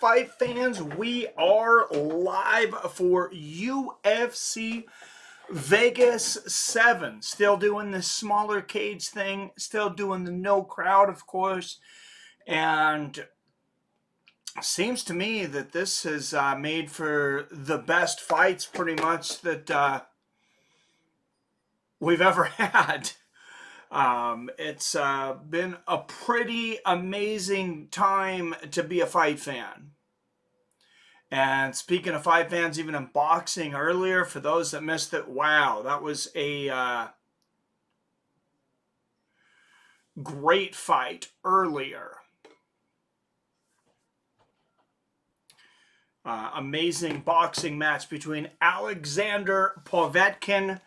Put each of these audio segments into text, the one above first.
fight fans? We are live for UFC Vegas 7. Still doing this smaller cage thing. Still doing the no crowd, of course. And seems to me that this has made for the best fights pretty much that we've ever had. It's been a pretty amazing time to be a fight fan. And speaking of fight fans, even in boxing earlier, for those that missed it, wow, that was a great fight earlier. Amazing boxing match between Alexander Povetkin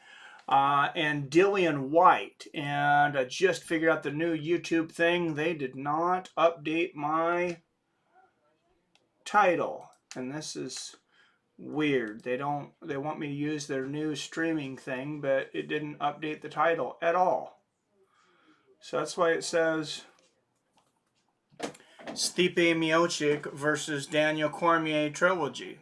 and Dwight. And I just figured out the new YouTube thing. They did not update my title. And this is weird. They want me to use their new streaming thing, but it didn't update the title at all. So that's why it says Stipe Miocic versus Daniel Cormier trilogy,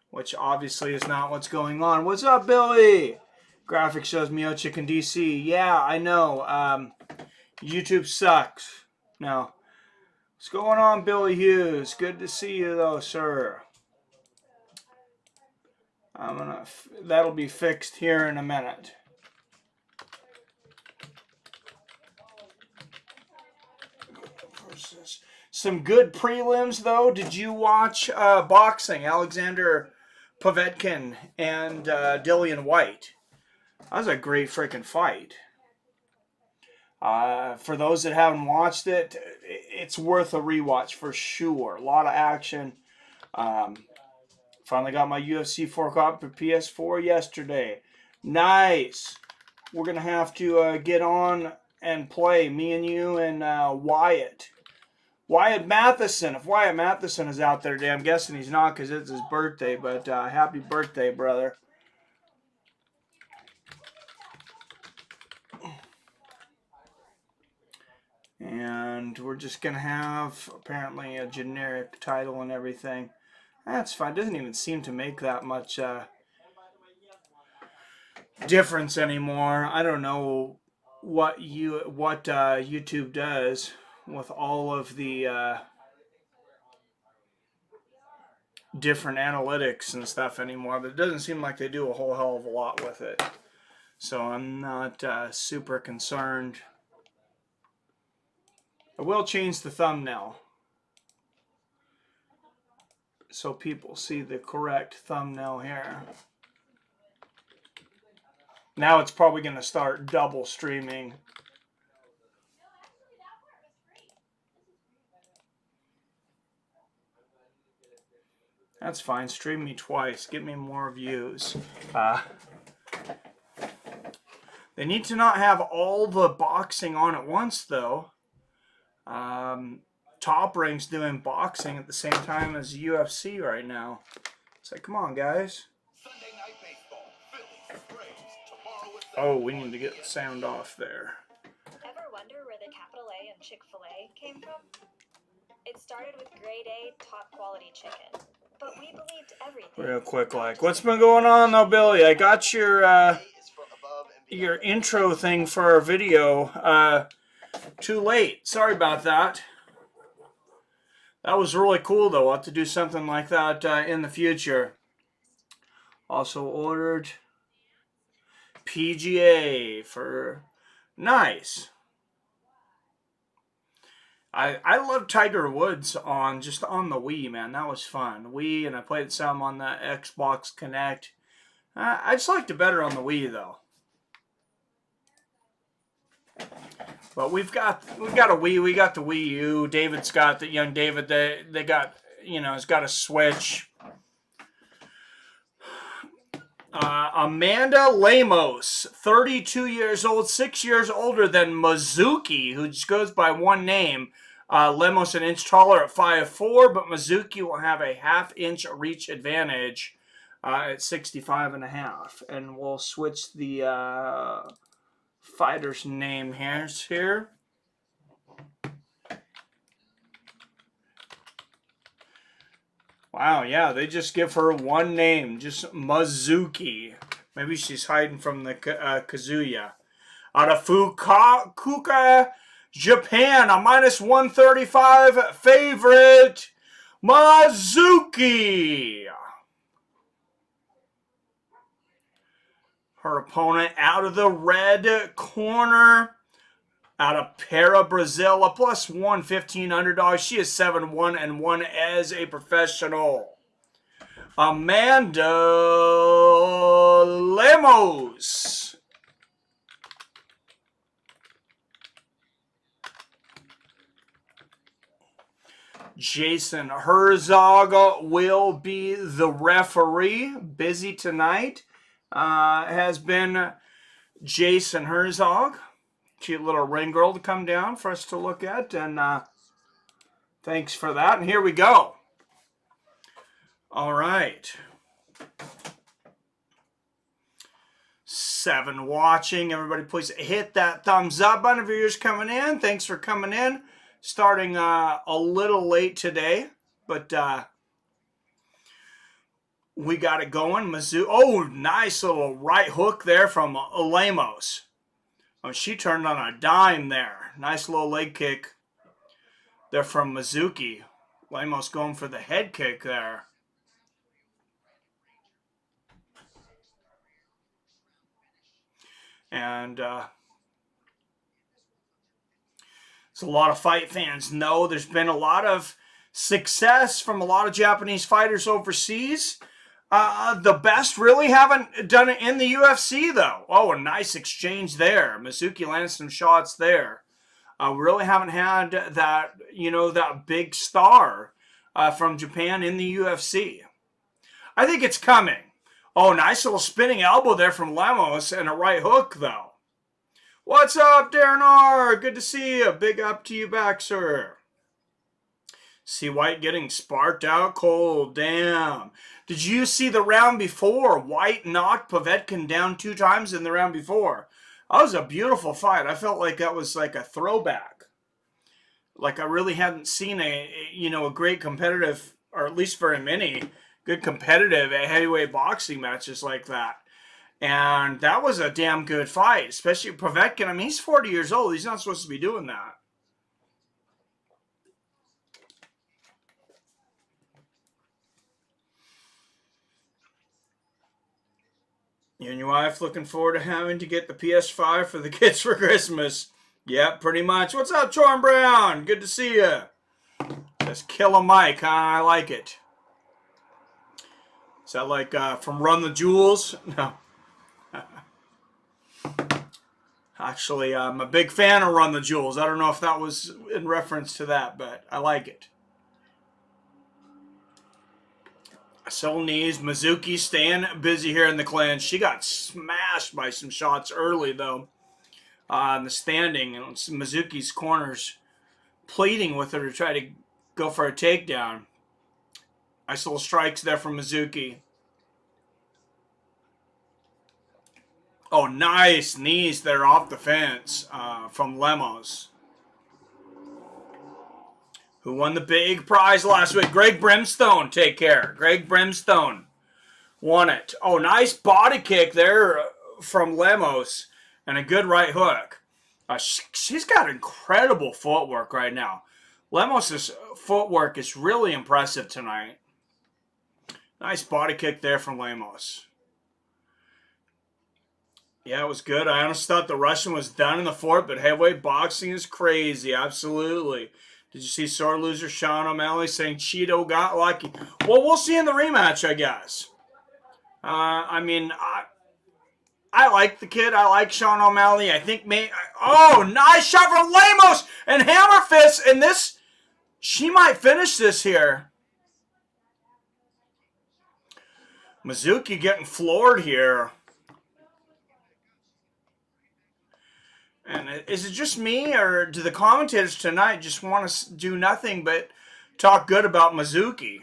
which obviously is not what's going on. What's up, Billy? Graphic shows Miocic in DC. Yeah, I know. YouTube sucks. No. What's going on, Billy Hughes? Good to see you, though, sir. That'll be fixed here in a minute. Some good prelims, though. Did you watch boxing? Alexander Povetkin and Dwight. That was a great freaking fight. For those that haven't watched it, it's worth a rewatch for sure. A lot of action. Finally got my UFC 4 copy for PS4 yesterday. Nice. We're going to have to get on and play, me and you and Wyatt. Wyatt Matheson. If Wyatt Matheson is out there today, I'm guessing he's not because it's his birthday, but happy birthday, brother. And we're just going to have, apparently, a generic title and everything. That's fine. It doesn't even seem to make that much difference anymore. I don't know what YouTube does with all of the different analytics and stuff anymore, but it doesn't seem like they do a whole hell of a lot with it. So I'm not super concerned. I will change the thumbnail so people see the correct thumbnail here. Now it's probably going to start double streaming. That's fine. Stream me twice. Get me more views. They need to not have all the boxing on at once, though. Top Rank's doing boxing at the same time as UFC right now. It's like, come on, guys. Oh, we need to get the sound off there. Ever wonder where the capital A in Chick-fil-A came from? It started with grade A, top quality chicken. But we believed everything. Real quick, like, what's been going on, though, Billy? I got your intro thing for our video too late. Sorry about that. That was really cool, though. I'll have to do something like that in the future. Also ordered PGA for nice. I love Tiger Woods on the Wii, man. That was fun. Wii, and I played some on the Xbox Connect. I just liked it better on the Wii, though. But we've got a Wii. We got the Wii U. David's got the young David. They got, has got a Switch. Amanda Lemos, 32 years old, 6 years older than Mizuki, who just goes by one name. Lemos an inch taller at 5'4", but Mizuki will have a half-inch reach advantage at 65.5. And we'll switch the fighter's name here. Wow, yeah, they just give her one name, just Mizuki. Maybe she's hiding from the Kazuya. Out of Fukuoka, Japan, a -135 favorite, Mizuki. Her opponent out of the red corner, out of Para, Brazil, a +115 underdog. She is 7-1-1 as a professional. Amanda Lemos. Jason Herzog will be the referee. Busy tonight. Has been Jason Herzog. Cute little ring girl to come down for us to look at. And thanks for that. And here we go. All right. 7 watching. Everybody please hit that thumbs up button if you're just coming in. Thanks for coming in. Starting a little late today, but we got it going. Mizzou. Oh, nice little right hook there from Lemos. Oh, she turned on a dime there. Nice little leg kick there from Mizuki. Lemos going for the head kick there. And so a lot of fight fans know there's been a lot of success from a lot of Japanese fighters overseas. The best really haven't done it in the UFC, though. Oh, a nice exchange there. Mizuki lands some shots there. We really haven't had that, that big star from Japan in the UFC. I think it's coming. Oh, nice little spinning elbow there from Lemos and a right hook, though. What's up, Darren R? Good to see you. Big up to you back, sir. See White getting sparked out cold. Damn. Did you see the round before? White knocked Povetkin down 2 times in the round before. That was a beautiful fight. I felt like that was like a throwback. Like I really hadn't seen a great competitive, or at least very many good competitive heavyweight boxing matches like that. And that was a damn good fight, especially Povetkin. I mean, he's 40 years old. He's not supposed to be doing that. You and your wife looking forward to having to get the PS5 for the kids for Christmas. Yep, pretty much. What's up, Jordan Brown? Good to see you. Just kill a mic, huh? I like it. Is that like from Run the Jewels? No. Actually, I'm a big fan of Run the Jewels. I don't know if that was in reference to that, but I like it. Soul knees. Mizuki staying busy here in the clinch. She got smashed by some shots early, though, in the standing. And Mizuki's corners pleading with her to try to go for a takedown. Nice little strikes there from Mizuki. Oh, nice knees there off the fence from Lemos, who won the big prize last week. Greg Brimstone, take care. Greg Brimstone won it. Oh, nice body kick there from Lemos and a good right hook. She's got incredible footwork right now. Lemos' footwork is really impressive tonight. Nice body kick there from Lemos. Yeah, it was good. I honestly thought the Russian was done in the 4th, but heavyweight boxing is crazy. Absolutely. Did you see sore loser Sean O'Malley saying Cheeto got lucky? Well, we'll see in the rematch, I guess. I like the kid. I like Sean O'Malley. I think oh, nice shot from Lemos and hammer fist. And this, she might finish this here. Mizuki getting floored here. And is it just me, or do the commentators tonight just want to do nothing but talk good about Mizuki?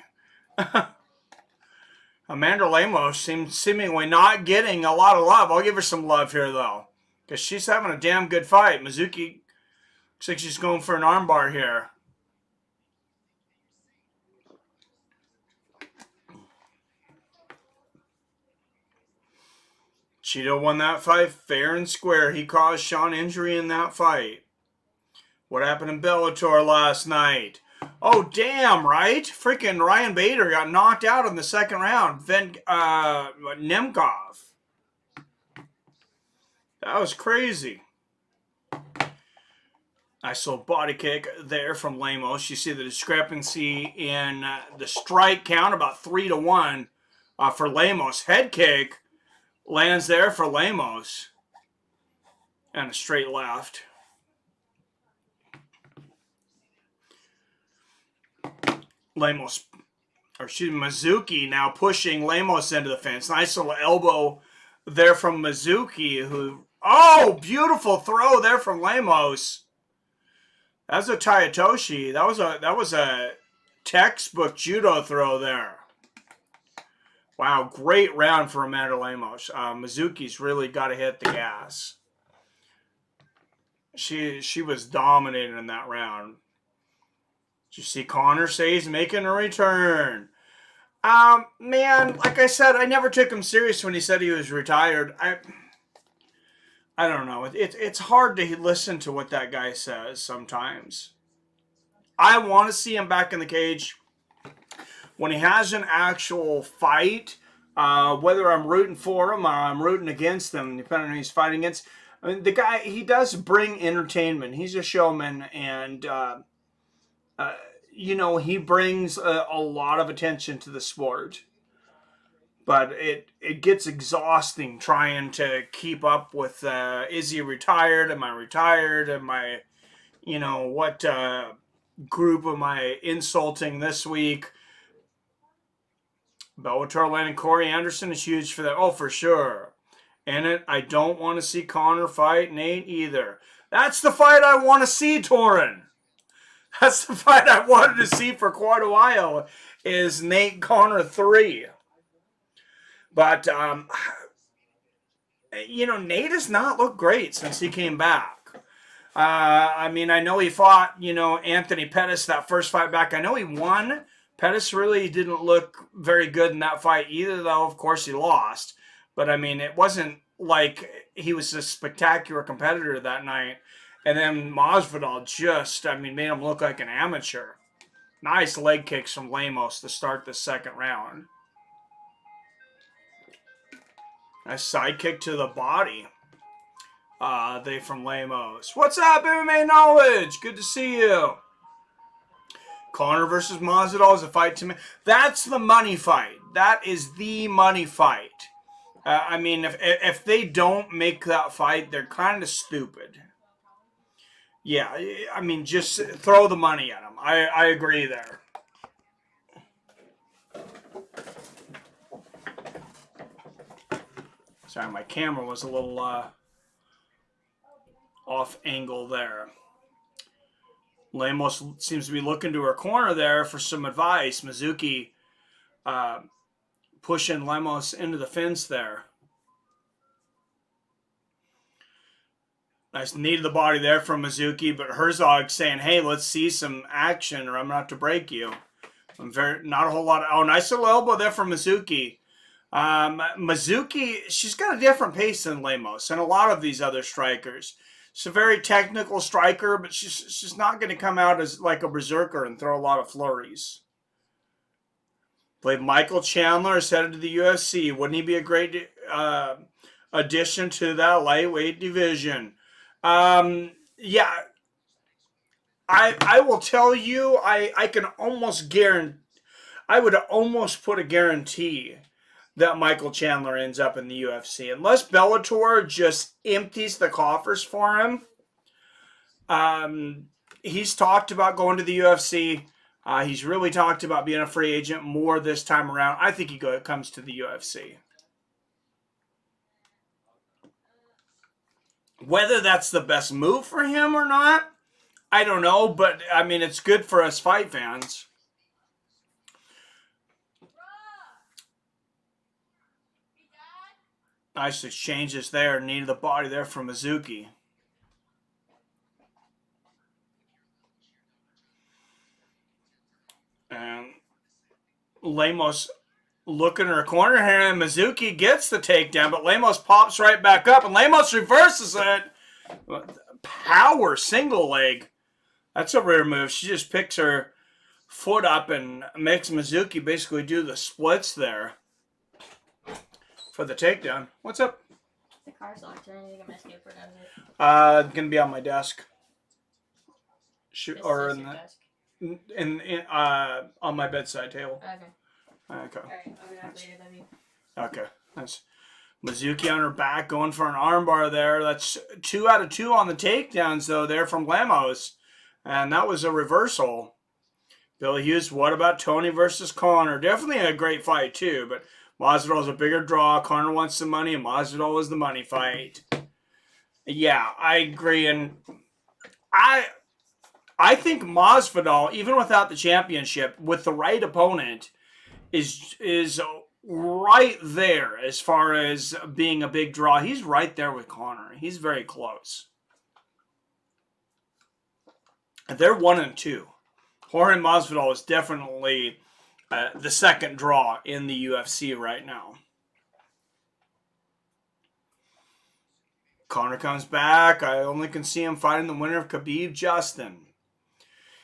Amanda Lemos seems seemingly not getting a lot of love. I'll give her some love here, though, because she's having a damn good fight. Mizuki looks like she's going for an armbar here. Cheeto won that fight fair and square. He caused Sean injury in that fight. What happened in Bellator last night? Oh, damn, right? Freaking Ryan Bader got knocked out in the second round. Nemkov. That was crazy. Nice little body kick there from Lemos. You see the discrepancy in the strike count, about 3-1 for Lemos. Head kick lands there for Lemos. And a straight left. Mizuki now pushing Lemos into the fence. Nice little elbow there from Mizuki, who, oh, beautiful throw there from Lemos. That's a Tayatoshi. That was a textbook judo throw there. Wow, great round for Amanda Lemos. Mizuki's really got to hit the gas. She was dominating in that round. Did you see Connor say he's making a return? Man, like I said, I never took him serious when he said he was retired. I don't know. It's hard to listen to what that guy says sometimes. I want to see him back in the cage when he has an actual fight. Whether I'm rooting for him or I'm rooting against him, depending on who he's fighting against. I mean, the guy, he does bring entertainment. He's a showman, and you know, he brings a lot of attention to the sport. But it gets exhausting trying to keep up with, is he retired? Am I retired? Am I, you know, what group am I insulting this week? Bellator landing Corey Anderson is huge for that. Oh, for sure. And I don't want to see Connor fight Nate either. That's the fight I want to see, Torin. That's the fight I wanted to see for quite a while, is Nate Connor 3. But, you know, Nate has not looked great since he came back. I mean, I know he fought, you know, Anthony Pettis that first fight back. I know he won. Pettis really didn't look very good in that fight either, though, of course, he lost. But, I mean, it wasn't like he was a spectacular competitor that night. And then Masvidal just, I mean, made him look like an amateur. Nice leg kicks from Lemos to start the second round. A side kick to the body. They from Lemos. What's up, MMA Knowledge? Good to see you. Connor versus Masvidal is a fight to me. That's the money fight. That is the money fight. I mean, if they don't make that fight, they're kind of stupid. Yeah, I mean, just throw the money at them. I agree there. Sorry, my camera was a little off angle there. Lemos seems to be looking to her corner there for some advice. Mizuki pushing Lemos into the fence there. Nice knee to the body there from Mizuki, but Herzog saying, hey, let's see some action or I'm going to have to break you. Not a whole lot. Oh, nice little elbow there from Mizuki. Mizuki, she's got a different pace than Lemos and a lot of these other strikers. She's a very technical striker, but she's not going to come out as like a berserker and throw a lot of flurries. Believe Michael Chandler is headed to the UFC. Wouldn't he be a great addition to that lightweight division? Yeah. I will tell you, I can almost guarantee, I would almost put a guarantee that Michael Chandler ends up in the UFC. Unless Bellator just empties the coffers for him. He's talked about going to the UFC. He's really talked about being a free agent more this time around. I think he comes to the UFC. Whether that's the best move for him or not, I don't know. But, I mean, it's good for us fight fans. Nice exchanges there. Knee to the body there from Mizuki. And Lemos looking in her corner here, and Mizuki gets the takedown, but Lemos pops right back up, and Lemos reverses it. Power single leg. That's a rare move. She just picks her foot up and makes Mizuki basically do the splits there for the takedown. What's up? The car's locked. Is there anything I'm asking for down here? Gonna be on my desk. Or in the desk. on my bedside table. Okay. Okay. Alright, I'll be back later, love you. Okay. That's Mizuki on her back going for an armbar there. That's 2 out of 2 on the takedowns though there from Lemos. And that was a reversal. Billy Hughes, what about Tony versus Connor? Definitely a great fight too, but Masvidal's a bigger draw. Connor wants some money, and Masvidal was the money fight. Yeah, I agree, and I think Masvidal, even without the championship, with the right opponent, is right there as far as being a big draw. He's right there with Connor. He's very close. They're 1 and 2. Jorge Masvidal is definitely the second draw in the UFC right now. Connor comes back. I only can see him fighting the winner of Khabib Justin.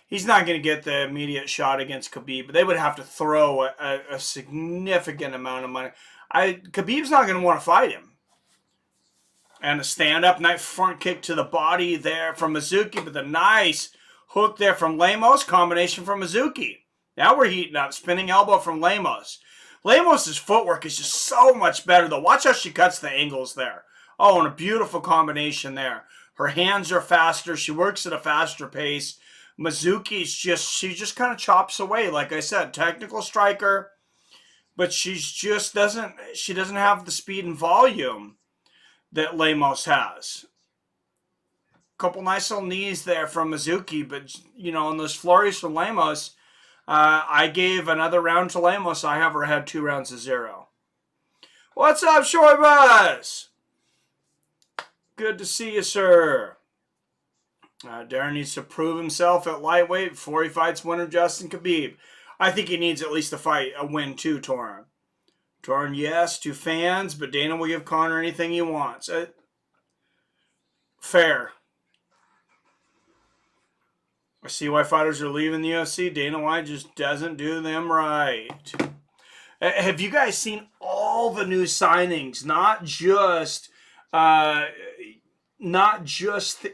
He's not going to get the immediate shot against Khabib, but they would have to throw a significant amount of money. Khabib's not going to want to fight him. And a stand-up knife front kick to the body there from Mizuki, but the nice hook there from Lemos, combination from Mizuki. Now we're heating up. Spinning elbow from Lemos. Lemos' footwork is just so much better, though. Watch how she cuts the angles there. Oh, and a beautiful combination there. Her hands are faster. She works at a faster pace. Mizuki's she just kind of chops away. Like I said, technical striker, but she doesn't have the speed and volume that Lemos has. Couple nice little knees there from Mizuki, but in those flurries from Lemos, I gave another round to Lemos. I have her had 2 rounds to 0. What's up, Short Buzz? Good to see you, sir. Darren needs to prove himself at lightweight before he fights winner Justin Khabib. I think he needs at least a win too, Torin. Torin, yes, to fans, but Dana will give Connor anything he wants. Fair. I see why fighters are leaving the UFC. Dana White just doesn't do them right. Have you guys seen all the new signings? Not just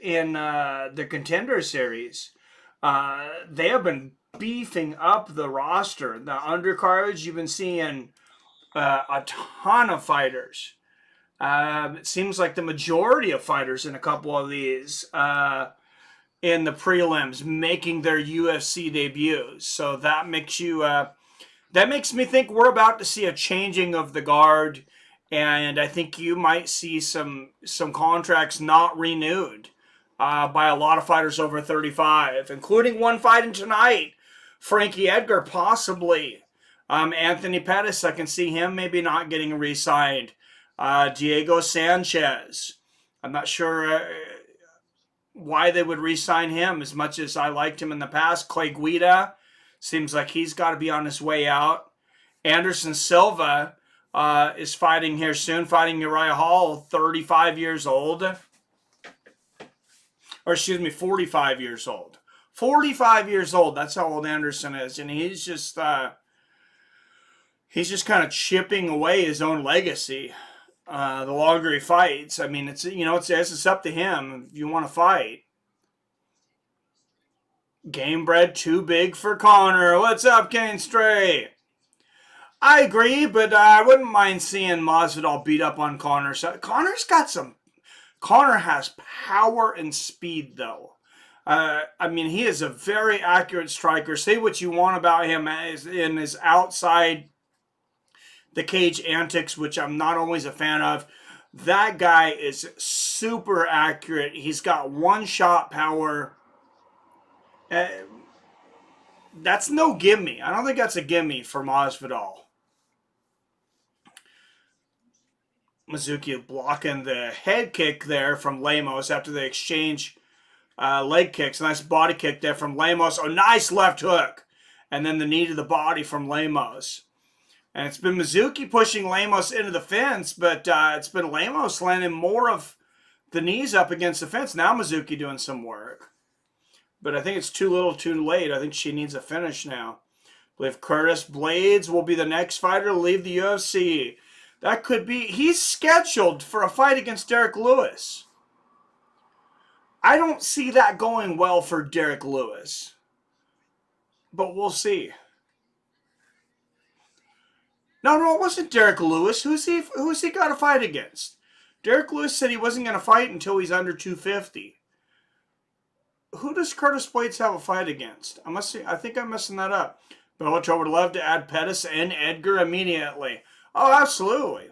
in the Contender series. They have been beefing up the roster. The undercards, you've been seeing a ton of fighters. It seems like the majority of fighters in a couple of these in the prelims making their UFC debuts. So that makes me think we're about to see a changing of the guard, and I think you might see some contracts not renewed by a lot of fighters over 35, including one fighting tonight, Frankie Edgar possibly. Anthony Pettis, I can see him maybe not getting re-signed. Diego Sanchez, I'm not sure why they would re-sign him as much as I liked him in the past. Clay Guida, seems like he's got to be on his way out. Anderson Silva is fighting here soon, fighting Uriah Hall, 35 years old. Or excuse me, 45 years old. 45 years old, that's how old Anderson is. And he's just kind of chipping away his own legacy. The longer he fights, I mean, it's up to him if you want to fight. Game bred too big for Connor. What's up, Kane Stray? I agree, but I wouldn't mind seeing Masvidal beat up on Connor. So Connor has power and speed, though. He is a very accurate striker. Say what you want about him in his outside the cage antics, which I'm not always a fan of. That guy is super accurate. He's got one-shot power. That's no gimme. I don't think that's a gimme for Masvidal. Mizuki blocking the head kick there from Lemos after they exchange leg kicks. Nice body kick there from Lemos. Oh, nice left hook. And then the knee to the body from Lemos. And it's been Mizuki pushing Lemos into the fence, but it's been Lemos landing more of the knees up against the fence. Now Mizuki doing some work. But I think it's too little too late. I think she needs a finish now. I believe Curtis Blades will be the next fighter to leave the UFC. That could be... He's scheduled for a fight against Derek Lewis. I don't see that going well for Derek Lewis. But we'll see. No, it wasn't Derek Lewis. Who's he got to fight against? Derek Lewis said he wasn't going to fight until he's under 250. Who does Curtis Blades have a fight against? I think I'm messing that up. Bellator would love to add Pettis and Edgar immediately. Oh, absolutely.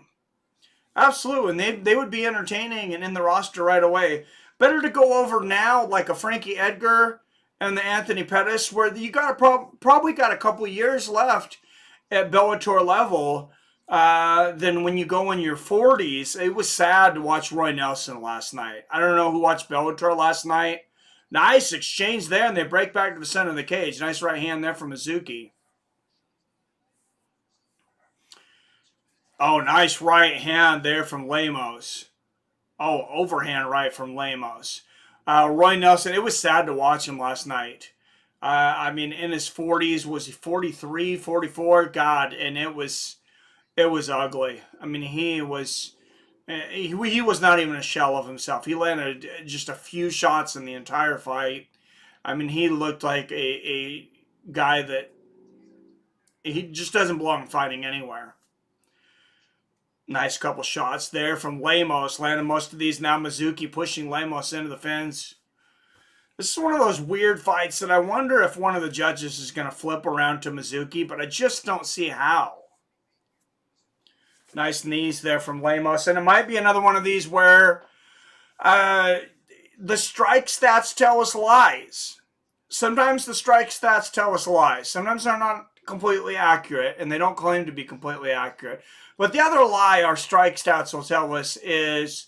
Absolutely. And they would be entertaining and in the roster right away. Better to go over now like a Frankie Edgar and the Anthony Pettis, where you got probably got a couple years left at Bellator level than when you go in your 40s. It was sad to watch Roy Nelson last night. I don't know who watched Bellator last night. Nice exchange there, and they break back to the center of the cage. Nice right hand there from Mizuki. Oh, nice right hand there from Lemos. Oh, overhand right from Lemos. Roy Nelson, it was sad to watch him last night. I mean, in his 40s, was he 43, 44? God, and it was ugly. I mean, he was not even a shell of himself. He landed just a few shots in the entire fight. I mean, he looked like a guy that he just doesn't belong fighting anywhere. Nice couple shots there from Lemos. Landing most of these now. Mizuki pushing Lemos into the fence. This is one of those weird fights that I wonder if one of the judges is going to flip around to Mizuki, but I just don't see how. Nice knees there from Lemos. And it might be another one of these where the strike stats tell us lies. Sometimes the strike stats tell us lies. Sometimes they're not completely accurate, and they don't claim to be completely accurate. But the other lie our strike stats will tell us is,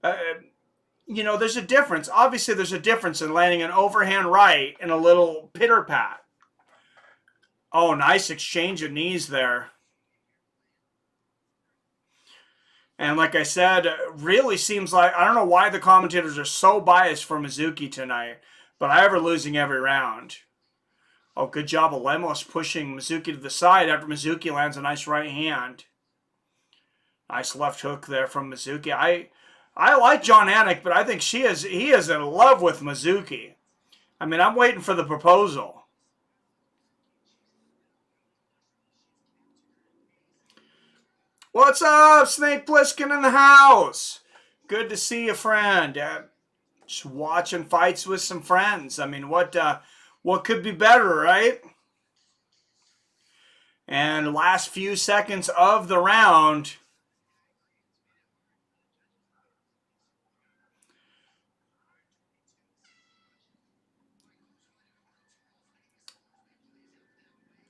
there's a difference. Obviously, there's a difference in landing an overhand right and a little pitter-pat. Oh, nice exchange of knees there. And like I said, it really seems like, I don't know why the commentators are so biased for Mizuki tonight, but I have her losing every round. Oh, good job of Lemos pushing Mizuki to the side after Mizuki lands a nice right hand. Nice left hook there from Mizuki. I like John Anik, but I think he is in love with Mizuki. I mean, I'm waiting for the proposal. What's up, Snake Plissken in the house? Good to see you, friend. Just watching fights with some friends. I mean, what could be better, right? And last few seconds of the round.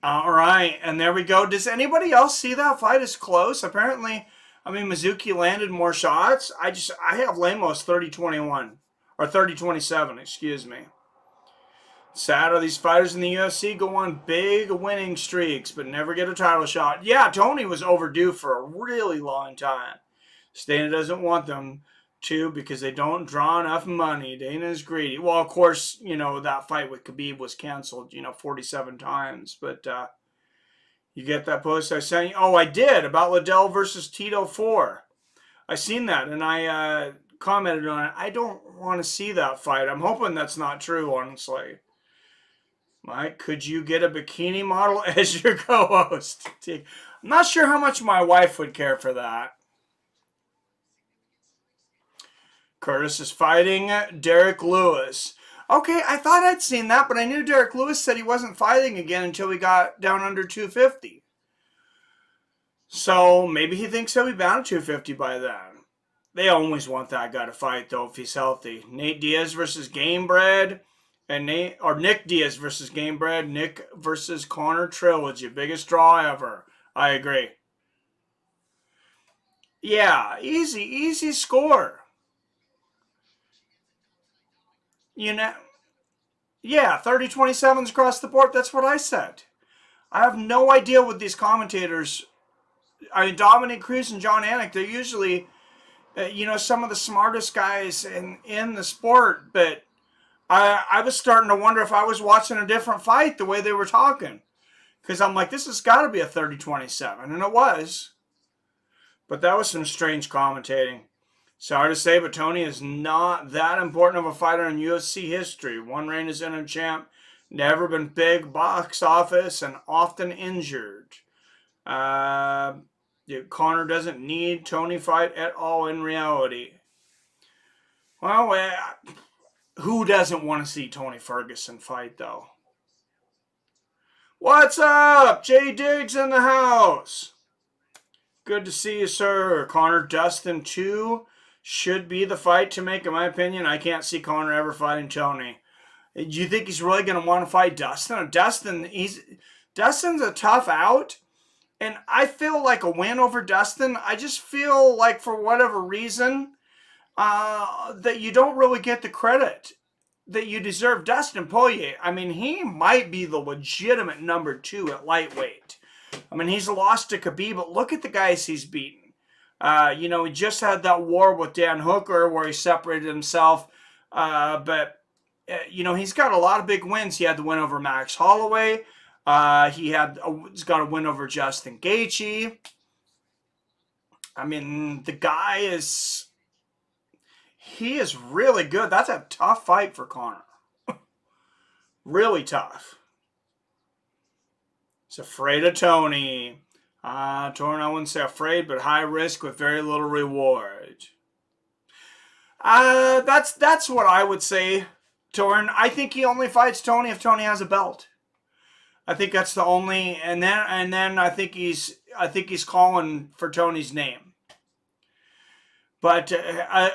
All right, and there we go. Does anybody else see that fight as close? Apparently, I mean, Mizuki landed more shots. I have Lemos 30-21, or 30-27, excuse me. Sad are these fighters in the UFC go on big winning streaks, but never get a title shot. Yeah, Tony was overdue for a really long time. Dana doesn't want them to because they don't draw enough money. Dana's greedy. Well, of course, that fight with Khabib was canceled, 47 times. But you get that post I sent you? Oh, I did, about Liddell versus Tito 4. I seen that, and I commented on it. I don't want to see that fight. I'm hoping that's not true, honestly. Mike, could you get a bikini model as your co-host? I'm not sure how much my wife would care for that. Curtis is fighting Derek Lewis. Okay, I thought I'd seen that, but I knew Derek Lewis said he wasn't fighting again until he got down under 250. So maybe he thinks he'll be bound to 250 by then. They always want that guy to fight, though, if he's healthy. Nate Diaz versus Gamebred. And Nick Diaz versus Gamebred. Nick versus Connor trilogy. Biggest draw ever. I agree. Yeah, easy score. Yeah, 30-27s across the board. That's what I said. I have no idea what these commentators I mean, Dominic Cruz and John Anik, they're usually, some of the smartest guys in the sport. But I was starting to wonder if I was watching a different fight the way they were talking. Because I'm like, this has got to be a 30-27. And it was. But that was some strange commentating. Sorry to say, but Tony is not that important of a fighter in UFC history. One reign as interim champ, never been big box office, and often injured. Connor doesn't need Tony fight at all in reality. Well, who doesn't want to see Tony Ferguson fight, though? What's up? Jay Diggs in the house. Good to see you, sir. Connor Dustin 2 should be the fight to make, in my opinion. I can't see Connor ever fighting Tony. Do you think he's really going to want to fight Dustin? Dustin's a tough out. And I feel like a win over Dustin, I just feel like for whatever reason, that you don't really get the credit that you deserve. Dustin Poirier, I mean, he might be the legitimate number 2 at lightweight. I mean, he's lost to Khabib, but look at the guys he's beaten. He just had that war with Dan Hooker where he separated himself. But he's got a lot of big wins. He had the win over Max Holloway. He's got a win over Justin Gaethje. I mean, the guy is really good. That's a tough fight for Connor. Really tough. He's afraid of Tony. Torn, I wouldn't say afraid, but high risk with very little reward. That's what I would say, Torn. I think he only fights Tony if Tony has a belt. I think that's the only, and then I think he's calling for Tony's name. But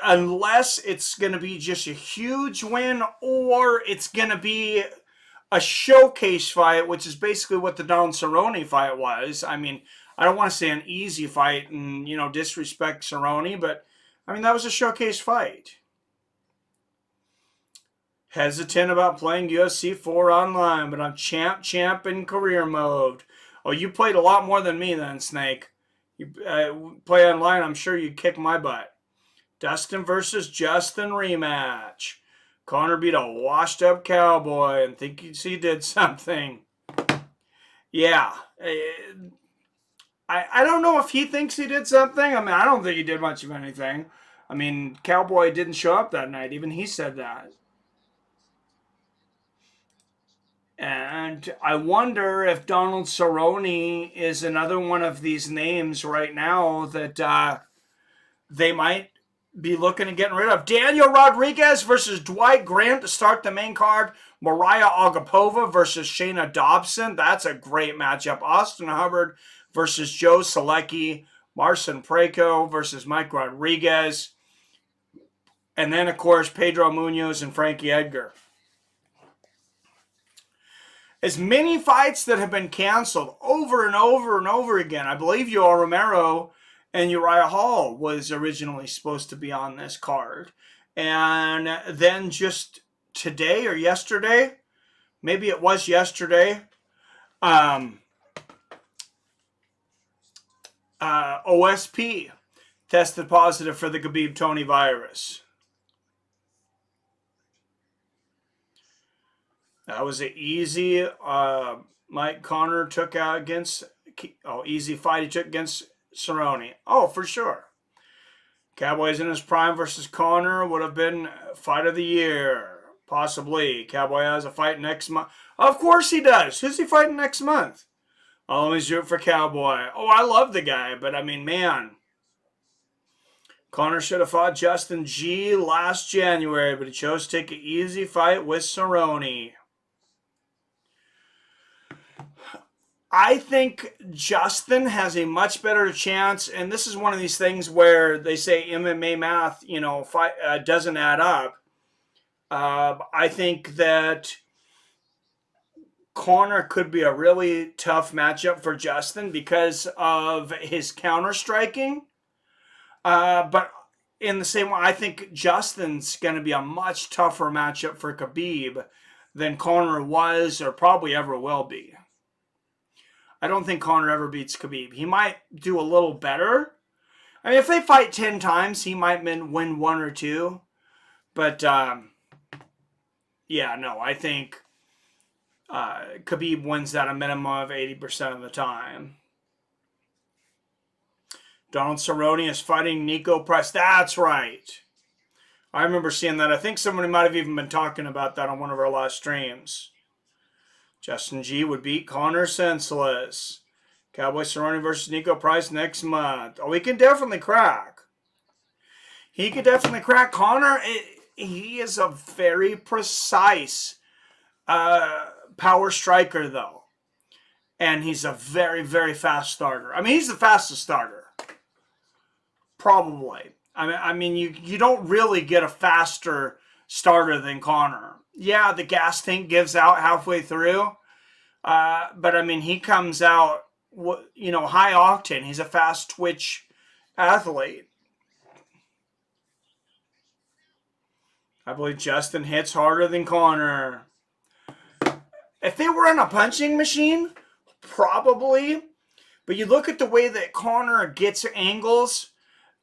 unless it's going to be just a huge win, or it's going to be a showcase fight, which is basically what the Donald Cerrone fight was. I mean, I don't want to say an easy fight and, disrespect Cerrone, but, I mean, that was a showcase fight. Hesitant about playing UFC 4 online, but I'm champ in career mode. Oh, you played a lot more than me then, Snake. You play online, I'm sure you'd kick my butt. Dustin versus Justin rematch. Connor beat a washed-up cowboy and thinks he did something. Yeah. I don't know if he thinks he did something. I mean, I don't think he did much of anything. I mean, Cowboy didn't show up that night. Even he said that. And I wonder if Donald Cerrone is another one of these names right now that they might be looking at getting rid of. Daniel Rodriguez versus Dwight Grant to start the main card. Mariah Agapova versus Shana Dobson. That's a great matchup. Austin Hubbard versus Joe Solecki. Marcin versus Mike Rodriguez. And then, of course, Pedro Munhoz and Frankie Edgar. As many fights that have been canceled over and over and over again. I believe Yoel Romero and Uriah Hall was originally supposed to be on this card. And then just today or yesterday, maybe it was yesterday, OSP tested positive for the Khabib-Tony virus. That was an easy Mike Connor took out against, easy fight he took against Cerrone. Oh, for sure. Cowboy's in his prime versus Connor would have been fight of the year. Possibly. Cowboy has a fight next month. Of course he does. Who's he fighting next month? I'll always root for Cowboy. Oh, I love the guy, but I mean, man. Connor should have fought Justin G last January, but he chose to take an easy fight with Cerrone. I think Justin has a much better chance, and this is one of these things where they say MMA math, doesn't add up. I think that Connor could be a really tough matchup for Justin because of his counter-striking. But in the same way, I think Justin's going to be a much tougher matchup for Khabib than Connor was or probably ever will be. I don't think Conor ever beats Khabib. He might do a little better. I mean, if they fight 10 times, he might win 1 or 2. But, yeah, no, I think Khabib wins that a minimum of 80% of the time. Donald Cerrone is fighting Nico Price. That's right. I remember seeing that. I think somebody might have even been talking about that on one of our last streams. Justin G would beat Conor senseless. Cowboy Cerrone versus Nico Price next month. Oh, he can definitely crack. He could definitely crack. Conor, he is a very precise power striker, though. And he's a very, very fast starter. I mean, he's the fastest starter. Probably. I mean, you don't really get a faster starter than Conor. Yeah, the gas tank gives out halfway through. But, I mean, he comes out, high octane. He's a fast twitch athlete. I believe Justin hits harder than Conor. If they were in a punching machine, probably. But you look at the way that Conor gets angles.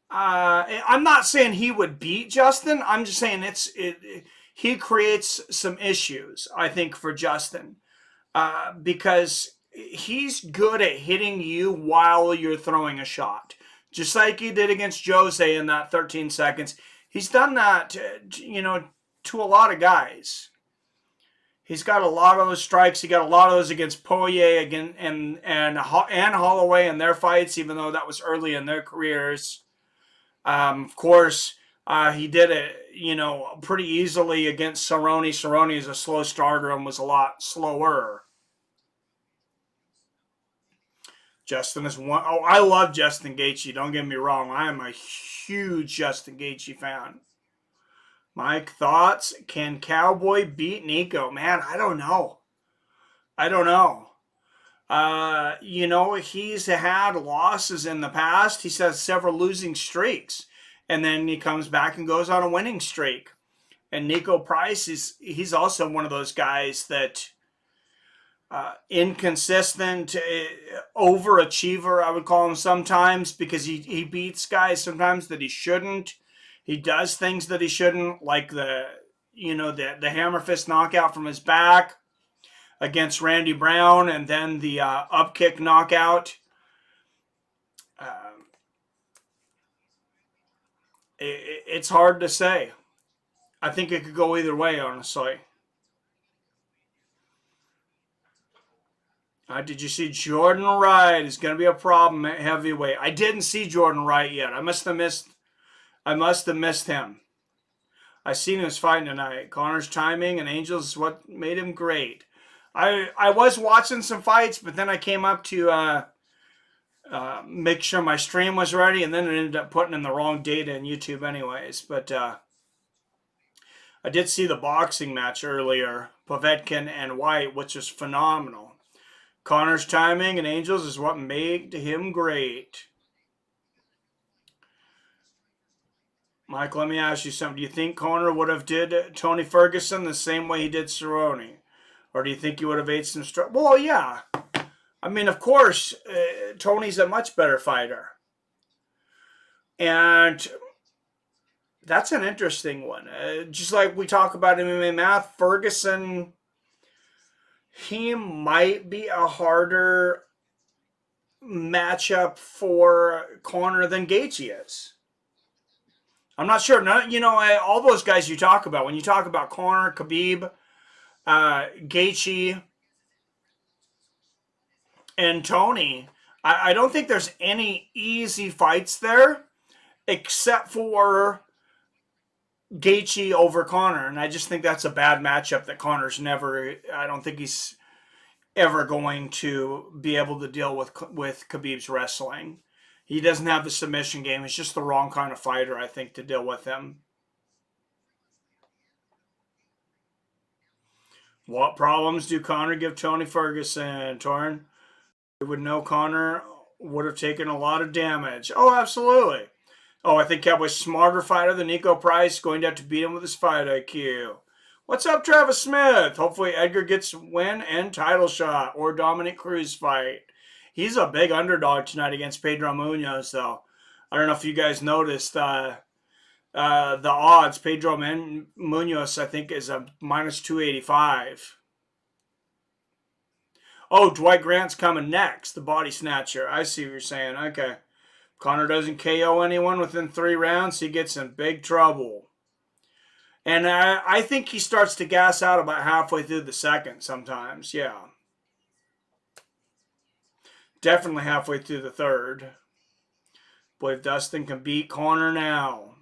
I'm not saying he would beat Justin. I'm just saying he creates some issues, I think, for Justin. Because he's good at hitting you while you're throwing a shot. Just like he did against Jose in that 13 seconds. He's done that, to a lot of guys. He's got a lot of those strikes. He got a lot of those against Poirier and Holloway in their fights, even though that was early in their careers. Of course, he did it, pretty easily against Cerrone. Cerrone is a slow starter and was a lot slower. Justin is one. Oh, I love Justin Gaethje. Don't get me wrong. I am a huge Justin Gaethje fan. Mike, thoughts? Can Cowboy beat Nico? Man, I don't know. He's had losses in the past. He's had several losing streaks. And then he comes back and goes on a winning streak. And Nico Price, he's also one of those guys that inconsistent, overachiever, I would call him sometimes, because he beats guys sometimes that he shouldn't. He does things that he shouldn't, like the hammer fist knockout from his back against Randy Brown, and then the up kick knockout. It's hard to say. I think it could go either way, honestly. Did you see Jordan Wright is going to be a problem at heavyweight? I didn't see Jordan Wright yet. I must have missed him. I seen his fighting tonight. Conor's timing and Angels is what made him great. I was watching some fights, but then I came up to make sure my stream was ready, and then it ended up putting in the wrong data in YouTube anyways. But I did see the boxing match earlier, Povetkin and White, which was phenomenal. Conor's timing and Angels is what made him great. Mike, let me ask you something. Do you think Conor would have did Tony Ferguson the same way he did Cerrone? Or do you think he would have ate some strike? Well, yeah. I mean, of course, Tony's a much better fighter. And that's an interesting one. Just like we talk about MMA math, Ferguson, he might be a harder matchup for Conor than Gaethje is. I'm not sure. All those guys you talk about, when you talk about Conor, Khabib, Gaethje, and Tony, I don't think there's any easy fights there except for Gaethje over Conor. And I just think that's a bad matchup that Conor's I don't think he's ever going to be able to deal with Khabib's wrestling. He doesn't have the submission game. He's just the wrong kind of fighter, I think, to deal with him. What problems do Conor give Tony Ferguson, Torn? We would know Conor would have taken a lot of damage. Oh, absolutely. Oh, I think Cowboy's smarter fighter than Nico Price. Going to have to beat him with his fight IQ. What's up, Travis Smith? Hopefully Edgar gets win and title shot or Dominic Cruz fight. He's a big underdog tonight against Pedro Munhoz, though. I don't know if you guys noticed the odds. Pedro Munhoz, I think, is a minus 285. Oh, Dwight Grant's coming next, the body snatcher. I see what you're saying. Okay. Conor doesn't KO anyone within 3 rounds. He gets in big trouble. And I think he starts to gas out about halfway through the second sometimes. Yeah. Definitely halfway through the third. Boy, if Dustin can beat Conor now.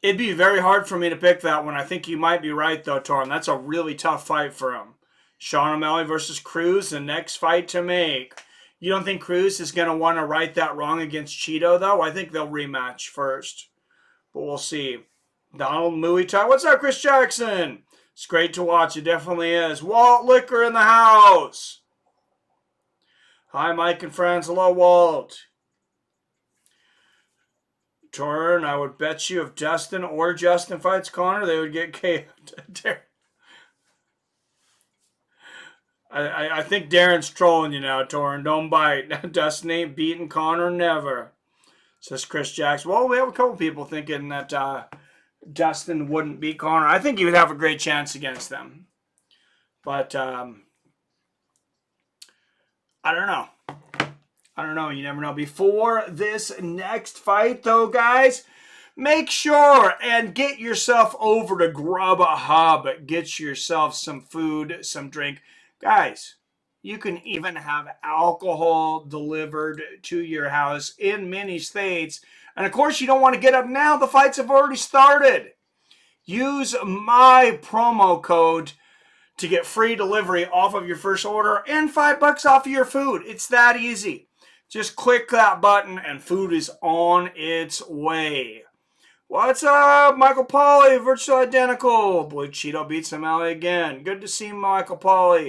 It'd be very hard for me to pick that one. I think you might be right, though, Torn. That's a really tough fight for him. Sean O'Malley versus Cruz, the next fight to make. You don't think Cruz is going to want to right that wrong against Cheeto, though? I think they'll rematch first. But we'll see. Donald Muay Thai. What's up, Chris Jackson? It's great to watch. It definitely is. Walt Liquor in the house. Hi, Mike and friends. Hello, Walt. Torn, I would bet you if Dustin or Justin fights Conor, they would get KO'd. I think Darren's trolling you now, Torn. Don't bite. Dustin ain't beating Conor, never. Says Chris Jackson. Well, we have a couple people thinking that Dustin wouldn't beat Conor. I think he would have a great chance against them. But I don't know. I don't know. You never know. Before this next fight, though, guys, make sure and get yourself over to Grubhub. Get yourself some food, some drink. Guys, you can even have alcohol delivered to your house in many states. And, of course, you don't want to get up now. The fights have already started. Use my promo code to get free delivery off of your first order and $5 off of your food. It's that easy. Just click that button and food is on its way. What's up, Michael Pauly, virtual identical. Blue Cheeto beats O'Malley again. Good to see Michael Pauly.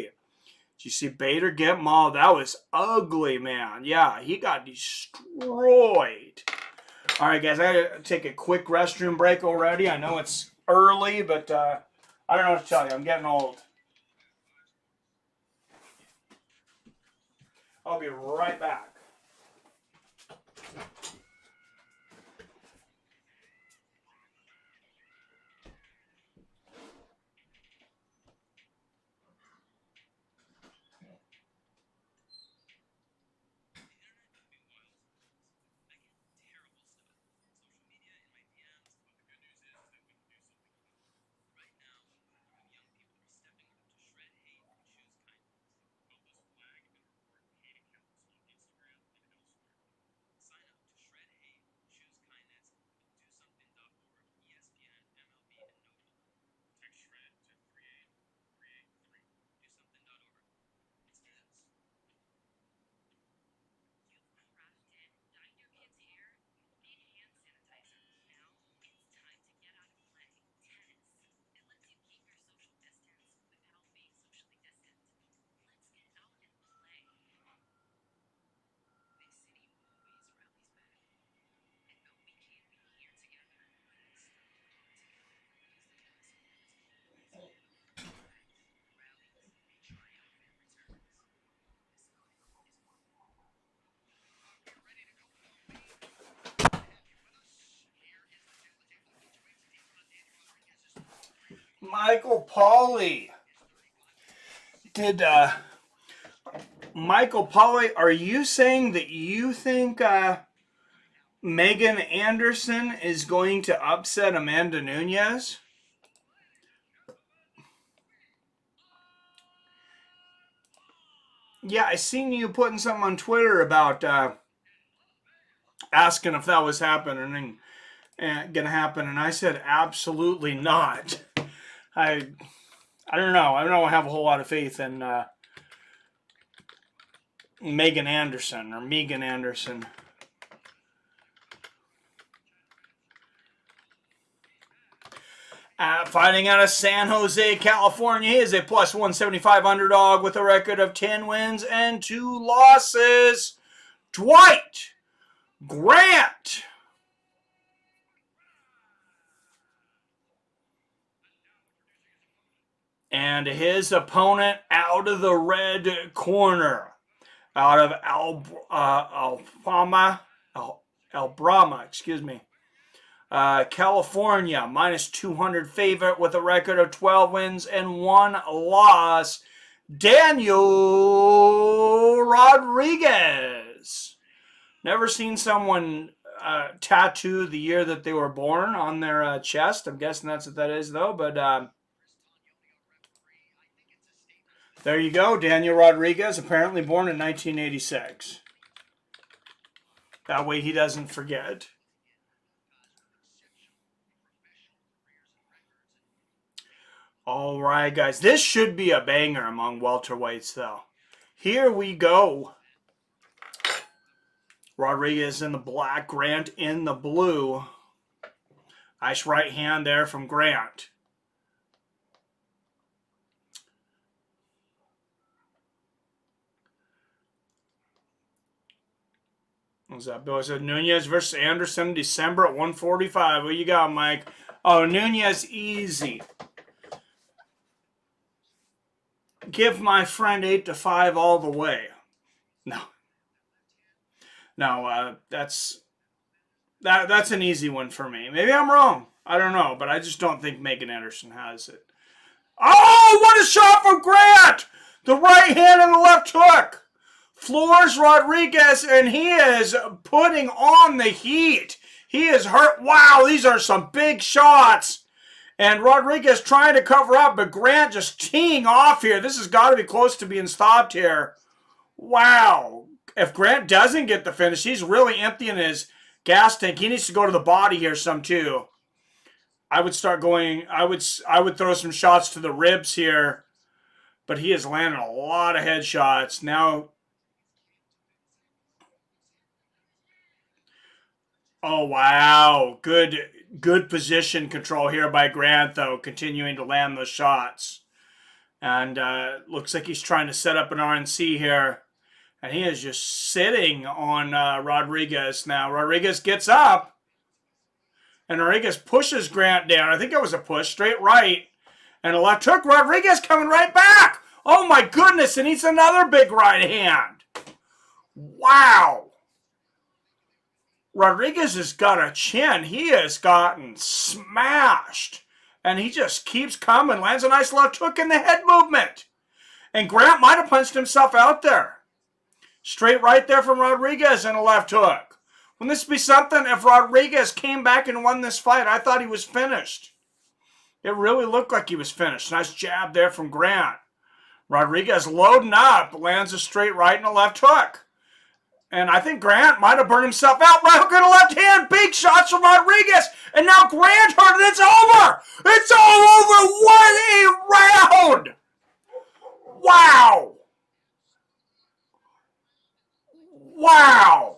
Did you see Bader get mauled? That was ugly, man. Yeah, he got destroyed. All right, guys, I got to take a quick restroom break already. I know it's early, but I don't know what to tell you. I'm getting old. I'll be right back. Michael Pauly. Michael Pauly, are you saying that you think Megan Anderson is going to upset Amanda Nunes? Yeah, I seen you putting something on Twitter about asking if that was happening and gonna happen, and I said absolutely not. I don't know. I don't have a whole lot of faith in Megan Anderson or Megan Anderson. Fighting out of San Jose, California, he is a plus 175 underdog with a record of 10 wins and 2 losses. Dwight Grant. And his opponent out of the red corner. out of Albrama, excuse me. California, minus 200 favorite with a record of 12 wins and 1 loss. Daniel Rodriguez. Never seen someone tattoo the year that they were born on their chest. I'm guessing that's what that is, though. But there you go. Daniel Rodriguez, apparently born in 1986. That way he doesn't forget. All right, guys. This should be a banger among welterweights, though. Here we go. Rodriguez in the black, Grant in the blue. Nice right hand there from Grant. What's that, Bill? Said Nunez versus Anderson, December at 145. What you got, Mike? Oh, Nunez easy. Give my friend 8-5 all the way. No, that's an easy one for me. Maybe I'm wrong. I don't know, but I just don't think Megan Anderson has it. Oh, what a shot from Grant! The right hand and the left hook. Floors Rodriguez, and he is putting on the heat. He is hurt. Wow, these are some big shots. And Rodriguez trying to cover up, but Grant just teeing off here. This has got to be close to being stopped here. Wow. If Grant doesn't get the finish, he's really emptying his gas tank. He needs to go to the body here some too. I would start going, I would throw some shots to the ribs here, but he is landing a lot of headshots. Now, oh wow, good position control here by Grant though, continuing to land those shots. And looks like he's trying to set up an RNC here. And he is just sitting on Rodriguez now. Rodriguez gets up. And Rodriguez pushes Grant down. I think it was a push. Straight right. And a left hook. Rodriguez coming right back. Oh my goodness. And he's another big right hand. Wow. Rodriguez has got a chin. He has gotten smashed. And he just keeps coming. Lands a nice left hook in the head movement. And Grant might have punched himself out there. Straight right there from Rodriguez and a left hook. Wouldn't this be something if Rodriguez came back and won this fight? I thought he was finished. It really looked like he was finished. Nice jab there from Grant. Rodriguez loading up. Lands a straight right and a left hook. And I think Grant might have burned himself out. Right hook and a left hand. Big shots from Rodriguez. And now Grant hurt and it's over. It's all over. What a round. Wow. Wow.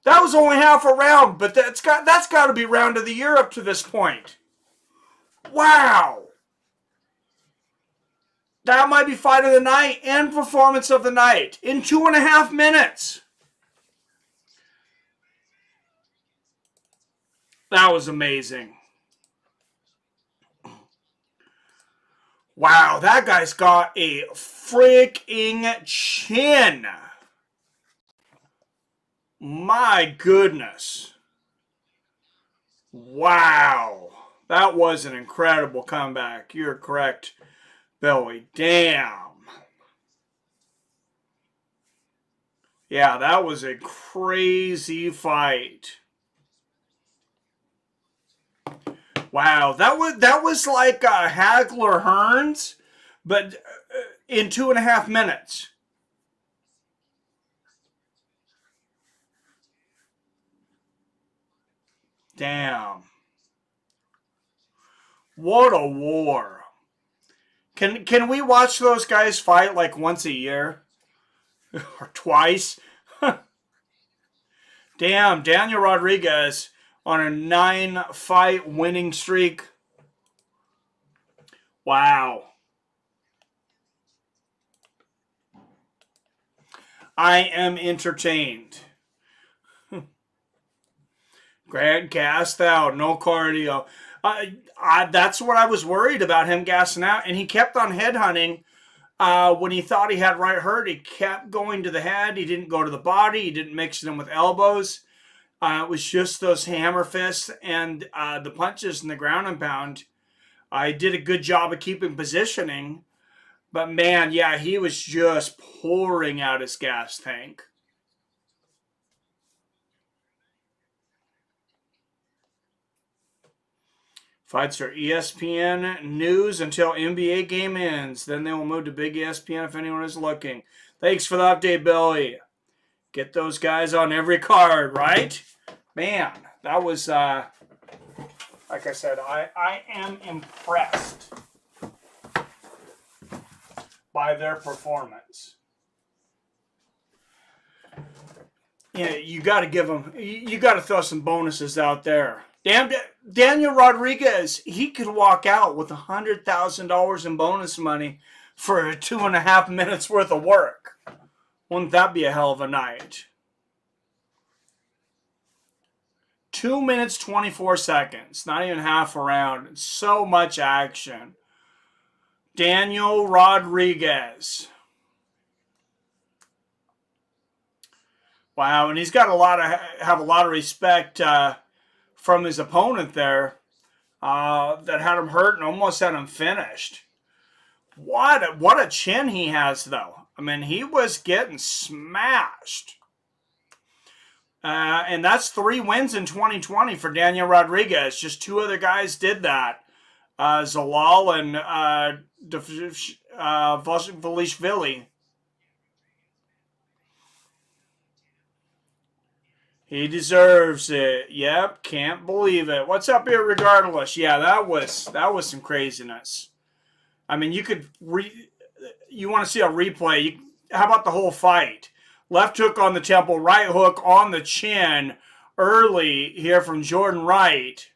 That was only half a round, but that's got to be round of the year up to this point. Wow. That might be fight of the night and performance of the night in 2.5 minutes. That was amazing. Wow, that guy's got a freaking chin. My goodness. Wow. That was an incredible comeback. You're correct, Billy. Damn. Yeah, that was a crazy fight. Wow, that was like Hagler Hearns, but in 2.5 minutes. Damn. What a war. Can we watch those guys fight like once a year? Or twice? Damn, Daniel Rodriguez on a 9-fight winning streak. Wow. I am entertained. Grant gassed out, no cardio. That's what I was worried about, him gassing out. And he kept on headhunting When he thought he had right hurt, he kept going to the head. He didn't go to the body. He didn't mix it in with elbows. It was just those hammer fists and the punches and the ground and pound. I did a good job of keeping positioning. But man, yeah, he was just pouring out his gas tank. Fights are ESPN news until NBA game ends. Then they will move to big ESPN if anyone is looking. Thanks for the update, Billy. Get those guys on every card, right? Man, that was, like I said, I am impressed by their performance. Yeah, you got to give them, you got to throw some bonuses out there. Damn, Daniel Rodriguez, he could walk out with $100,000 in bonus money for 2.5 minutes worth of work. Wouldn't that be a hell of a night? 2 minutes, 24 seconds. Not even half a round. So much action. Daniel Rodriguez. Wow, and he's got have a lot of respect from his opponent there that had him hurt and almost had him finished. What a chin he has, though. I mean, he was getting smashed. And that's 3 wins in 2020 for Daniel Rodriguez. Just 2 other guys did that. Zalal and Velishvili. He deserves it. Yep, can't believe it. What's up here regardless? Yeah, that was some craziness. I mean, you want to see a replay. How about the whole fight? Left hook on the temple, right hook on the chin early here from Jordan Wright.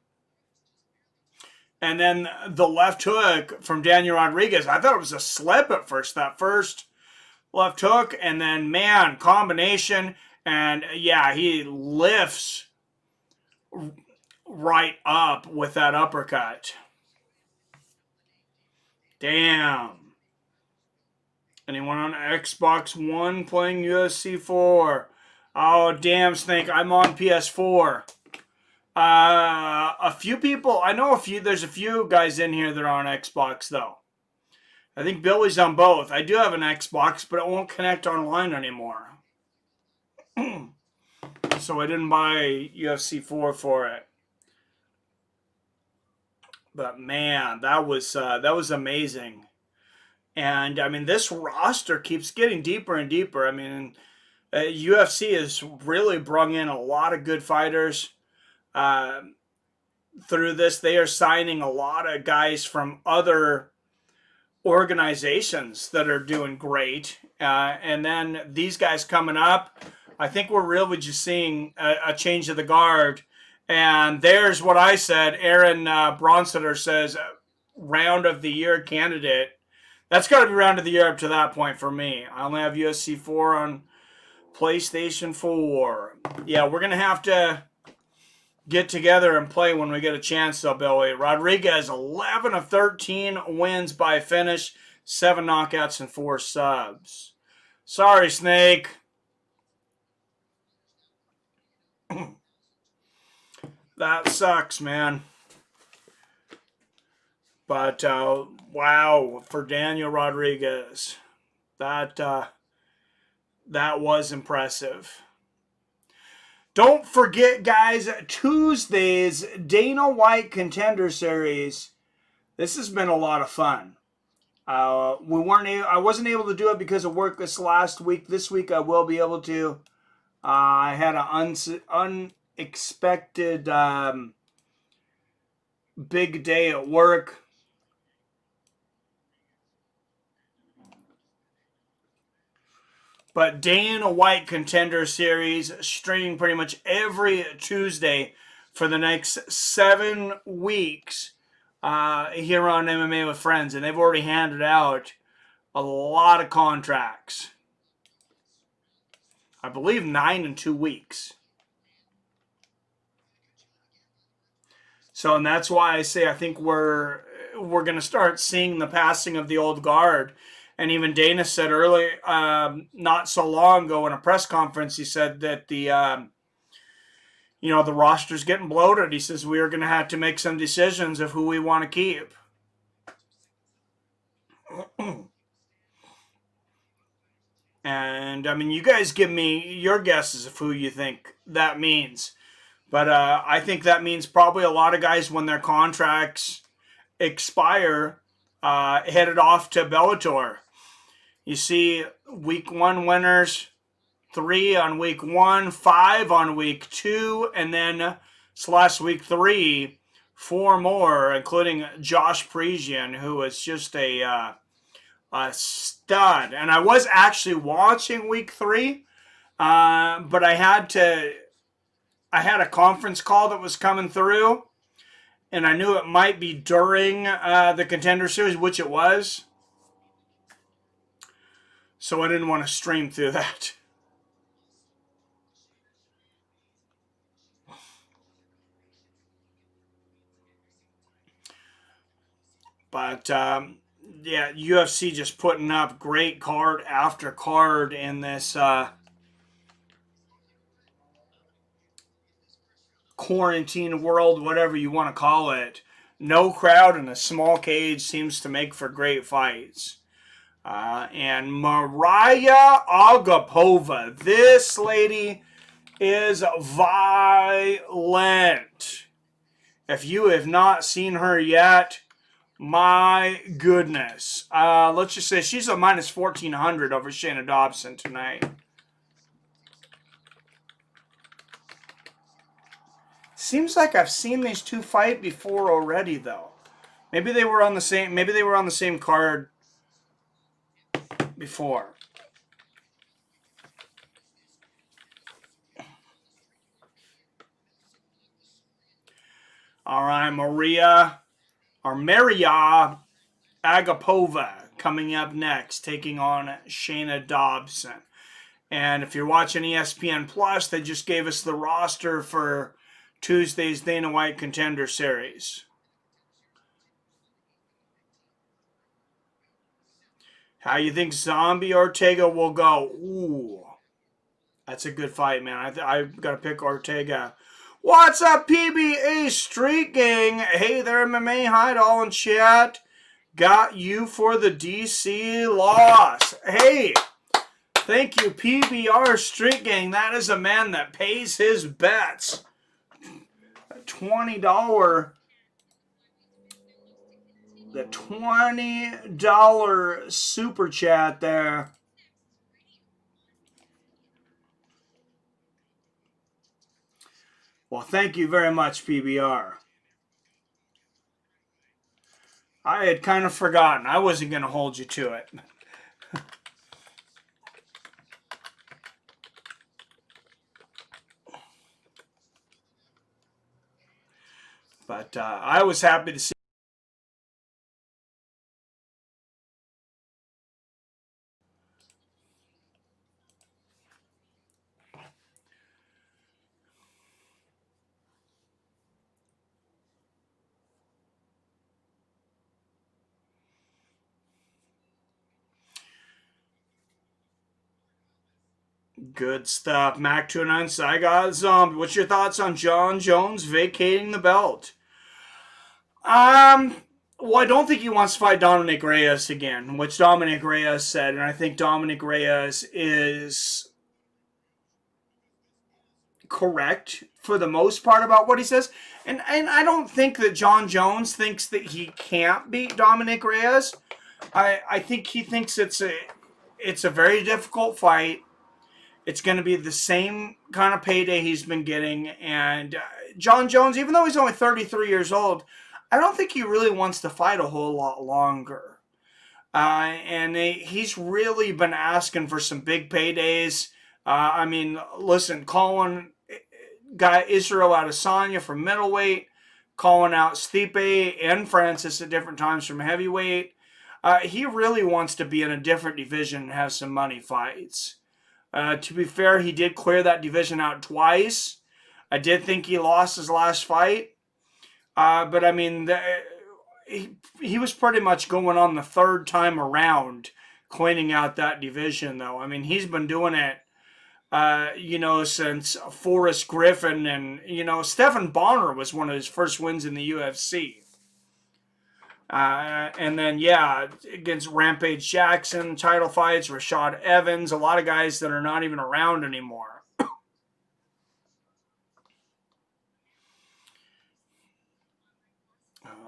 And then the left hook from Daniel Rodriguez. I thought it was a slip at first, that first left hook. And then, man, combination. And, yeah, he lifts right up with that uppercut. Damn. Anyone on Xbox One playing UFC 4? Oh, damn, Snake. I'm on PS4. A few people. I know there's a few guys in here that are on Xbox, though. I think Billy's on both. I do have an Xbox, but it won't connect online anymore. So I didn't buy UFC 4 for it. But man, that was amazing. And I mean, this roster keeps getting deeper and deeper. I mean, UFC has really brought in a lot of good fighters through this. They are signing a lot of guys from other organizations that are doing great. And then these guys coming up, I think we're really just seeing a change of the guard. And there's what I said. Aaron Bronstetter says, round of the year candidate. That's got to be round of the year up to that point for me. I only have UFC 4 on PlayStation 4. Yeah, we're going to have to get together and play when we get a chance, though, Billy. Rodriguez, 11 of 13 wins by finish, 7 knockouts and 4 subs. Sorry, Snake. That sucks, man. But, wow, for Daniel Rodriguez, that was impressive. Don't forget, guys, Tuesday's Dana White Contender Series. This has been a lot of fun. I wasn't able to do it because of work this last week. This week I will be able to. I had an unexpected big day at work. But Dana White Contender Series streaming pretty much every Tuesday for the next 7 weeks here on MMA with Friends. And they've already handed out a lot of contracts. I believe 9 in 2 weeks. So, and that's why I say I think we're going to start seeing the passing of the old guard. And even Dana said earlier, not so long ago in a press conference, he said that the roster's getting bloated. He says we are going to have to make some decisions of who we want to keep. And, I mean, you guys give me your guesses of who you think that means. But I think that means probably a lot of guys, when their contracts expire, headed off to Bellator. You see week 1 winners, 3 on week 1, 5 on week 2, and then slash week 3, 4 more, including Josh Parisian, who is just a stud. And I was actually watching week 3, but I had a conference call that was coming through, and I knew it might be during the Contender Series, which it was. So I didn't want to stream through that. But, yeah, UFC just putting up great card after card in this quarantine world, whatever you want to call it. No crowd in a small cage seems to make for great fights. And Mariah Agapova, this lady is violent. If you have not seen her yet, my goodness. Let's just say she's a minus 1,400 over Shana Dobson tonight. Seems like I've seen these two fight before already, though. Maybe they were on the same card before. All right, Maria Agapova coming up next, taking on Shana Dobson. And if you're watching ESPN Plus, they just gave us the roster for Tuesday's Dana White Contender Series. How you think Zombie Ortega will go? Ooh, that's a good fight, man. I've got to pick Ortega. What's up, PBA Street Gang? Hey there, MMA Hide all in chat. Got you for the DC loss. Hey, thank you, PBR Street Gang. That is a man that pays his bets. A $20. The $20 super chat there. Well, thank you very much, PBR. I had kind of forgotten. I wasn't going to hold you to it. But I was happy to see. Good stuff. Mac 29, I got Zombie. What's your thoughts on John Jones vacating the belt? Well, I don't think he wants to fight Dominic Reyes again, which Dominic Reyes said, and I think Dominic Reyes is correct for the most part about what he says. And I don't think that John Jones thinks that he can't beat Dominic Reyes. I think he thinks it's a very difficult fight. It's going to be the same kind of payday he's been getting. And John Jones, even though he's only 33 years old, I don't think he really wants to fight a whole lot longer. And he's really been asking for some big paydays. I mean, listen, calling Israel Adesanya from middleweight, calling out Stipe and Francis at different times from heavyweight. He really wants to be in a different division and have some money fights. To be fair, he did clear that division out twice. I did think he lost his last fight. But, I mean, he was pretty much going on the third time around cleaning out that division, though. I mean, he's been doing it, since Forrest Griffin, and, Stephan Bonner was one of his first wins in the UFC. And then, against Rampage Jackson, title fights, Rashad Evans, a lot of guys that are not even around anymore.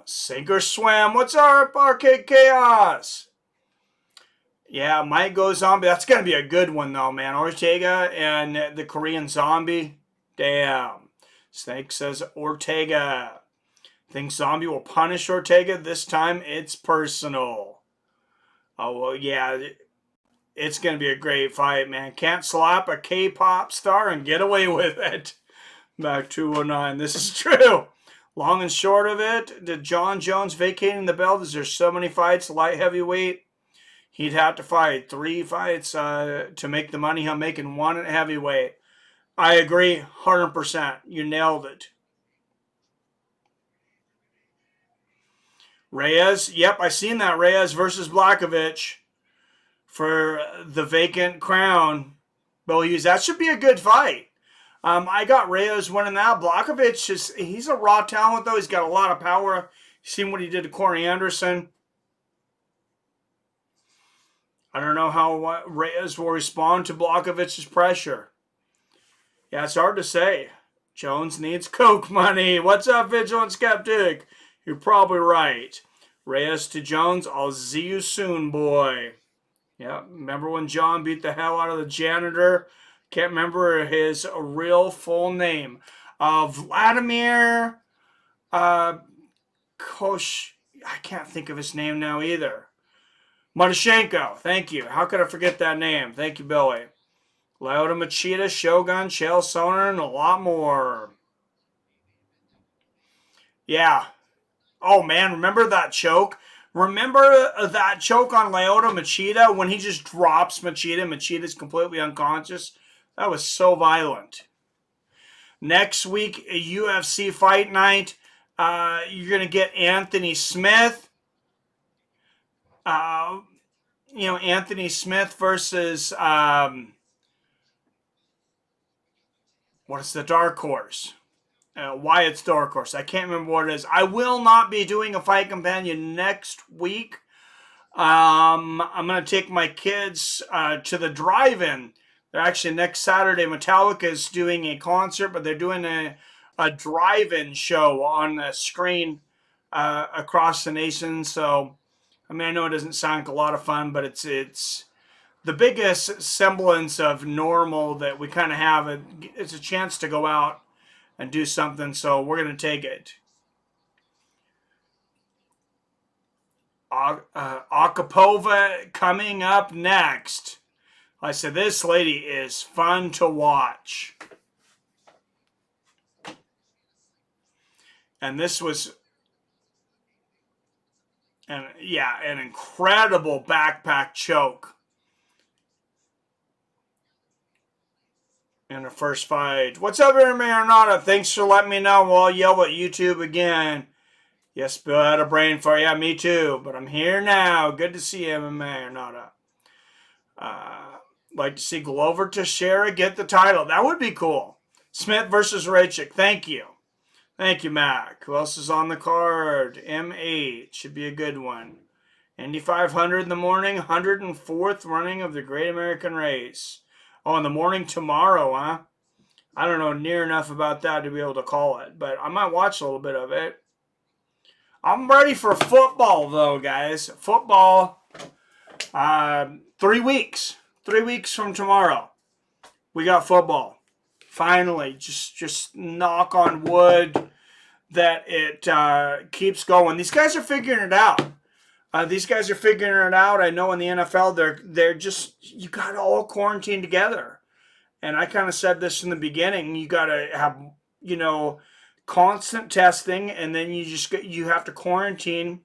Sager Swam, what's up, Arcade Chaos? Yeah, Mike goes Zombie. That's going to be a good one, though, man. Ortega and the Korean Zombie. Damn. Snake says Ortega. Think Zombie will punish Ortega? This time it's personal. Oh, well, yeah. It's going to be a great fight, man. Can't slap a K-pop star and get away with it. Back 209. This is true. Long and short of it, did John Jones vacating the belt? Is there so many fights, light heavyweight? He'd have to fight 3 fights to make the money he'll make in 1 at heavyweight. I agree 100%. You nailed it. Reyes. Yep, I seen that. Reyes versus Blachowicz for the vacant crown. Bill Hughes. That should be a good fight. I got Reyes winning that. Blachowicz, he's a raw talent, though. He's got a lot of power. Seen what he did to Corey Anderson. I don't know how Reyes will respond to Blachowicz's pressure. Yeah, it's hard to say. Jones needs Coke money. What's up, Vigilant Skeptic? You're probably right. Reyes to Jones. I'll see you soon, boy. Yeah, remember when John beat the hell out of the janitor? Can't remember his real full name. Vladimir Kosh. I can't think of his name now either. Matashenko, thank you. How could I forget that name? Thank you, Billy. Lyoto Machida, Shogun, Chael Sonnen, and a lot more. Yeah. Oh, man, remember that choke? Remember that choke on Lyoto Machida when he just drops Machida? Machida's completely unconscious. That was so violent. Next week, a UFC fight night. You're going to get Anthony Smith. Anthony Smith versus, what is the dark horse? Wyatt's dark horse. I can't remember what it is. I will not be doing a fight companion next week. I'm going to take my kids to the drive-in. They're actually next Saturday. Metallica is doing a concert, but they're doing a drive-in show on the screen across the nation. So, I mean, I know it doesn't sound like a lot of fun, but it's the biggest semblance of normal that we kind of have. It's a chance to go out and do something, so we're going to take it. Agapova coming up next. I said, this lady is fun to watch. And this was, an incredible backpack choke in her first fight. What's up, Marinata? Thanks for letting me know. I'll yell at YouTube again. Yes, Bill had a brain for you. Me too. But I'm here now. Good to see you, Marinata. Like to see Glover Teixeira get the title. That would be cool. Smith versus Rachik. Thank you. Thank you, Mac. Who else is on the card? M8. Should be a good one. Indy 500 in the morning. 104th running of the Great American Race. Oh, in the morning tomorrow, huh? I don't know near enough about that to be able to call it. But I might watch a little bit of it. I'm ready for football, though, guys. Football. 3 weeks. 3 weeks from tomorrow. We got football. Finally, just knock on wood that it keeps going. These guys are figuring it out. I know in the NFL, they're just, you got to all quarantine together. And I kind of said this in the beginning. You got to have, constant testing, and then you have to quarantine.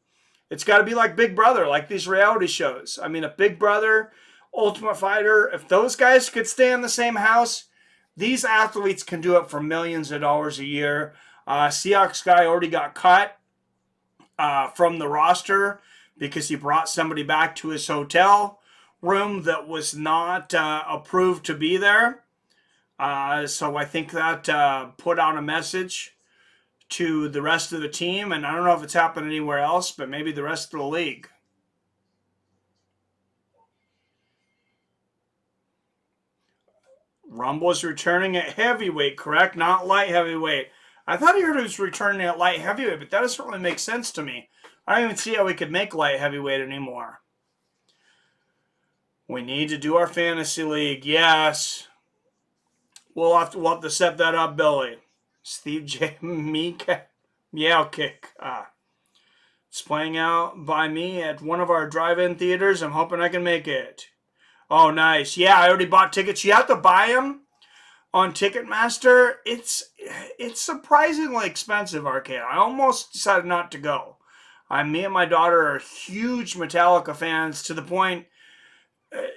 It's got to be like Big Brother, like these reality shows. I mean, a Big Brother, Ultimate Fighter, if those guys could stay in the same house, these athletes can do it for millions of dollars a year. Seahawks guy already got cut from the roster because he brought somebody back to his hotel. room that was not approved to be there. So I think that put out a message to the rest of the team, and I don't know if it's happened anywhere else, but maybe the rest of the league. Rumble's returning at heavyweight, correct? Not light heavyweight. I thought he heard he was returning at light heavyweight, but that doesn't really make sense to me. I don't even see how we could make light heavyweight anymore. We need to do our fantasy league. Yes. We'll have to set that up, Billy. Steve J. Meek. Meow kick. It's playing out by me at one of our drive-in theaters. I'm hoping I can make it. Oh, nice. Yeah, I already bought tickets. You have to buy them on Ticketmaster. It's surprisingly expensive, Arcade. I almost decided not to go. Me and my daughter are huge Metallica fans to the point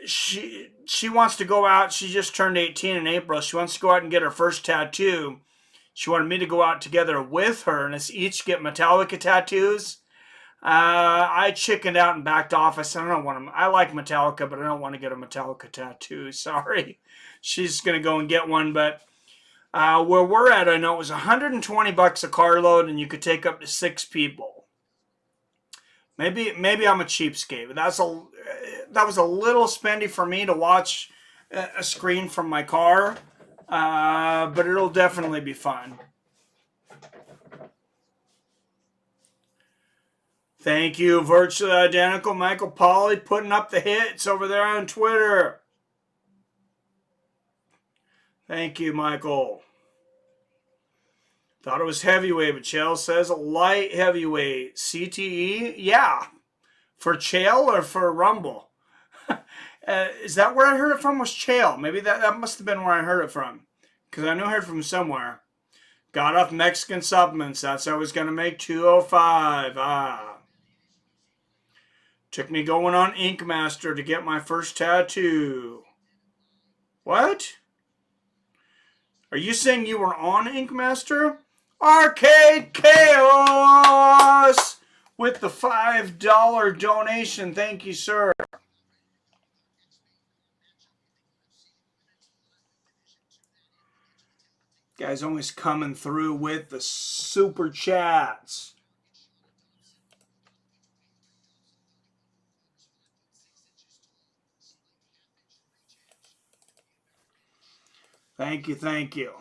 she wants to go out. She just turned 18 in April. She wants to go out and get her first tattoo. She wanted me to go out together with her and us each get Metallica tattoos. I chickened out and backed off. I said, I don't want to. I like Metallica, but I don't want to get a Metallica tattoo. Sorry. She's going to go and get one. But where we're at, I know it was $120 a carload, and you could take up to 6 people. Maybe I'm a cheapskate, but that was a little spendy for me to watch a screen from my car. But it'll definitely be fun. Thank you, Virtually Identical. Michael Polly putting up the hits over there on Twitter. Thank you, Michael. Thought it was heavyweight, but Chael says light heavyweight. CTE? Yeah. For Chael or for Rumble? Is that where I heard it from? Was Chael? Maybe that must have been where I heard it from. Because I knew I heard it from somewhere. Got off Mexican supplements. That's how I was going to make 205. Took me going on Ink Master to get my first tattoo. What? Are you saying you were on Ink Master? Arcade Chaos with the $5 donation. Thank you, sir. Guys always coming through with the super chats. Thank you, thank you.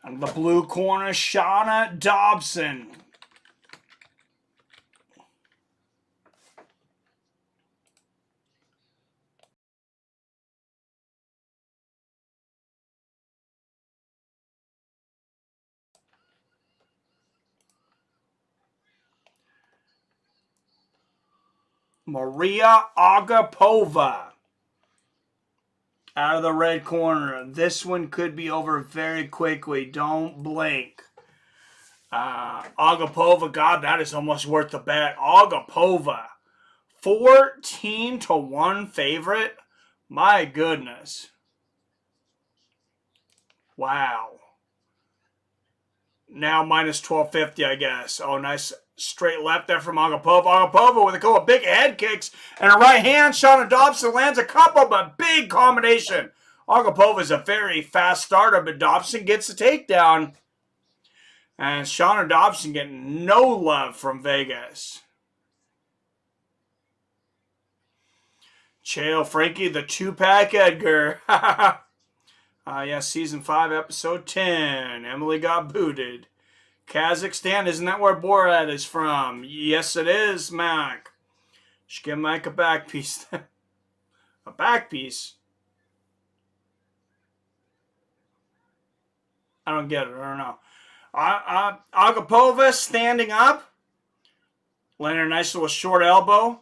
And the blue corner, Shana Dobson. Maria Agapova. Out of the red corner. This one could be over very quickly. Don't blink. Agapova, God, that is almost worth the bet. Agapova, 14-1 favorite. My goodness. Wow. Now minus 1250, I guess. Oh, nice straight left there from Agapova. Agapova with a couple of big head kicks and a right hand. Shana Dobson lands a couple, but big combination. Agapova is a very fast starter, but Dobson gets the takedown. And Shana Dobson getting no love from Vegas. Chael Frankie, the 2-pack Edgar. Yes, season 5, episode 10. Emily got booted. Kazakhstan, isn't that where Borat is from? Yes, it is, Mac. Should give Mike a back piece. A back piece? I don't get it. I don't know. Agapova standing up. Landed a nice little short elbow.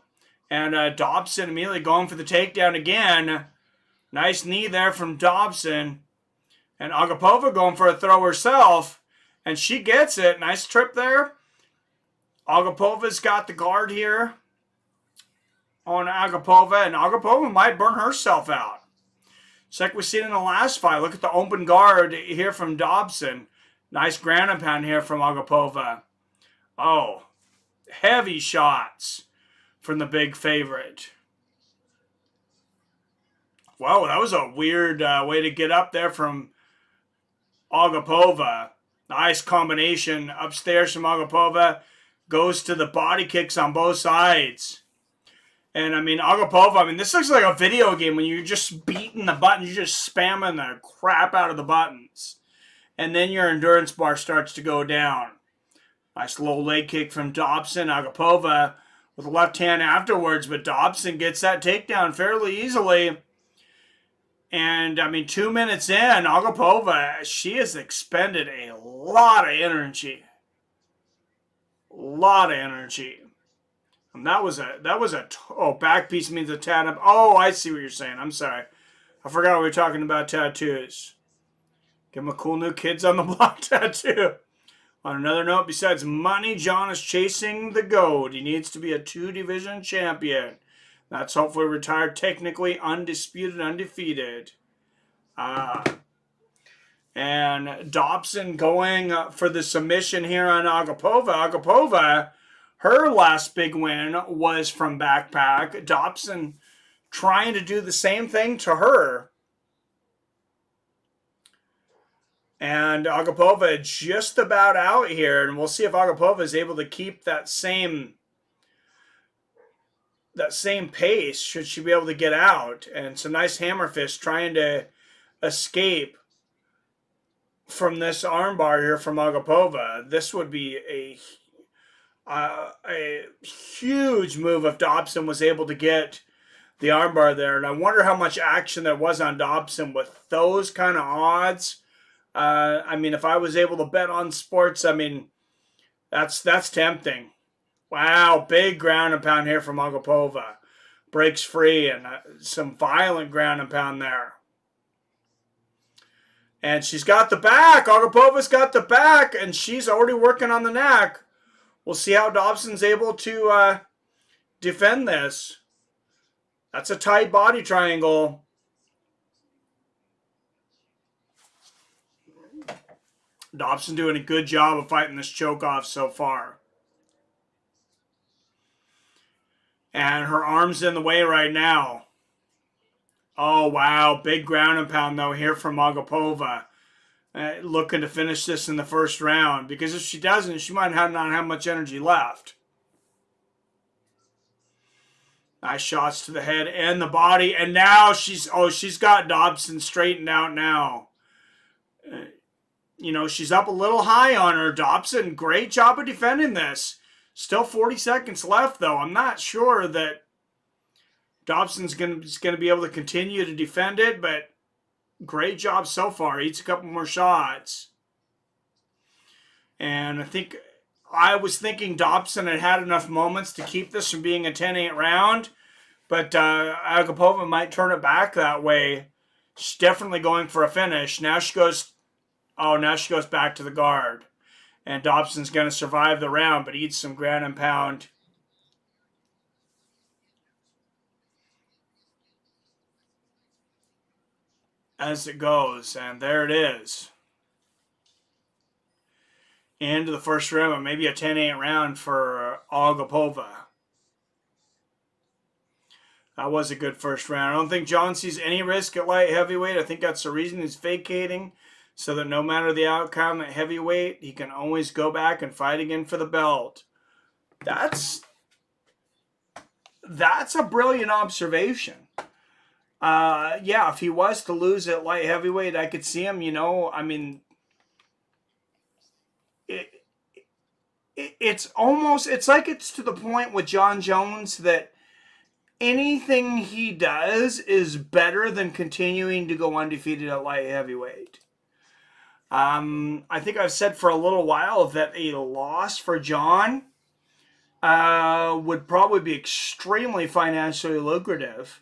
And Dobson immediately going for the takedown again. Nice knee there from Dobson. And Agapova going for a throw herself. And she gets it. Nice trip there. Agapova's got the guard here on Agapova. And Agapova might burn herself out. It's like we seen in the last fight. Look at the open guard here from Dobson. Nice ground and pound here from Agapova. Oh, heavy shots from the big favorite. Whoa, that was a weird way to get up there from Agapova. Nice combination upstairs from Agapova. Goes to the body kicks on both sides. And, I mean, Agapova, this looks like a video game when you're just beating the buttons. You're just spamming the crap out of the buttons. And then your endurance bar starts to go down. Nice low leg kick from Dobson. Agapova with the left hand afterwards. But Dobson gets that takedown fairly easily. And, 2 minutes in, Agapova, she has expended a lot of energy. And that was a back piece means a tat. Oh, I see what you're saying. I'm sorry. I forgot we were talking about tattoos. Give him a cool new Kids on the Block tattoo. On another note, besides money, John is chasing the gold. He needs to be a 2-division champion. That's hopefully retired technically undisputed, undefeated. And Dobson going for the submission here on Agapova. Agapova, her last big win was from backpack. Dobson trying to do the same thing to her. And Agapova just about out here. And we'll see if Agapova is able to keep that same pace should she be able to get out. And some nice hammer fist trying to escape from this armbar here from Agapova. This would be a huge move if Dobson was able to get the armbar there. And I wonder how much action there was on Dobson with those kind of odds. If I was able to bet on sports, that's tempting. Wow, big ground and pound here from Agapova. Breaks free and some violent ground and pound there. And she's got the back. Agapova's got the back, and she's already working on the neck. We'll see how Dobson's able to defend this. That's a tight body triangle. Dobson doing a good job of fighting this choke off so far. And her arm's in the way right now. Oh, wow. Big ground and pound, though, here from Agapova. Looking to finish this in the first round. Because if she doesn't, she might not have much energy left. Nice shots to the head and the body. And now she's got Dobson straightened out now. She's up a little high on her. Dobson, great job of defending this. Still 40 seconds left, though. I'm not sure that Dobson's going to be able to continue to defend it, but great job so far. Eats a couple more shots. And I was thinking Dobson had enough moments to keep this from being a 10-8 round, but Agapova might turn it back that way. She's definitely going for a finish. Now she goes back to the guard. And Dobson's going to survive the round, but eats some ground and pound. As it goes, and there it is. Into the first round, and maybe a 10-8 round for Agapova. That was a good first round. I don't think John sees any risk at light heavyweight. I think that's the reason he's vacating, so that no matter the outcome at heavyweight, he can always go back and fight again for the belt. That's a brilliant observation. If he was to lose at light heavyweight, I could see him, it's like it's to the point with John Jones that anything he does is better than continuing to go undefeated at light heavyweight. I think I've said for a little while that a loss for John would probably be extremely financially lucrative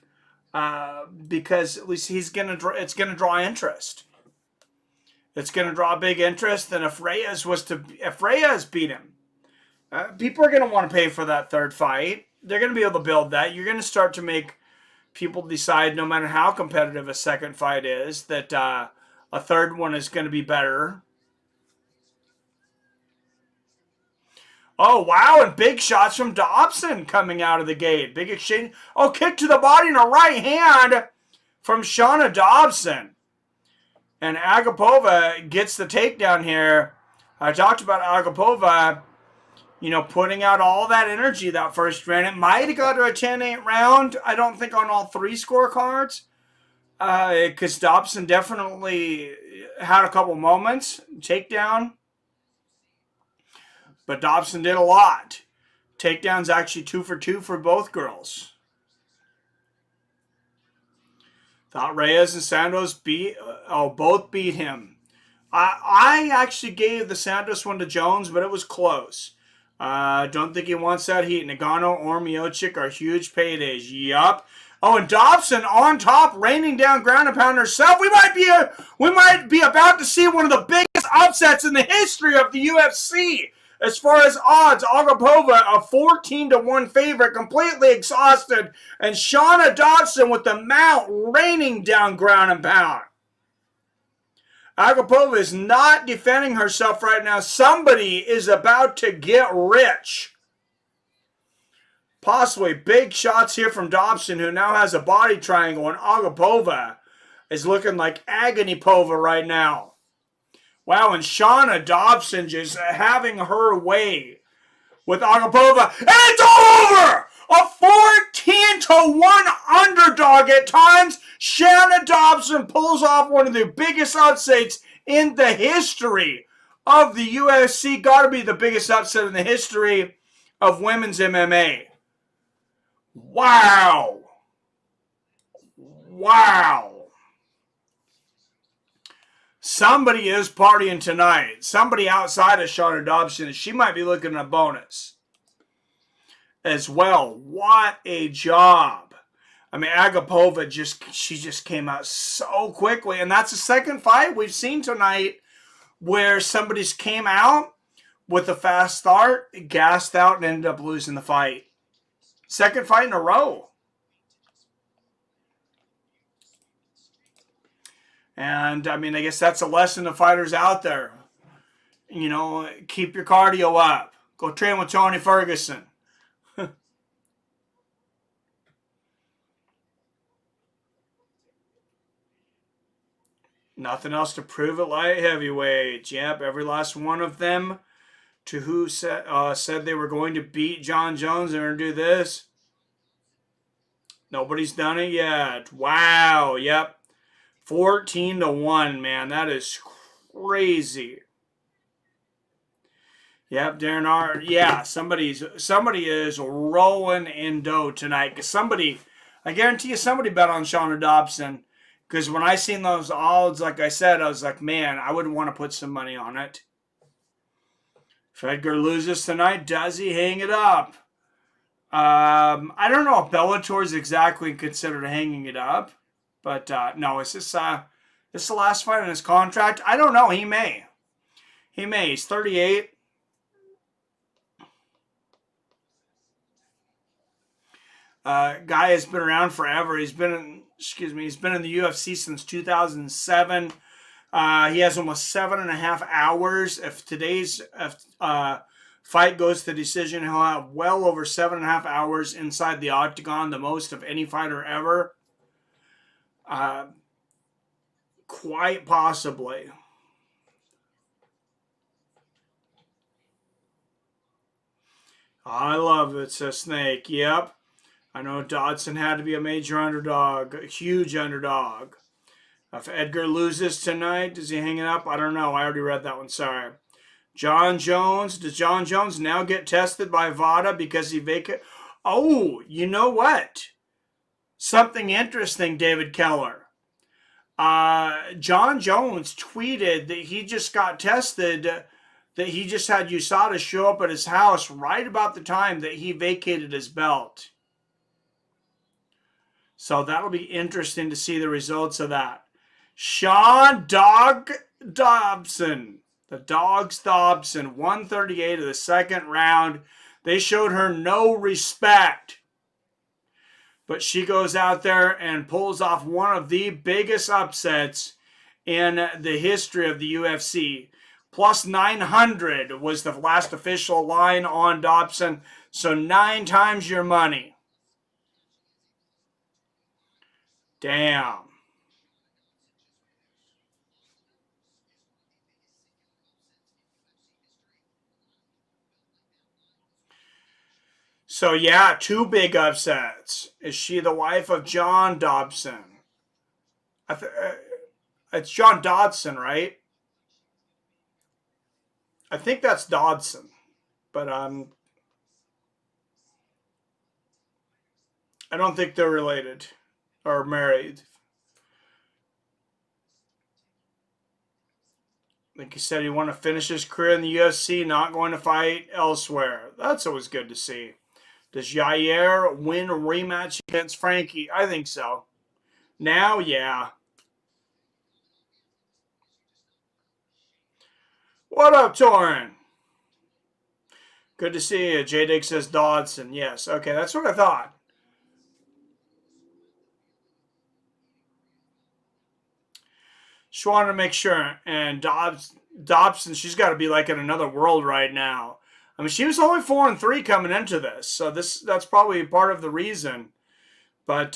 because at least it's going to draw interest. It's going to draw big interest. And if Reyes beat him, people are going to want to pay for that third fight. They're going to be able to build that. You're going to start to make people decide, no matter how competitive a second fight is, that a third one is going to be better. Oh, wow, and big shots from Dobson coming out of the gate. Big exchange. Oh, kick to the body and a right hand from Shana Dobson. And Agapova gets the takedown here. I talked about Agapova, putting out all that energy that first round. It might have got to a 10-8 round. I don't think on all three scorecards. Because Dobson definitely had a couple moments. Takedown. But Dobson did a lot. Takedown's actually 2 for 2 for both girls. Thought Reyes and Santos both beat him. I actually gave the Santos one to Jones, but it was close. Don't think he wants that heat. Nagano or Miocic are huge paydays. Yup. Oh, and Dobson on top, raining down ground and pound herself. We might be about to see one of the biggest upsets in the history of the UFC. As far as odds, Agapova, a 14-1 favorite, completely exhausted, and Shana Dobson with the mount raining down ground and pound. Agapova is not defending herself right now. Somebody is about to get rich. Possibly big shots here from Dobson, who now has a body triangle, and Agapova is looking like Agony Pova right now. Wow, and Shana Dobson just having her way with Agapova. And it's over! A 14-1 underdog at times. Shana Dobson pulls off one of the biggest upsets in the history of the UFC. Got to be the biggest upset in the history of women's MMA. Wow. Wow. Somebody is partying tonight. Somebody outside of Shana Dobson. She might be looking at a bonus as well. What a job. I mean, Agapova she just came out so quickly. And that's the second fight we've seen tonight where somebody's came out with a fast start, gassed out, and ended up losing the fight. Second fight in a row. And, I mean, I guess that's a lesson to fighters out there. Keep your cardio up. Go train with Tony Ferguson. Nothing else to prove at light heavyweight. Yep, every last one of them to who said they were going to beat John Jones. They're going to do this. Nobody's done it yet. Wow, yep. 14-1, man. That is crazy. Yep, Darren R. Yeah, somebody is rolling in dough tonight. Because I guarantee you somebody bet on Shana Dobson. Because when I seen those odds, like I said, I was like, man, I would want to put some money on it. If Edgar loses tonight, does he hang it up? I don't know if Bellator is exactly considered hanging it up. But, no, is this the last fight on his contract? I don't know. He may. He's 38. Guy has been around forever. He's been in the UFC since 2007. He has almost 7.5 hours. If today's fight goes to decision, he'll have well over 7.5 hours inside the octagon, the most of any fighter ever. Quite possibly. I love it, says Snake. Yep. I know Dodson had to be a major underdog, a huge underdog. If Edgar loses tonight, does he hang it up? I don't know. I already read that one. Sorry. John Jones. Does John Jones now get tested by VADA because he vacated? Oh, you know what? Something interesting, David Keller. John Jones tweeted that he just got tested that he just had USADA show up at his house right about the time that he vacated his belt. So that'll be interesting to see the results of that. Sean Dobson. The Dogs Dobson. 138 of the second round. They showed her no respect. But she goes out there and pulls off one of the biggest upsets in the history of the UFC. Plus 900 was the last official line on Dobson. So 9 times your money. Damn. So yeah, 2 big upsets. Is she the wife of John Dobson? It's John Dodson, right? I think that's Dodson, but I don't think they're related or married. Like he said, he wanted to finish his career in the UFC, not going to fight elsewhere. That's always good to see. Does Jair win a rematch against Frankie? I think so. Now, yeah. What up, Torin? Good to see you. J-Dig says Dodson. Yes, okay, that's what I thought. Just wanted to make sure. And Dobson, she's got to be like in another world right now. I mean, she was only 4-3 coming into this, so that's probably part of the reason. But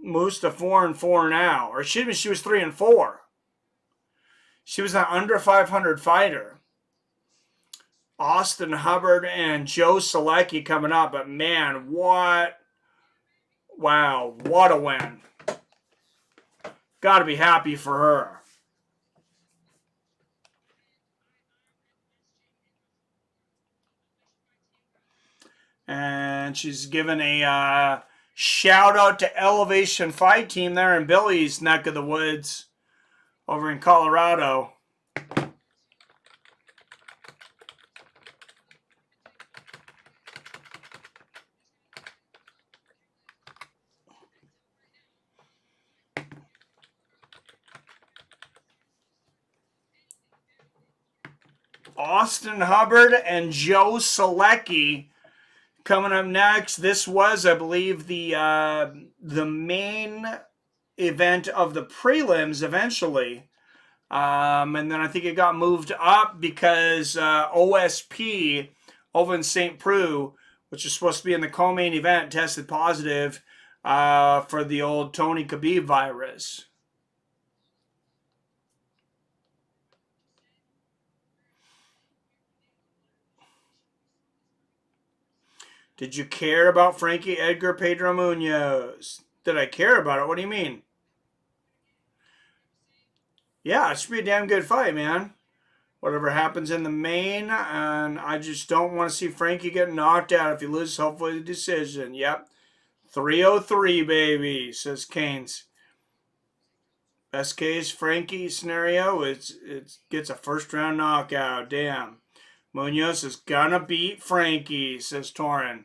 moves to 4-4 now, or she was 3-4. She was an under 500 fighter. Austin Hubbard and Joe Solecki coming up, but man, what a win. Got to be happy for her. And she's given a shout out to Elevation Fight Team there in Billy's neck of the woods over in Colorado. Austin Hubbard and Joe Solecki coming up next. This was, I believe, the main event of the prelims eventually. And then I think it got moved up because OSP over in St. Preux, which is supposed to be in the co-main event, tested positive for the old Tony Khabib virus. Did you care about Frankie Edgar, Pedro Munhoz? Did I care about it? What do you mean? Yeah, it should be a damn good fight, man. Whatever happens in the main, and I just don't want to see Frankie get knocked out. If he loses, hopefully the decision. Yep. 303, baby, says Keynes. Best case Frankie scenario is it gets a first-round knockout. Damn. Munhoz is gonna beat Frankie, says Torin.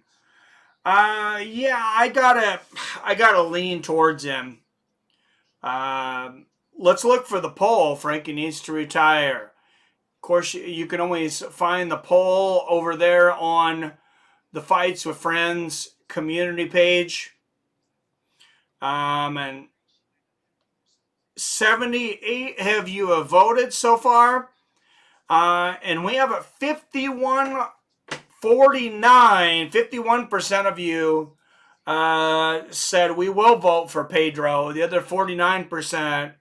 Yeah, I gotta lean towards him. Let's look for the poll. Frankie needs to retire. Of course, you can always find the poll over there on the Fights with Friends community page. And 78 of you have voted so far. And we have a 51-49. 51% of you said we will vote for Pedro. The other 49%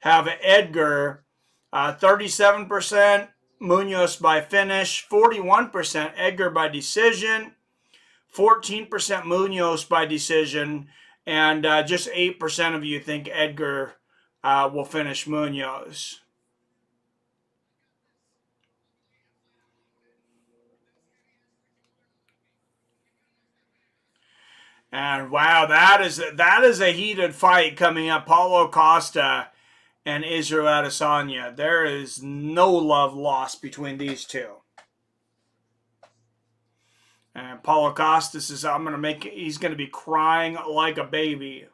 have Edgar. 37% Munhoz by finish. 41% Edgar by decision. 14% Munhoz by decision. And just 8% of you think Edgar will finish Munhoz. And wow, that is a heated fight coming up. Paulo Costa and Israel Adesanya. There is no love lost between these two. And Paulo Costas is, he's going to be crying like a baby.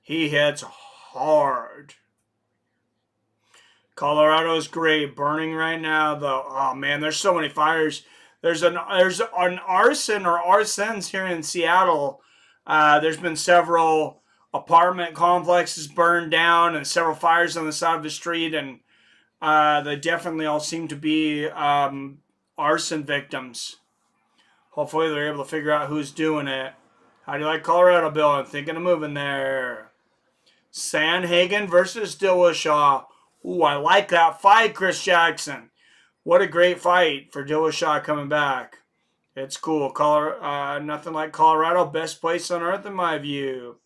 He hits hard. Colorado's great. Burning right now, though. Oh, man, there's so many fires. There's an arson or arsons here in Seattle. There's been several apartment complexes burned down and several fires on the side of the street. And they definitely all seem to be arson victims. Hopefully they're able to figure out who's doing it. How do you like Colorado, Bill? I'm thinking of moving there. Sandhagen versus Dillashaw. Ooh, I like that fight, Chris Jackson. What a great fight for Dillashaw coming back. It's cool. Nothing like Colorado. Best place on earth in my view.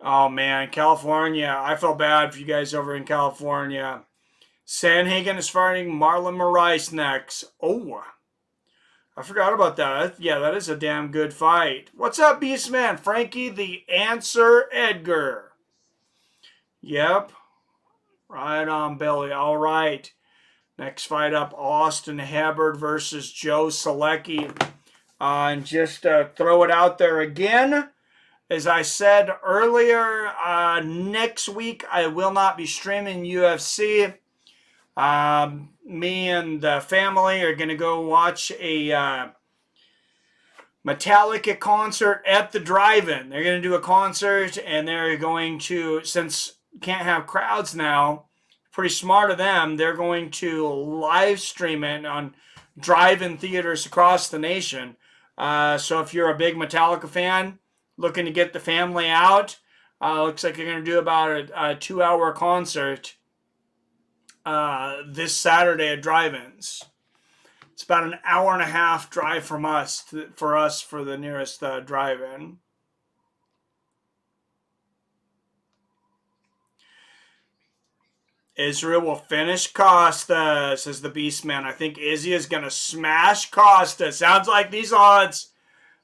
Oh, man. California. I feel bad for you guys over in California. Sandhagen is fighting Marlon Moraes next. Oh, I forgot about that. Yeah, that is a damn good fight. What's up, Beastman? Frankie the Answer Edgar. Yep. Right on, Billy. All right. Next fight up, Austin Hubbard versus Joe Solecki. And just throw it out there again. As I said earlier, next week I will not be streaming UFC. Me and the family are going to go watch a Metallica concert at the drive-in. They're going to do a concert, and they're going to, since can't have crowds now, pretty smart of them, they're going to live stream it on drive-in theaters across the nation. So if you're a big Metallica fan, looking to get the family out, looks like you're going to do about a 2-hour concert this Saturday at drive-ins. It's about an hour and a half drive from us for the nearest drive-in. Israel will finish Costa, says the Beastman. I think Izzy is going to smash Costa. Sounds like these odds,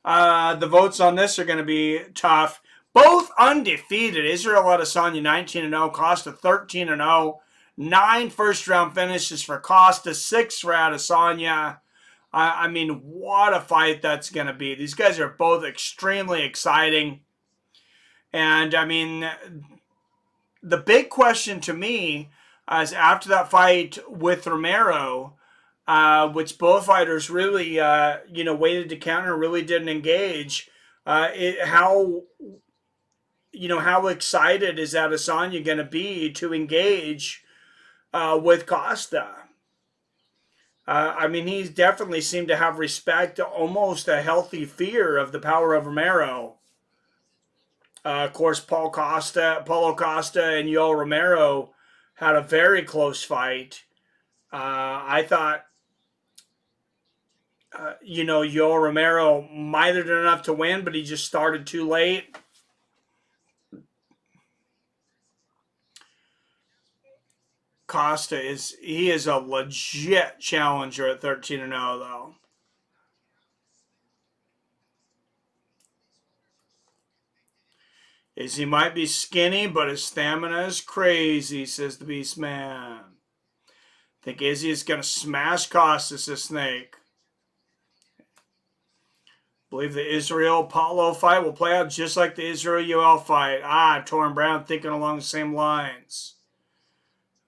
the votes on this are going to be tough. Both undefeated. Israel Adesanya 19-0, Costa 13-0. 9 first-round finishes for Costa, 6 for Adesanya. I mean, what a fight that's going to be. These guys are both extremely exciting. And, I mean, the big question to me is after that fight with Romero, which both fighters really, waited to counter, really didn't engage, how excited is Adesanya going to be to engage with Costa? I mean, he definitely seemed to have respect, almost a healthy fear of the power of Romero. Of course, Paulo Costa and Yoel Romero had a very close fight. I thought, Yoel Romero might have done enough to win, but he just started too late. Costa is a legit challenger at 13-0 though. He might be skinny, but his stamina is crazy, says the Beast Man. I think Izzy is going to smash Costas, the Snake. Believe the Israel-Paulo fight will play out just like the Israel-Yoel fight. Torrin Brown thinking along the same lines.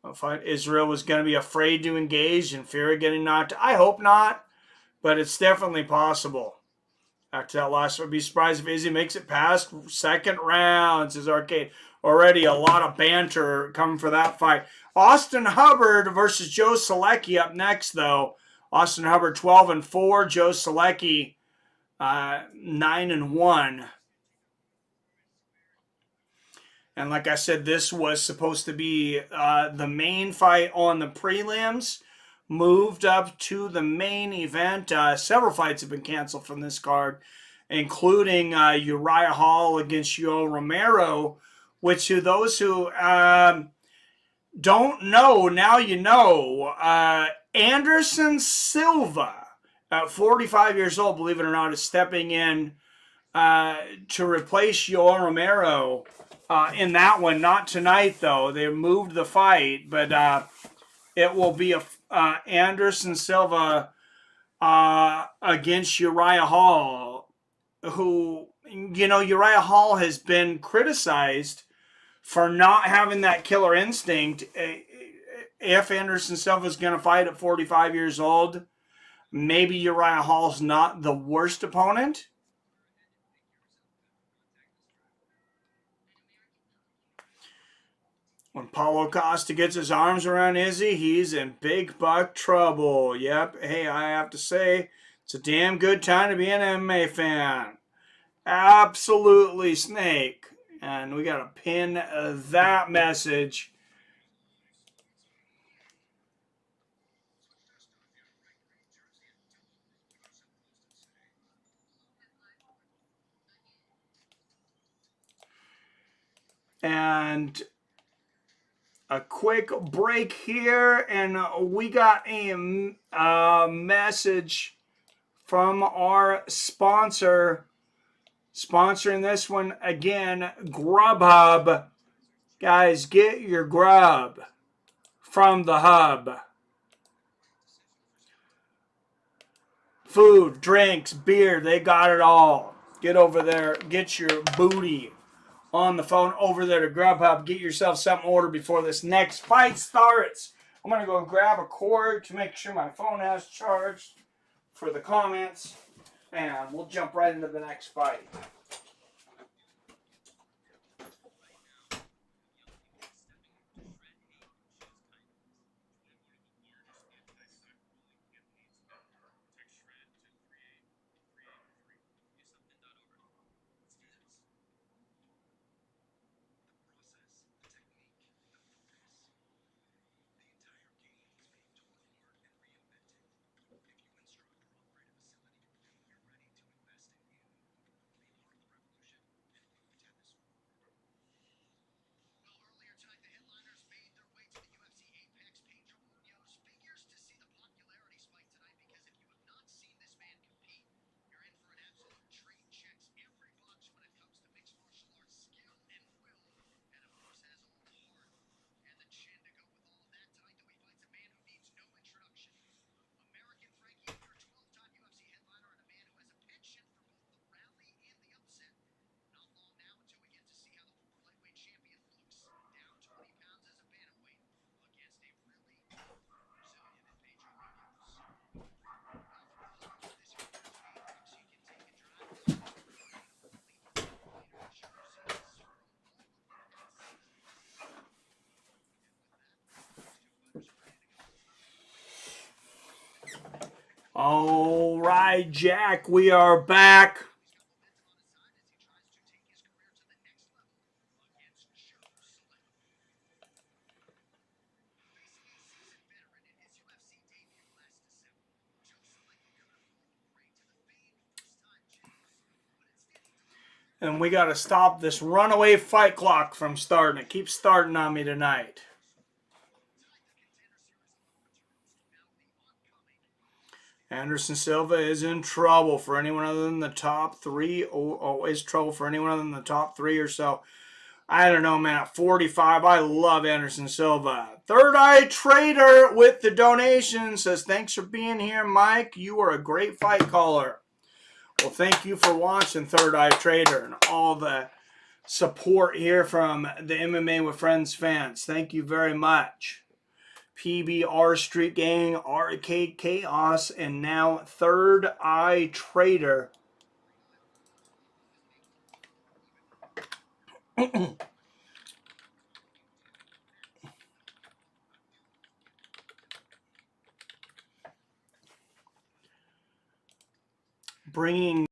I thought Israel was going to be afraid to engage and fear of getting knocked. I hope not, but it's definitely possible. After that last, I'd be surprised if Izzy makes it past second round, says Arcade. Already a lot of banter coming for that fight. Austin Hubbard versus Joe Solecki up next, though. Austin Hubbard 12-4, Joe Solecki 9-1. And like I said, this was supposed to be the main fight on the prelims. Moved up to the main event. Several fights have been canceled from this card, including Uriah Hall against Yoel Romero, which to those who don't know, now you know. Anderson Silva, at 45 years old, believe it or not, is stepping in to replace Yoel Romero in that one. Not tonight, though. They moved the fight, but it will be Anderson Silva against Uriah Hall, who, you know, Uriah Hall has been criticized for not having that killer instinct. If Anderson Silva is going to fight at 45 years old, maybe Uriah Hall's not the worst opponent. When Paulo Costa gets his arms around Izzy, he's in big buck trouble. Yep. Hey, I have to say, it's a damn good time to be an MMA fan. Absolutely, Snake. And we got to pin that message. And a quick break here, and we got a message from our sponsor. Sponsoring this one again, Grubhub. Guys, get your grub from the hub. Food, drinks, beer, they got it all. Get over there, get your booty on the phone over there to Grubhub. Get yourself something ordered before this next fight starts. I'm going to go grab a cord to make sure my phone has charged for the comments. And we'll jump right into the next fight. All right, Jack, we are back. And we got to stop this runaway fight clock from starting. It keeps starting on me tonight. Anderson Silva is in trouble for anyone other than the top three. Always trouble for anyone other than the top three or so. I don't know, man. At 45, I love Anderson Silva. Third Eye Trader with the donation says, thanks for being here, Mike. You are a great fight caller. Well, thank you for watching Third Eye Trader and all the support here from the MMA with Friends fans. Thank you very much. PBR Street Gang, Arcade Chaos, and now Third Eye Trader. Bringing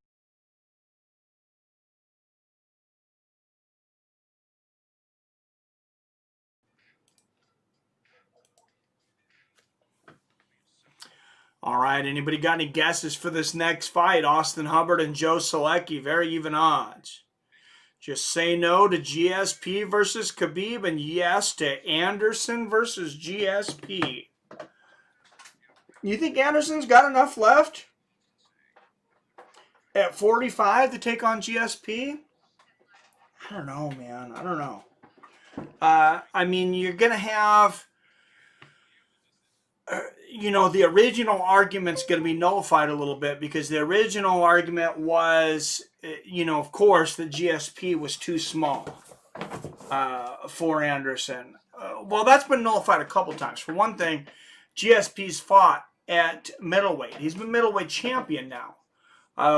all right, anybody got any guesses for this next fight? Austin Hubbard and Joe Solecki, very even odds. Just say no to GSP versus Khabib and yes to Anderson versus GSP. You think Anderson's got enough left at 45 to take on GSP? I don't know, man. I don't know. I mean, you're going to have, the original argument's going to be nullified a little bit because the original argument was, of course, that GSP was too small for Anderson. Well, that's been nullified a couple times. For one thing, GSP's fought at middleweight. He's been middleweight champion now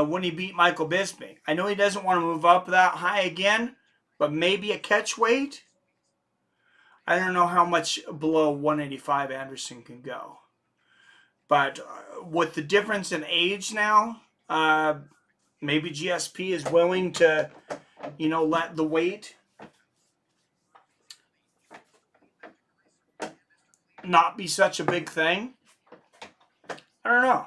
when he beat Michael Bisping. I know he doesn't want to move up that high again, but maybe a catch weight. I don't know how much below 185 Anderson can go. But with the difference in age now, maybe GSP is willing to, let the weight not be such a big thing. I don't know.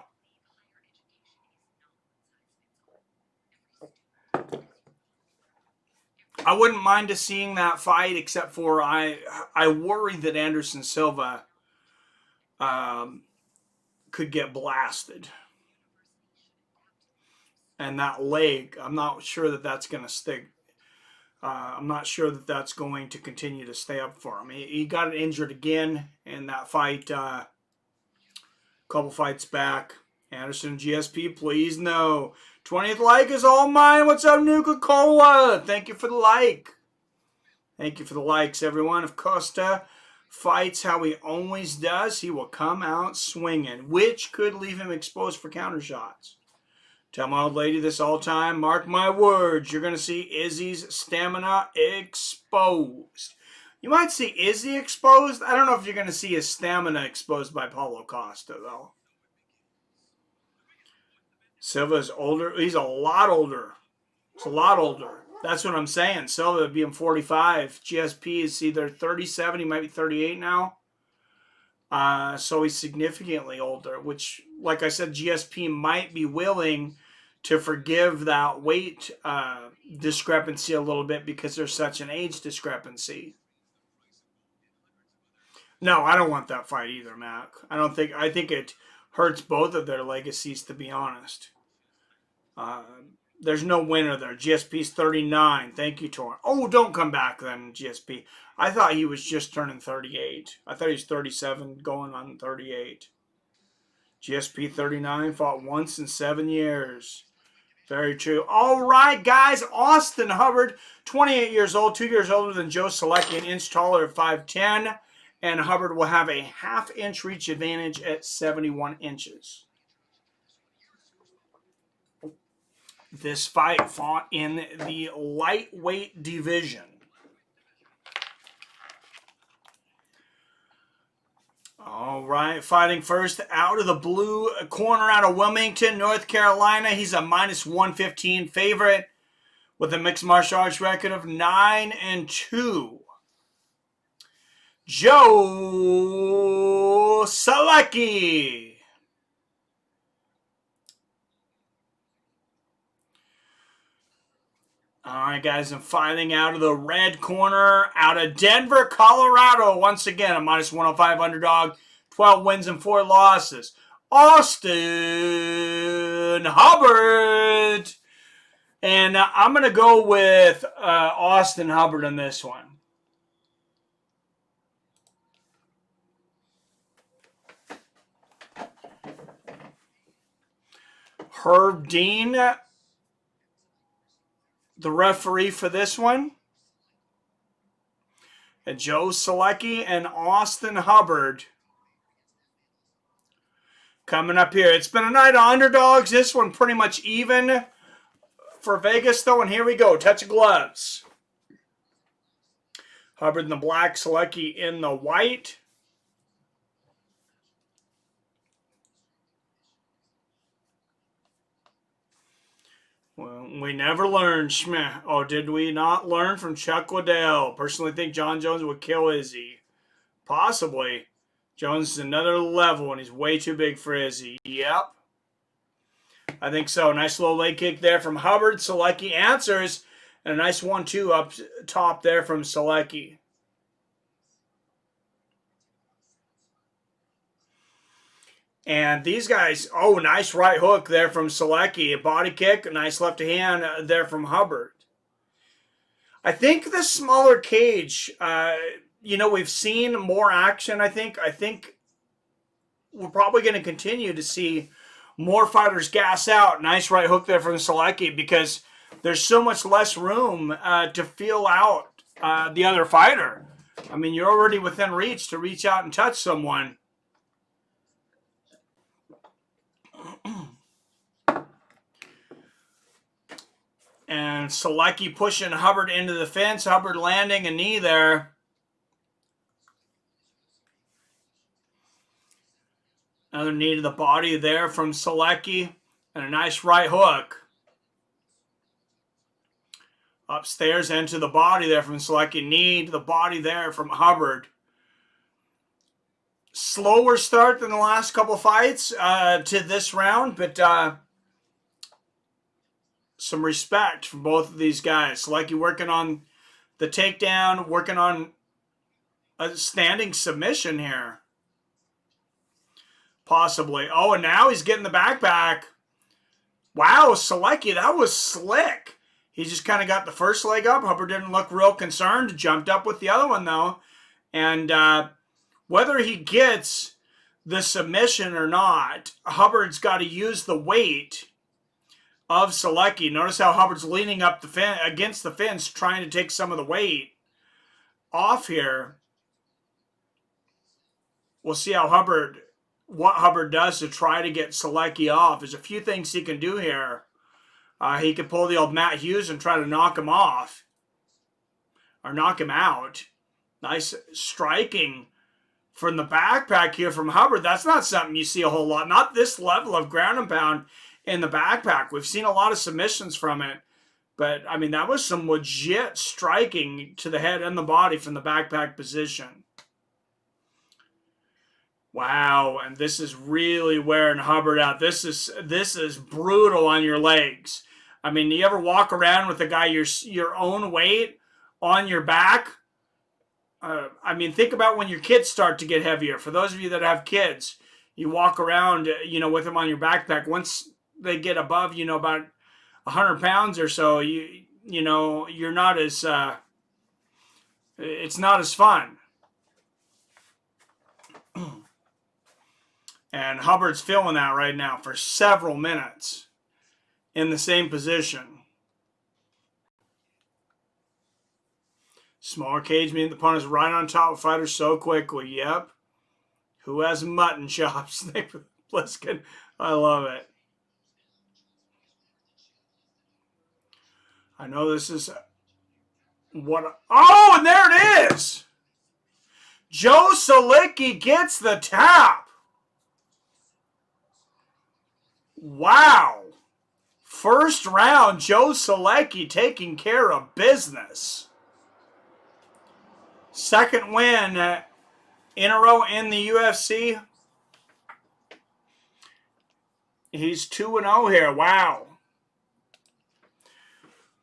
I wouldn't mind seeing that fight, except for I worry that Anderson Silva could get blasted. And that leg, I'm not sure that that's going to stick. I'm not sure that that's going to continue to stay up for him. He got injured again in that fight a couple fights back. Anderson GSP, please no. 20th like is all mine. What's up, Nuka-Cola? Thank you for the like. Thank you for the likes, everyone. If Costa fights how he always does, he will come out swinging, which could leave him exposed for counter shots. Tell my old lady this all time. Mark my words. You're going to see Izzy's stamina exposed. You might see Izzy exposed. I don't know if you're going to see his stamina exposed by Paulo Costa, though. Silva's older. He's a lot older. It's a lot older. That's what I'm saying. Silva would be in 45. GSP is either 37. He might be 38 now. So he's significantly older, which, like I said, GSP might be willing to forgive that weight discrepancy a little bit because there's such an age discrepancy. No, I don't want that fight either, Mac. I think it hurts both of their legacies, to be honest. There's no winner there. GSP's 39. Thank you, Torn. Oh, don't come back then, GSP. I thought he was just turning 38. I thought he was 37 going on 38. GSP 39, fought once in 7 years. Very true. All right, guys. Austin Hubbard, 28 years old, 2 years older than Joe Solecki, an inch taller at 5'10". And Hubbard will have a half-inch reach advantage at 71 inches. This fight fought in the lightweight division. All right, fighting first out of the blue corner out of Wilmington, North Carolina. He's a minus 115 favorite with a mixed martial arts record of 9-2. Joe Solecki. All right, guys, and fighting out of the red corner, out of Denver, Colorado. Once again, a minus 105 underdog, 12 wins and 4 losses. Austin Hubbard. And I'm going to go with Austin Hubbard on this one. Herb Dean, the referee for this one. And Joe Solecki and Austin Hubbard coming up here. It's been a night of underdogs. This one pretty much even for Vegas, though. And here we go. Touch of gloves. Hubbard in the black, Solecki in the white. Well, we never learned. Oh, did we not learn from Chuck Liddell? Personally think John Jones would kill Izzy. Possibly. Jones is another level, and he's way too big for Izzy. Yep. I think so. Nice little leg kick there from Hubbard. Solecki answers. And a nice 1-2 up top there from Solecki. And these guys, oh, nice right hook there from Solecki. A body kick, a nice left hand there from Hubbard. I think the smaller cage, we've seen more action, I think. I think we're probably going to continue to see more fighters gas out. Nice right hook there from Solecki, because there's so much less room to feel out the other fighter. I mean, you're already within reach to reach out and touch someone. And Solecki pushing Hubbard into the fence. Hubbard landing a knee there. Another knee to the body there from Solecki. And a nice right hook. Upstairs into the body there from Solecki. Knee to the body there from Hubbard. Slower start than the last couple fights to this round, but some respect from both of these guys. Solecki working on the takedown, working on a standing submission here. Possibly. Oh, and now he's getting the backpack. Wow, Solecki, that was slick. He just kind of got the first leg up. Hubbard didn't look real concerned. Jumped up with the other one, though. And whether he gets the submission or not, Hubbard's got to use the weight of Solecki. Notice how Hubbard's leaning up the against the fence, trying to take some of the weight off here. We'll see how what Hubbard does to try to get Solecki off. There's a few things he can do here. He could pull the old Matt Hughes and try to knock him off. Or knock him out. Nice striking from the backpack here from Hubbard. That's not something you see a whole lot. Not this level of ground and pound in the backpack. We've seen a lot of submissions from it. But, I mean, that was some legit striking to the head and the body from the backpack position. Wow, and this is really wearing Hubbard out. This is brutal on your legs. I mean, you ever walk around with a guy your own weight on your back? I mean, think about when your kids start to get heavier. For those of you that have kids, you walk around, with them on your backpack. Once they get above, about 100 pounds or so, you're not as, it's not as fun. And Hubbard's feeling that right now for several minutes in the same position. Smaller cage, meaning the opponent's right on top of fighters so quickly. Yep. Who has mutton chops? Pliskin. I love it. I know this is what... Oh, and there it is! Joe Solecki gets the tap. Wow. First round, Joe Solecki taking care of business. Second win in a row in the UFC. He's 2-0 here. Wow.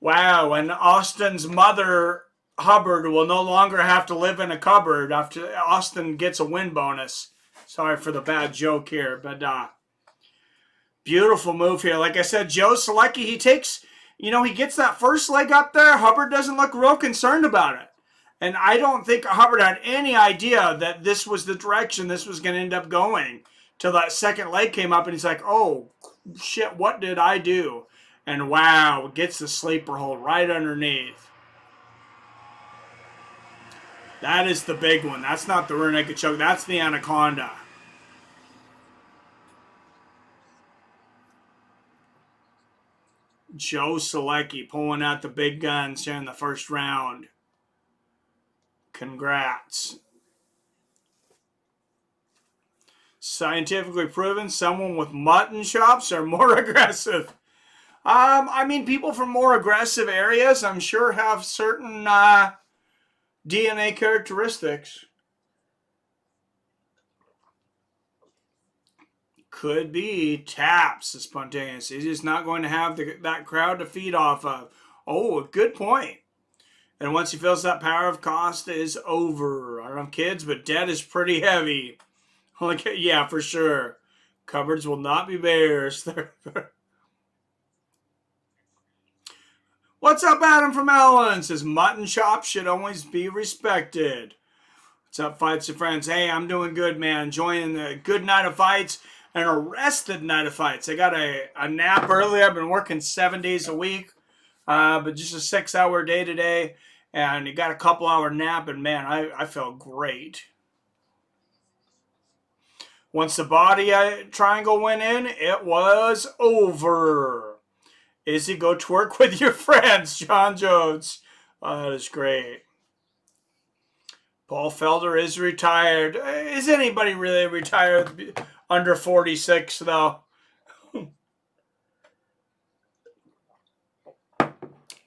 Wow, and Austin's mother, Hubbard, will no longer have to live in a cupboard after Austin gets a win bonus. Sorry for the bad joke here, but beautiful move here. Like I said, Joe Solecki, he takes, he gets that first leg up there. Hubbard doesn't look real concerned about it. And I don't think Hubbard had any idea that this was the direction this was going to end up going till that second leg came up, and he's like, oh, shit, what did I do? And wow, gets the sleeper hold right underneath. That is the big one. That's not the rear naked choke. That's the anaconda. Joe Solecki pulling out the big guns here in the first round. Congrats. Scientifically proven, someone with mutton chops are more aggressive. I mean, people from more aggressive areas, I'm sure, have certain DNA characteristics. Could be taps the spontaneous. He's just not going to have that crowd to feed off of. Oh, a good point. And once he feels that power of cost is over. I don't have kids, but debt is pretty heavy. Like, yeah, for sure. Cupboards will not be bears. Well, What's up, Adam from Allen? Says mutton chops should always be respected. What's up, fights and friends? Hey, I'm doing good, man. Enjoying the good night of fights and a rested night of fights. I got a nap early. I've been working 7 days a week, but just a 6-hour day today. And you got a couple-hour nap, and man, I felt great. Once the body triangle went in, it was over. Izzy, go twerk with your friends, John Jones. Oh, that is great. Paul Felder is retired. Is anybody really retired under 46, though?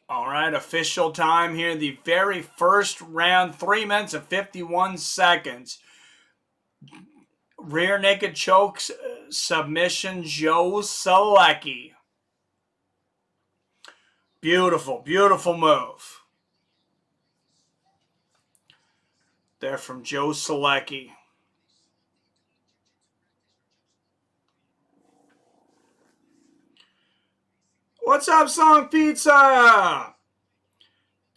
All right, official time here. The very first round, 3 minutes and 51 seconds. Rear naked chokes, submission, Joe Solecki. Beautiful, beautiful move. There from Joe Solecki. What's up, Song Pizza?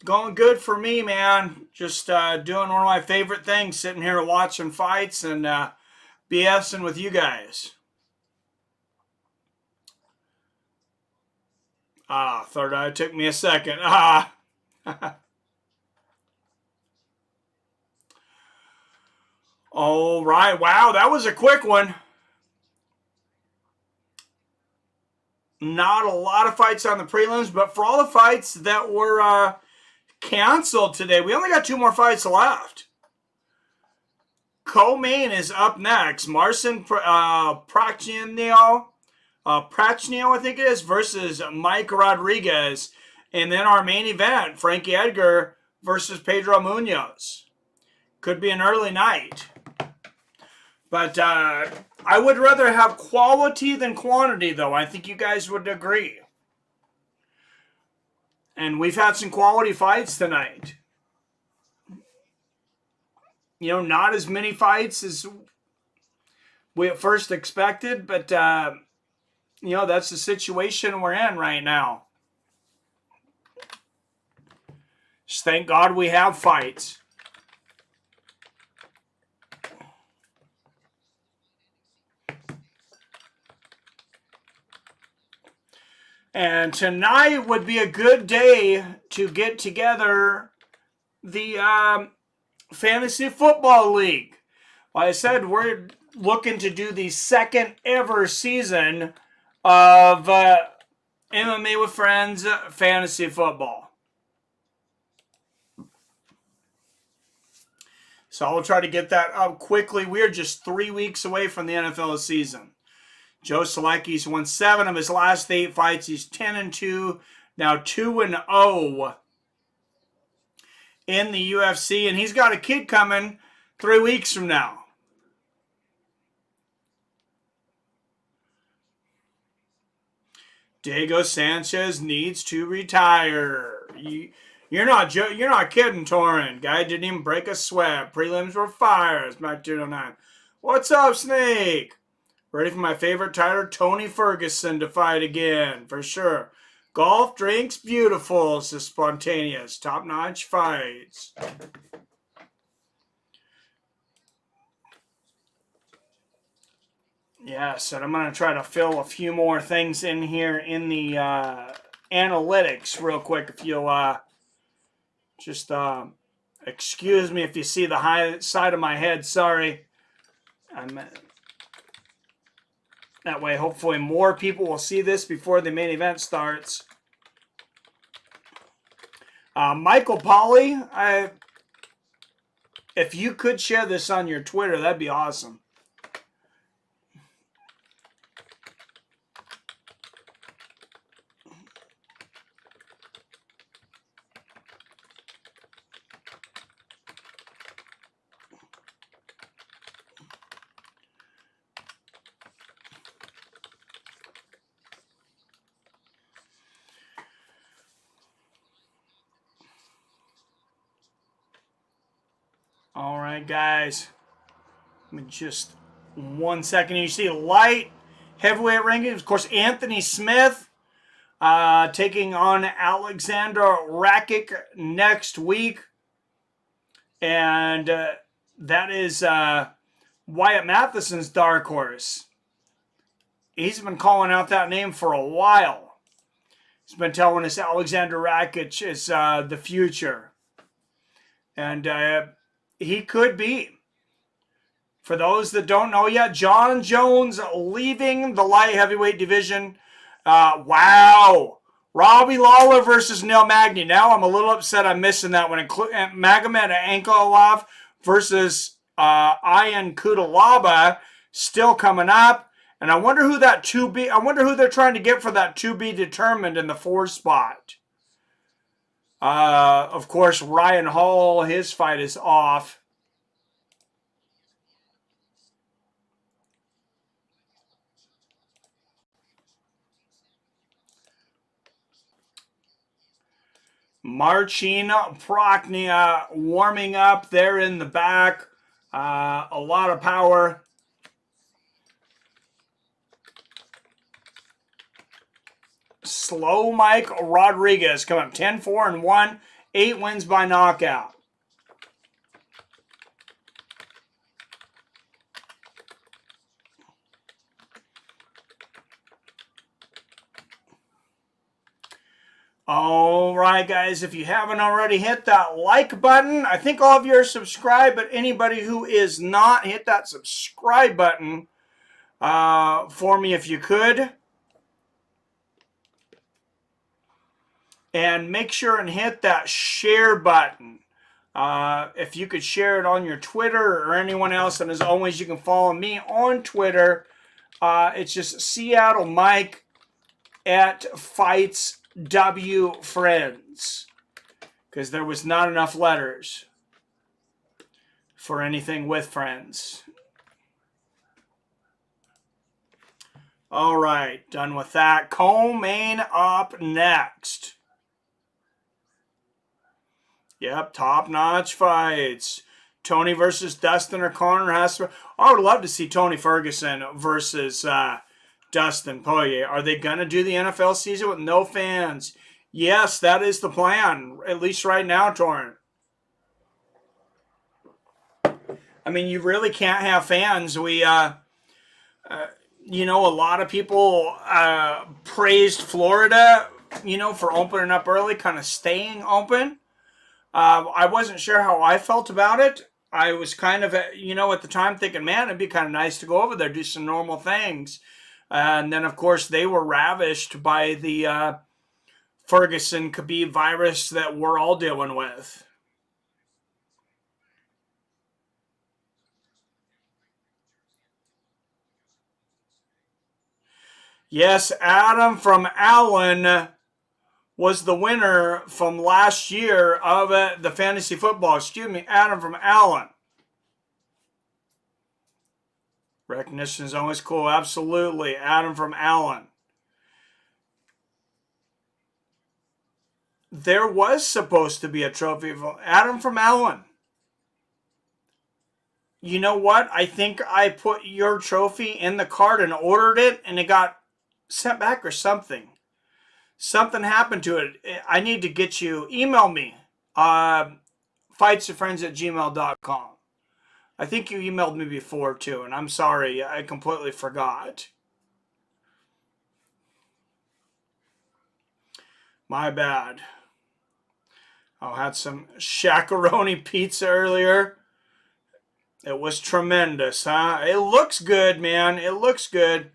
Going good for me, man. Just doing one of my favorite things, sitting here watching fights and BSing with you guys. Third eye took me a second. All right. Wow, that was a quick one. Not a lot of fights on the prelims, but for all the fights that were canceled today, we only got 2 more fights left. Co-main is up next. Marcin Prachnio, I think it is, versus Mike Rodriguez. And then our main event, Frankie Edgar versus Pedro Munhoz. Could be an early night. But I would rather have quality than quantity, though. I think you guys would agree. And we've had some quality fights tonight. You know, not as many fights as we at first expected, but, you know, that's the situation we're in right now. Just thank God we have fights. And tonight would be a good day to get together the Fantasy Football League. Like I said, we're looking to do the second ever season of MMA with Friends Fantasy Football. So I'll try to get that up quickly. We are just 3 weeks away from the NFL season. Joe Solecki's won 7 of his last 8 fights. He's 10-2, now 2-0 in the UFC. And he's got a kid coming 3 weeks from now. Diego Sanchez needs to retire. You're not kidding, Torrin. Guy didn't even break a sweat. Prelims were fire. It's Mac 209. What's up, Snake? Ready for my favorite fighter, Tony Ferguson, to fight again, for sure. Golf, drinks, beautiful. It's just spontaneous, top-notch fights. Yes, and I'm going to try to fill a few more things in here in the analytics real quick. If you'll just excuse me if you see the high side of my head. Sorry. That way, hopefully, more people will see this before the main event starts. Michael Polly, if you could share this on your Twitter, that'd be awesome. All right, guys. Let me just 1 second. You see light heavyweight rankings. Of course, Anthony Smith taking on Alexander Rakic next week. And that is Wyatt Matheson's dark horse. He's been calling out that name for a while. He's been telling us Alexander Rakic is the future. And he could be. For those that don't know yet, John Jones leaving the light heavyweight division. Wow. Robbie Lawler versus Neil Magny. Now I'm a little upset I'm missing that one. Magomed Ankalaev versus Ian Kudalaba still coming up. And I wonder who that 2B, I wonder who they're trying to get for that 2B determined in the 4 spot. Of course, Ryan Hall, his fight is off. Marcin Prachnio warming up there in the back. A lot of power. Slow Mike Rodriguez coming up 10-4-1, 8 wins by knockout. All right, guys, if you haven't already, hit that like button. I think all of you are subscribed, but anybody who is not, hit that subscribe button for me if you could. And make sure and hit that share button. If you could share it on your Twitter or anyone else. And as always, you can follow me on Twitter. It's just Seattle Mike at Fights W Friends, because there was not enough letters for anything with friends. All right, done with that. Co-main up next. Yep, top-notch fights. Tony versus Dustin or Connor Hasper. I would love to see Tony Ferguson versus Dustin Poirier. Are they going to do the NFL season with no fans? Yes, that is the plan, at least right now, Torrent. I mean, you really can't have fans. We, you know, a lot of people praised Florida, you know, for opening up early, kind of staying open. I wasn't sure how I felt about it. I was kind of, you know, at the time thinking, man, it'd be kind of nice to go over there, do some normal things. And then, of course, they were ravished by the Ferguson-Khabib virus that we're all dealing with. Yes, Adam from Allen was the winner from last year of the fantasy football. Excuse me, Adam from Allen. Recognition is always cool. Absolutely. Adam from Allen. There was supposed to be a trophy for Adam from Allen. You know what? I think I put your trophy in the cart and ordered it, and it got sent back or something. Something happened to it. I need to get you. Email me. fightswithfriends@gmail.com. I think you emailed me before, too, and I'm sorry. I completely forgot. My bad. I had some shakaroni pizza earlier. It was tremendous, huh? It looks good, man. It looks good.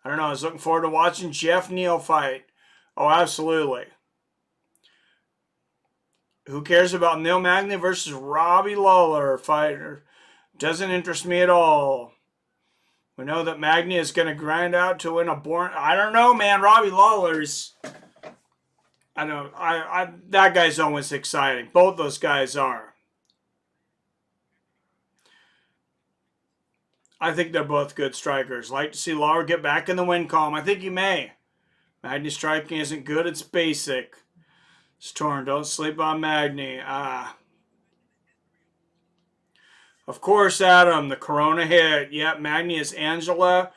I don't know. I was looking forward to watching Jeff Neal fight. Oh, absolutely. Who cares about Neil Magny versus Robbie Lawler fighter? Doesn't interest me at all. We know that Magny is going to grind out to win a born. I don't know, man. Robbie Lawler's. I know. That guy's always exciting. Both those guys are. I think they're both good strikers. Like to see Lawler get back in the win column. I think he may. Magny striking isn't good. It's basic. Storm, don't sleep on Magny. Of course, Adam, the Corona hit. Yep, Magny is Angela.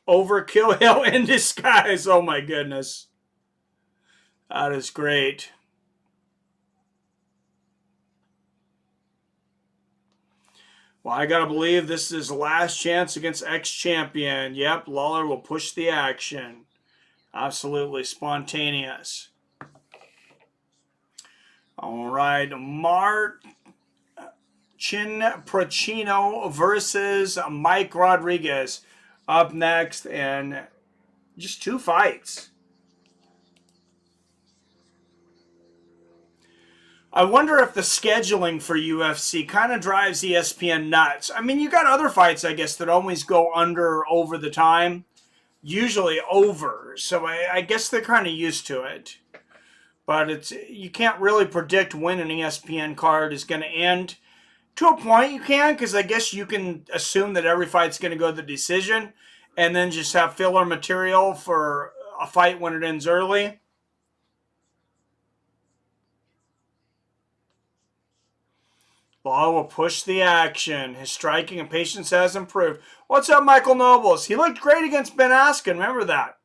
Overkill Hill in disguise. Oh, my goodness. That is great. Well, I got to believe this is his last chance against ex-champion. Yep, Lawler will push the action. Absolutely spontaneous. All right, Marcin Prachnio versus Mike Rodriguez up next, and just 2 fights. I wonder if the scheduling for UFC kind of drives ESPN nuts. I mean, you got other fights, I guess, that always go over the time. Usually over. So I guess they're kind of used to it. But you can't really predict when an ESPN card is going to end. To a point you can, because I guess you can assume that every fight's going to go to the decision and then just have filler material for a fight when it ends early. Law will push the action. His striking and patience has improved. What's up, Michael Nobles? He looked great against Ben Askren. Remember that.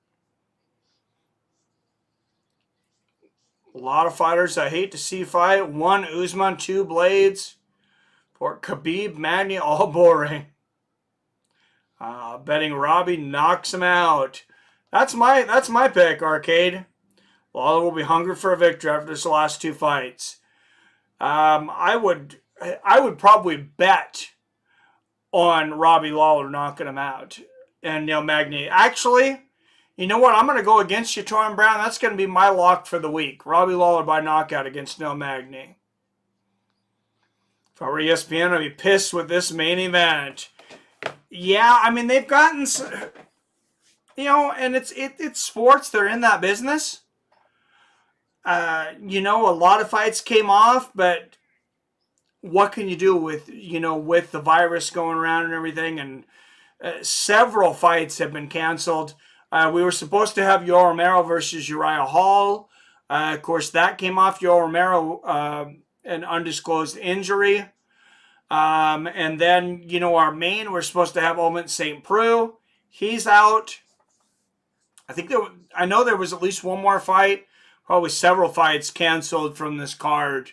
A lot of fighters I hate to see fight. 1 Usman, 2 Blades. For Khabib, Magny, all boring. Betting Robbie knocks him out. That's my pick, Arcade. Lawler will be hungry for a victory after his last 2 fights. I would probably bet on Robbie Lawler knocking him out and Neil Magny. Actually, you know what? I'm going to go against you, Torrin Brown. That's going to be my lock for the week. Robbie Lawler by knockout against Neil Magny. If I were ESPN, I'd be pissed with this main event. Yeah, I mean, they've gotten, and it's sports. They're in that business. A lot of fights came off, but what can you do with the virus going around and everything? And several fights have been canceled. We were supposed to have Yoel Romero versus Uriah Hall. Of course, that came off. Yoel Romero, an undisclosed injury. And then, our main, we're supposed to have Omid St. Preux. He's out. I know there was at least one more fight. Probably several fights canceled from this card.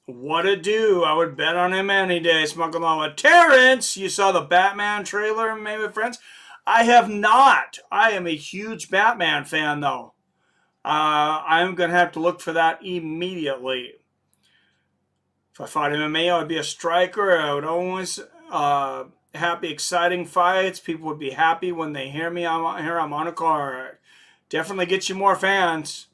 What a do. I would bet on him any day. Smoking along with Terrence. You saw the Batman trailer, maybe, friends? I have not. I am a huge Batman fan, though. I'm going to have to look for that immediately. If I fought MMA, I would be a striker. I would always happy, exciting fights. People would be happy when they hear me. I'm on a card. Definitely get you more fans.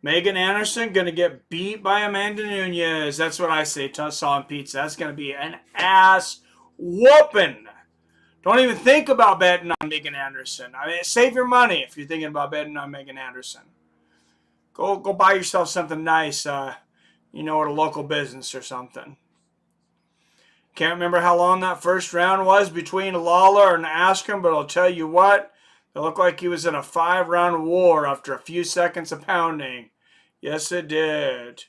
Megan Anderson going to get beat by Amanda Nunes. That's what I say. Saw Pizza. That's going to be an ass whooping. Don't even think about betting on Megan Anderson. I mean, save your money if you're thinking about betting on Megan Anderson. Go buy yourself something nice, at a local business or something. Can't remember how long that first round was between Lawler and Askren, but I'll tell you what, it looked like he was in a 5-round war after a few seconds of pounding. Yes, it did.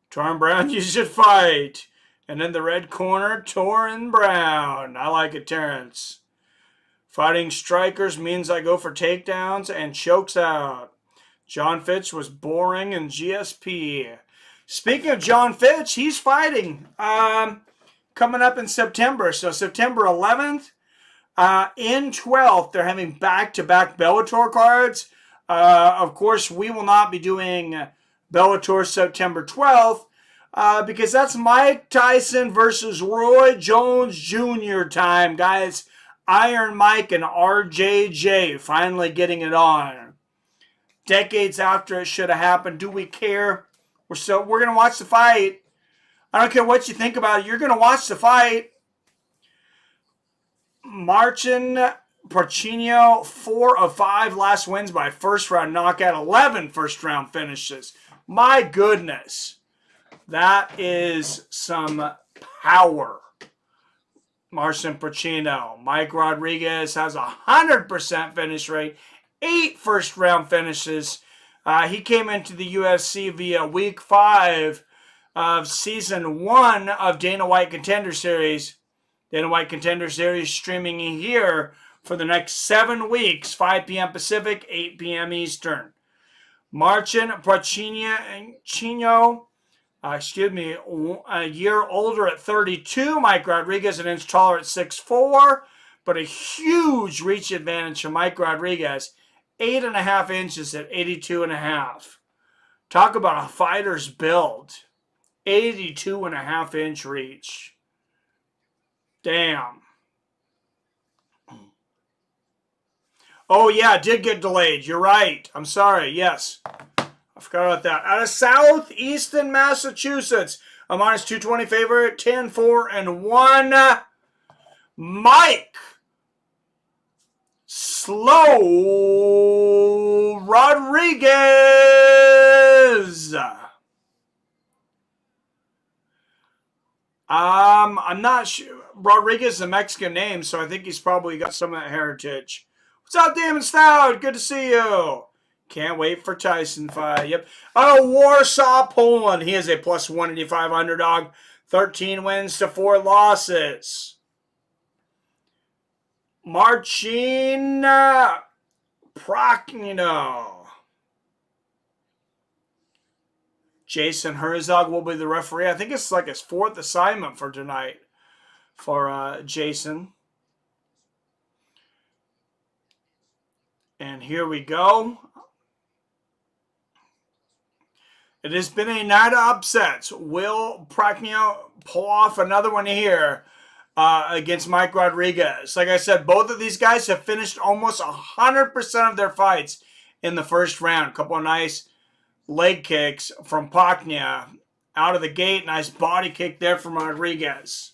Torrin Brown, you should fight. And in the red corner, Torrin Brown. I like it, Terrence. Fighting strikers means I go for takedowns and chokes out. John Fitch was boring in GSP. Speaking of John Fitch, he's fighting coming up in September. So September 11th and 12th, they're having back-to-back Bellator cards. Of course, we will not be doing Bellator September 12th. Because that's Mike Tyson versus Roy Jones Jr. time, guys. Iron Mike and RJJ finally getting it on. Decades after it should have happened. Do we care? We're going to watch the fight. I don't care what you think about it. You're going to watch the fight. Marcin Prachnio, 4 of 5 last wins by first round knockout. 11 first round finishes. My goodness. That is some power. Marcin Prachnio. Mike Rodriguez has a 100% finish rate. 8 first-round finishes. He came into the UFC via Week 5 of Season 1 of Dana White Contender Series. Dana White Contender Series streaming here for the next 7 weeks, 5 p.m. Pacific, 8 p.m. Eastern. Marcin, Prachnio, a year older at 32. Mike Rodriguez, an inch taller at 6'4", but a huge reach advantage for Mike Rodriguez, 8.5 inches at 82.5. Talk about a fighter's build. 82.5 inch reach. Damn. Oh, yeah, it did get delayed. You're right. I'm sorry. Yes. I forgot about that. Out of southeastern Massachusetts, a minus 220 favorite, 10-4-1. Mike Slow Rodriguez. I'm not sure. Rodriguez is a Mexican name, so I think he's probably got some of that heritage. What's up, Damon Stout? Good to see you. Can't wait for Tyson fight. Yep. Out of Warsaw, Poland. He is a plus 185 underdog. 13 wins to 4 losses. Marcin Prachnio. Jason Herzog will be the referee. I think it's like his 4th assignment for tonight for Jason. And here we go. It has been a night of upsets. Will Prachnio pull off another one here against Mike Rodriguez? Like I said, both of these guys have finished almost 100% of their fights in the first round. A couple of nice leg kicks from Prachnio out of the gate. Nice body kick there from Rodriguez.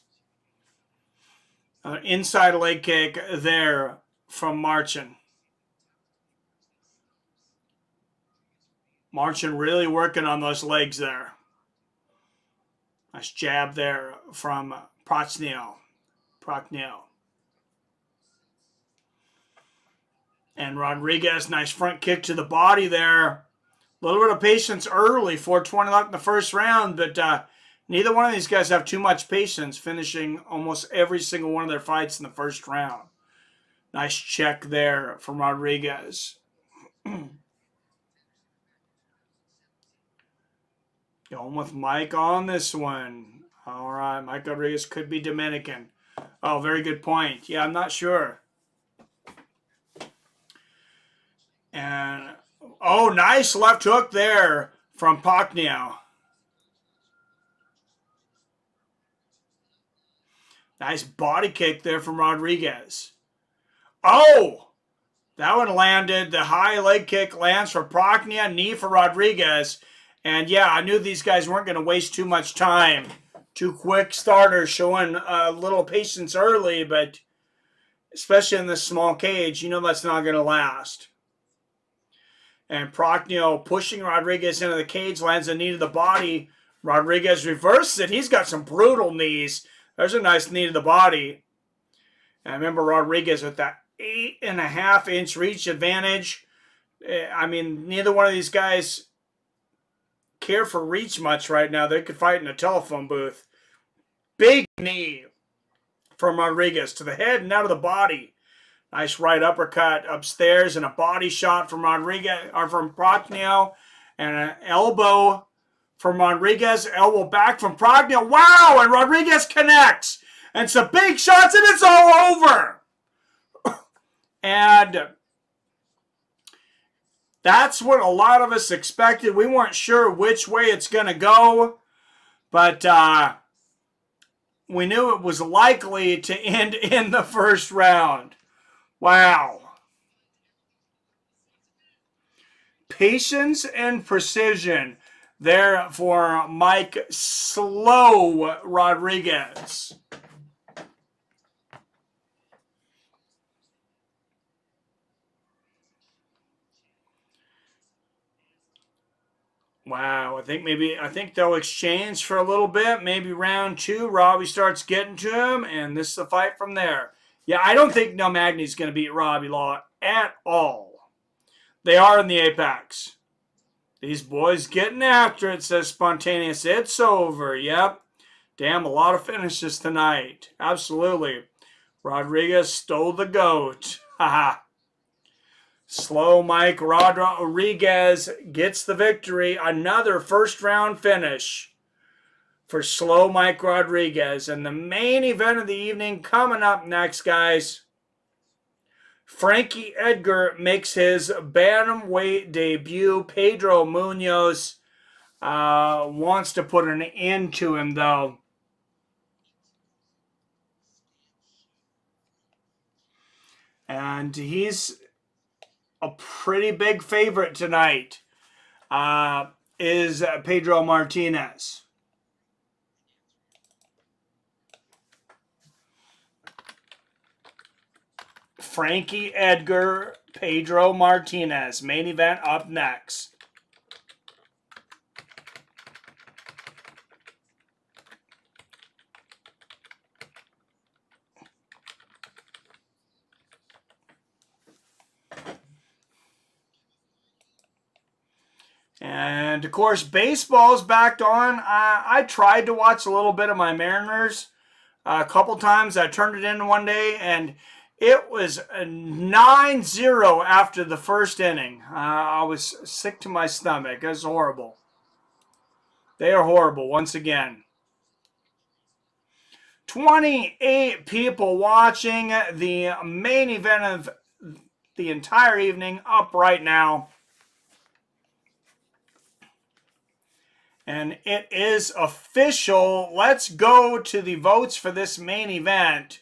Inside leg kick there from Marcin. Marcin really working on those legs there. Nice jab there from Prachnio. And Rodriguez, nice front kick to the body there. A little bit of patience early, 4:20 left in the first round, but neither one of these guys have too much patience, finishing almost every single one of their fights in the first round. Nice check there from Rodriguez. Going with Mike on this one. All right, Mike Rodriguez could be Dominican. Oh, very good point. Yeah, I'm not sure. And, oh, nice left hook there from Prachnio. Nice body kick there from Rodriguez. Oh, that one landed. The high leg kick lands for Prachnio, knee for Rodriguez. And yeah, I knew these guys weren't going to waste too much time. 2 quick starters showing a little patience early, but especially in this small cage, you know that's not going to last. And Prachnio pushing Rodriguez into the cage, lands a knee to the body. Rodriguez reverses it. He's got some brutal knees. There's a nice knee to the body. And I remember Rodriguez with that 8.5 inch reach advantage. I mean, neither one of these guys care for reach much right now. They could fight in a telephone booth. Big knee from Rodriguez to the head and out of the body. Nice right uppercut upstairs and a body shot from Rodriguez or from Prachnio, and an elbow from Rodriguez. Elbow back from Prachnio. Wow! And Rodriguez connects. And some big shots, and it's all over. And that's what a lot of us expected. We weren't sure which way it's going to go, but we knew it was likely to end in the first round. Wow. Patience and precision there for Mike Slow Rodriguez. Wow, I think they'll exchange for a little bit. Maybe round 2, Robbie starts getting to him, and this is the fight from there. Yeah, I don't think No Magny's going to beat Robbie Law at all. They are in the Apex. These boys getting after it, says Spontaneous. It's over. Yep. Damn, a lot of finishes tonight. Absolutely. Rodriguez stole the goat. Haha. Slow Mike Rodriguez gets the victory. Another first round finish for Slow Mike Rodriguez. And the main event of the evening coming up next, guys. Frankie Edgar makes his bantamweight debut. Pedro Munhoz wants to put an end to him, though. And he's a pretty big favorite tonight, is Pedro Martinez. Frankie Edgar, Pedro Martinez. Main event up next. And, of course, baseball's back on. I tried to watch a little bit of my Mariners a couple times. I turned it in one day, and it was 9-0 after the first inning. I was sick to my stomach. It was horrible. They are horrible once again. 28 people watching the main event of the entire evening up right now. And it is official. Let's go to the votes for this main event.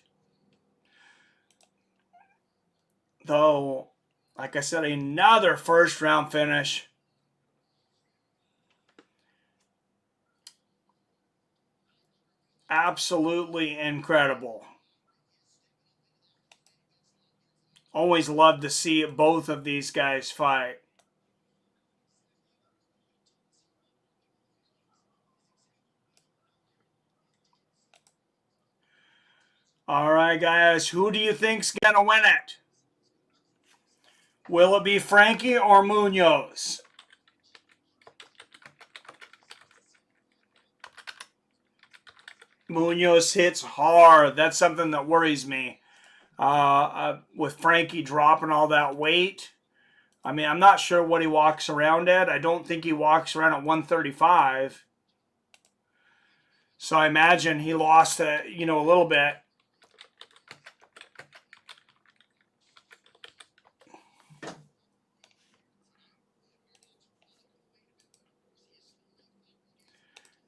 Though, like I said, another first round finish. Absolutely incredible. Always love to see both of these guys fight. All right, guys, who do you think's going to win it? Will it be Frankie or Munhoz? Munhoz hits hard. That's something that worries me. With Frankie dropping all that weight. I mean, I'm not sure what he walks around at. I don't think he walks around at 135. So I imagine he lost, a little bit.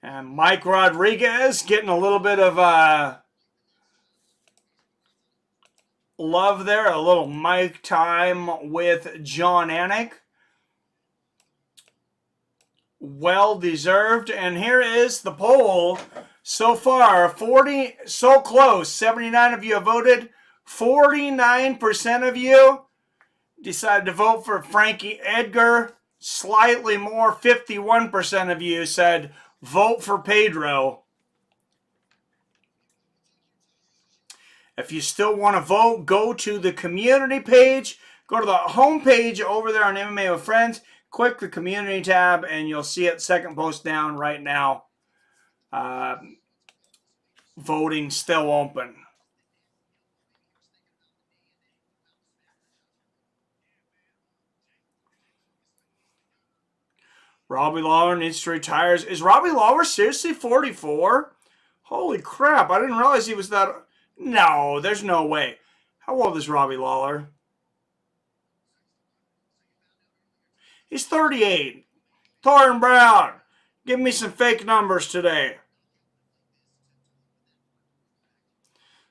And Mike Rodriguez getting a little bit of love there. A little mic time with John Anik. Well deserved. And here is the poll. So far, 40, so close. 79 of you have voted. 49% of you decided to vote for Frankie Edgar. Slightly more, 51% of you said vote for Pedro. If you still want to vote, go to the community page. Go to the home page over there on MMA with Friends. Click the community tab, and you'll see it second post down right now. Voting still open. Robbie Lawler needs to retire. Is Robbie Lawler seriously 44? Holy crap, I didn't realize he was that... No, there's no way. How old is Robbie Lawler? He's 38. Torrin Brown, give me some fake numbers today.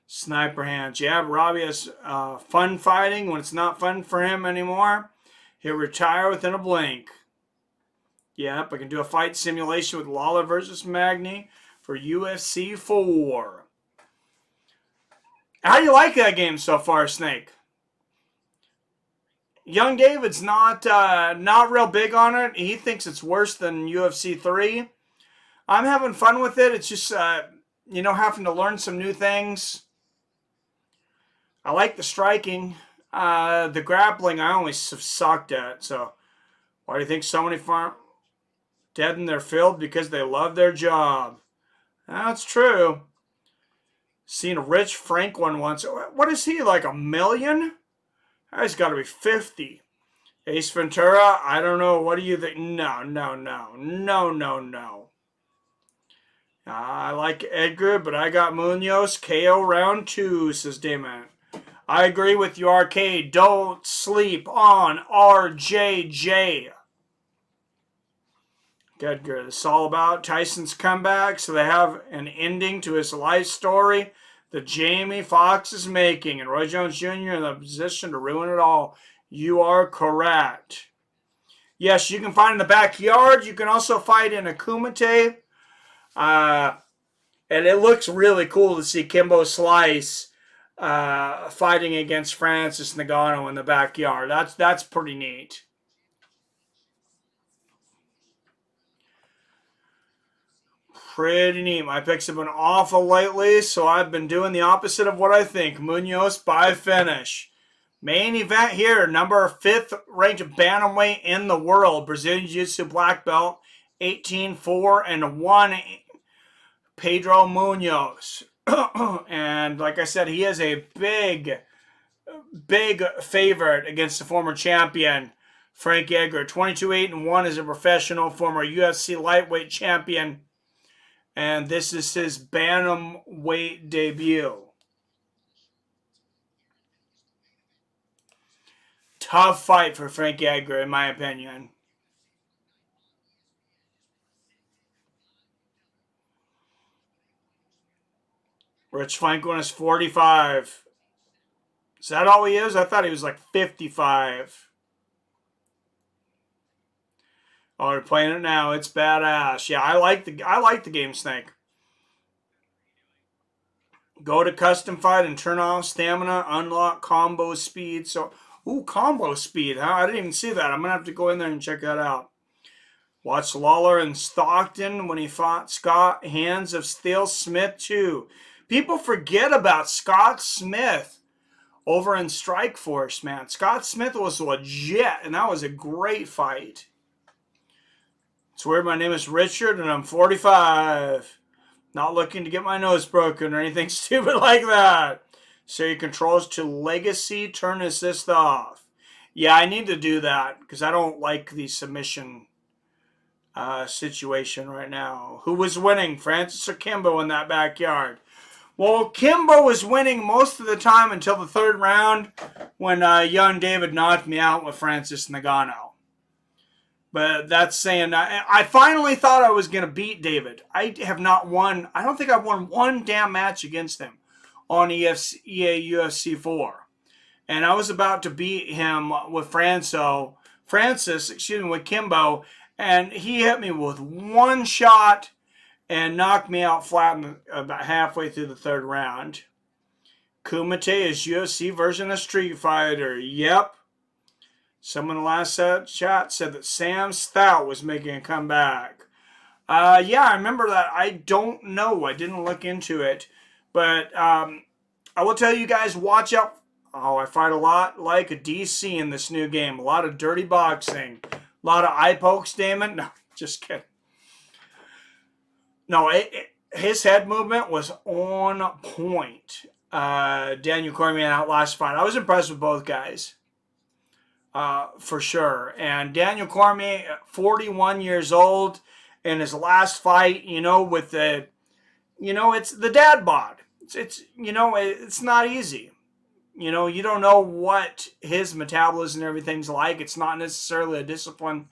Sniper hands. Yeah, Robbie has fun fighting when it's not fun for him anymore. He'll retire within a blink. Yep, I can do a fight simulation with Lawler versus Magny for UFC 4. How do you like that game so far, Snake? Young David's not real big on it. He thinks it's worse than UFC 3. I'm having fun with it. It's just, having to learn some new things. I like the striking. The grappling I always have sucked at. So why do you think so many dead in their field because they love their job. That's true. Seen a Rich Frank one once. What is he, like $1 million? He's got to be 50. Ace Ventura, I don't know. What do you think? No. I like Edgar, but I got Munhoz. KO round 2, says Damon. I agree with you, Arcade. Don't sleep on RJJ. Edgar, this is all about Tyson's comeback, so they have an ending to his life story that Jamie Foxx is making, and Roy Jones Jr. in the position to ruin it all. You are correct. Yes, you can fight in the backyard. You can also fight in a Kumite. And it looks really cool to see Kimbo Slice fighting against Francis Ngannou in the backyard. That's pretty neat. Pretty neat. My picks have been awful lately, so I've been doing the opposite of what I think. Munhoz by finish. Main event here, number 5th ranked bantamweight in the world. Brazilian Jiu-Jitsu black belt, 18-4-1, Pedro Munhoz. And like I said, he is a big favorite against the former champion, Frankie Edgar. 22-8-1 as a professional, former UFC lightweight champion. And this is his bantamweight debut. Tough fight for Frankie Edgar, in my opinion. Rich Franklin is 45. Is that all he is? I thought he was like 55. Oh, they're playing it now. It's badass. Yeah, I like the game, Snake. Go to custom fight and turn off stamina, unlock combo speed. So, ooh, combo speed, huh? I didn't even see that. I'm gonna have to go in there and check that out. Watch Lawler and Stockton when he fought Scott. Hands of Steel Smith too. People forget about Scott Smith over in Strikeforce, man. Scott Smith was legit, and that was a great fight. It's weird. My name is Richard, and I'm 45. Not looking to get my nose broken or anything stupid like that. So your controls to legacy, turn assist off. Yeah, I need to do that because I don't like the submission situation right now. Who was winning, Francis or Kimbo in that backyard? Well, Kimbo was winning most of the time until the 3rd round when young David knocked me out with Francis Ngannou. But that's saying, I finally thought I was going to beat David. I have not won, I don't think I've won one damn match against him on EA UFC 4. And I was about to beat him with Francis, with Kimbo, and he hit me with one shot and knocked me out flat about halfway through the 3rd round. Kumite is UFC version of Street Fighter. Yep. Someone in the last chat said that Sam Stout was making a comeback. Yeah, I remember that. I don't know. I didn't look into it. But I will tell you guys, watch out. Oh, I fight a lot like a DC in this new game. A lot of dirty boxing. A lot of eye pokes, Damon. No, just kidding. No, his head movement was on point. Daniel Cormier out last fight. I was impressed with both guys. For sure. And Daniel Cormier, 41 years old, in his last fight, with the, it's the dad bod. It's not easy. You don't know what his metabolism and everything's like. It's not necessarily a discipline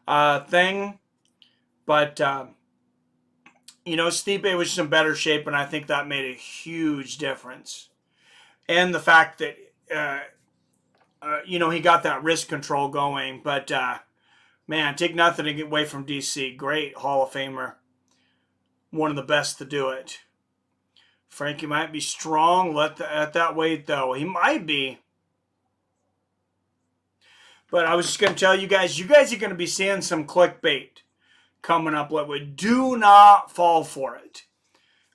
thing. But, Stipe was just in better shape, and I think that made a huge difference. And the fact that, he got that wrist control going. But, man, take nothing to get away from DC. Great Hall of Famer. One of the best to do it. Frankie might be strong at that weight, though. He might be. But I was just going to tell you guys are going to be seeing some clickbait coming up. Do not fall for it.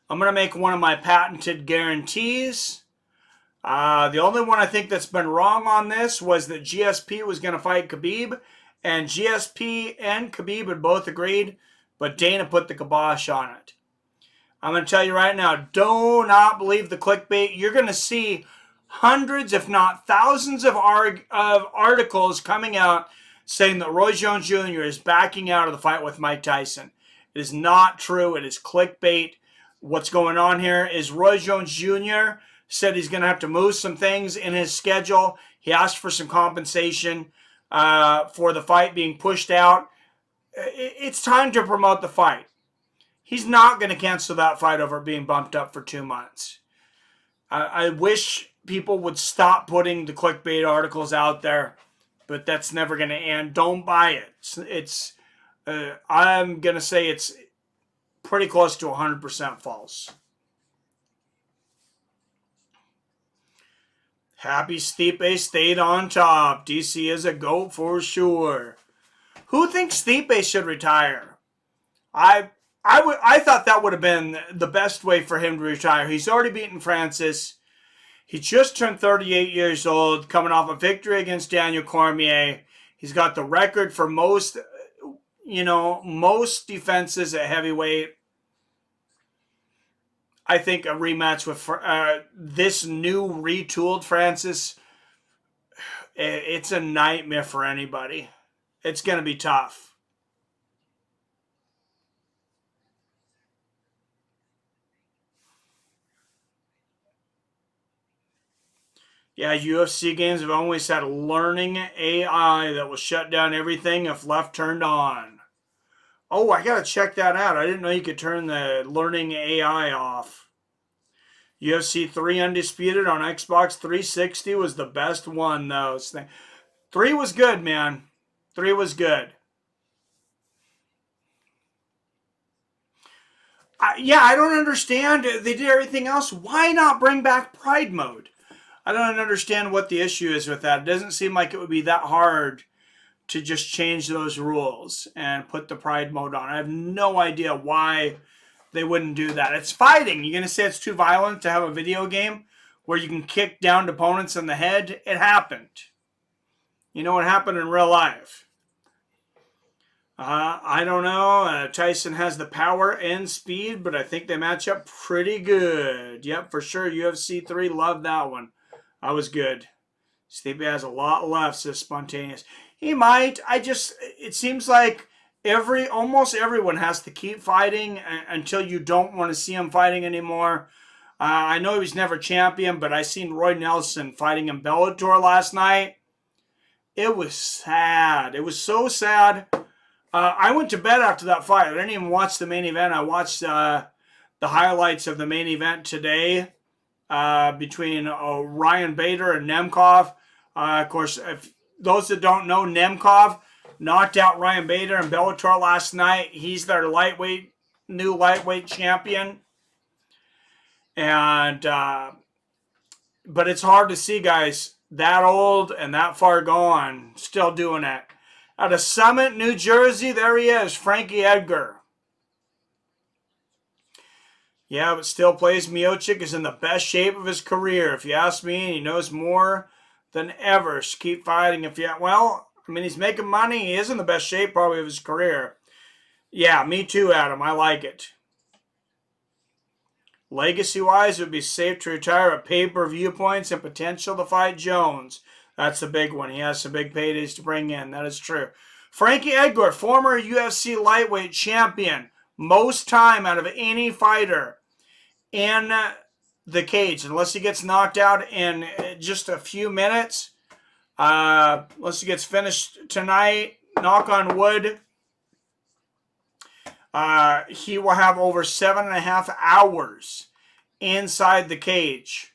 I'm going to make one of my patented guarantees. The only one I think that's been wrong on this was that GSP was going to fight Khabib, And GSP and Khabib had both agreed, but Dana put the kibosh on it. I'm going to tell you right now, do not believe the clickbait. You're going to see hundreds, if not thousands of articles coming out saying that Roy Jones Jr. is backing out of the fight with Mike Tyson. It is not true. It is clickbait. What's going on here is Roy Jones Jr. said he's going to have to move some things in his schedule. He asked for some compensation for the fight being pushed out. It's time to promote the fight. He's not going to cancel that fight over being bumped up for 2 months. I wish people would stop putting the clickbait articles out there, but that's never going to end. Don't buy it. I'm going to say it's pretty close to 100% false. Happy Stipe stayed on top. DC is a GOAT for sure. Who thinks Stipe should retire? I thought that would have been the best way for him to retire. He's already beaten Francis. He just turned 38 years old, coming off a victory against Daniel Cormier. He's got the record for most defenses at heavyweight. I think a rematch with this new retooled Francis, it's a nightmare for anybody. It's going to be tough. Yeah, UFC games have always had a learning AI that will shut down everything if left turned on. Oh, I got to check that out. I didn't know you could turn the learning AI off. UFC 3 Undisputed on Xbox 360 was the best one, though. 3 was good, man. 3 was good. I don't understand. They did everything else. Why not bring back Pride Mode? I don't understand what the issue is with that. It doesn't seem like it would be that hard to just change those rules and put the Pride Mode on. I have no idea why they wouldn't do that. It's fighting. You're going to say it's too violent to have a video game where you can kick down opponents in the head? It happened. You know what happened in real life. I don't know. Tyson has the power and speed, but I think they match up pretty good. Yep, for sure. UFC 3, love that one. That was good. Stipe has a lot left, says Spontaneous. He might. It seems like almost everyone has to keep fighting until you don't want to see him fighting anymore. I know he was never champion, but I seen Roy Nelson fighting in Bellator last night. It was sad. It was so sad. I went to bed after that fight. I didn't even watch the main event. I watched the highlights of the main event today between Ryan Bader and Nemkov. Of course, if those that don't know, Nemkov knocked out Ryan Bader in Bellator last night. He's their new lightweight champion. And but it's hard to see guys that old and that far gone still doing it. Out of Summit, New Jersey, there he is, Frankie Edgar. Yeah, but still plays. Miocic is in the best shape of his career. If you ask me, he knows more than ever. Just keep fighting. He's making money. He is in the best shape probably of his career. Yeah, me too, Adam. I like it. Legacy-wise, it would be safe to retire at pay-per-view points and potential to fight Jones. That's the big one. He has some big paydays to bring in. That is true. Frankie Edgar, former UFC lightweight champion. Most time out of any fighter in the cage. Unless he gets knocked out in just a few minutes. Unless he gets finished tonight. Knock on wood. He will have over 7.5 hours inside the cage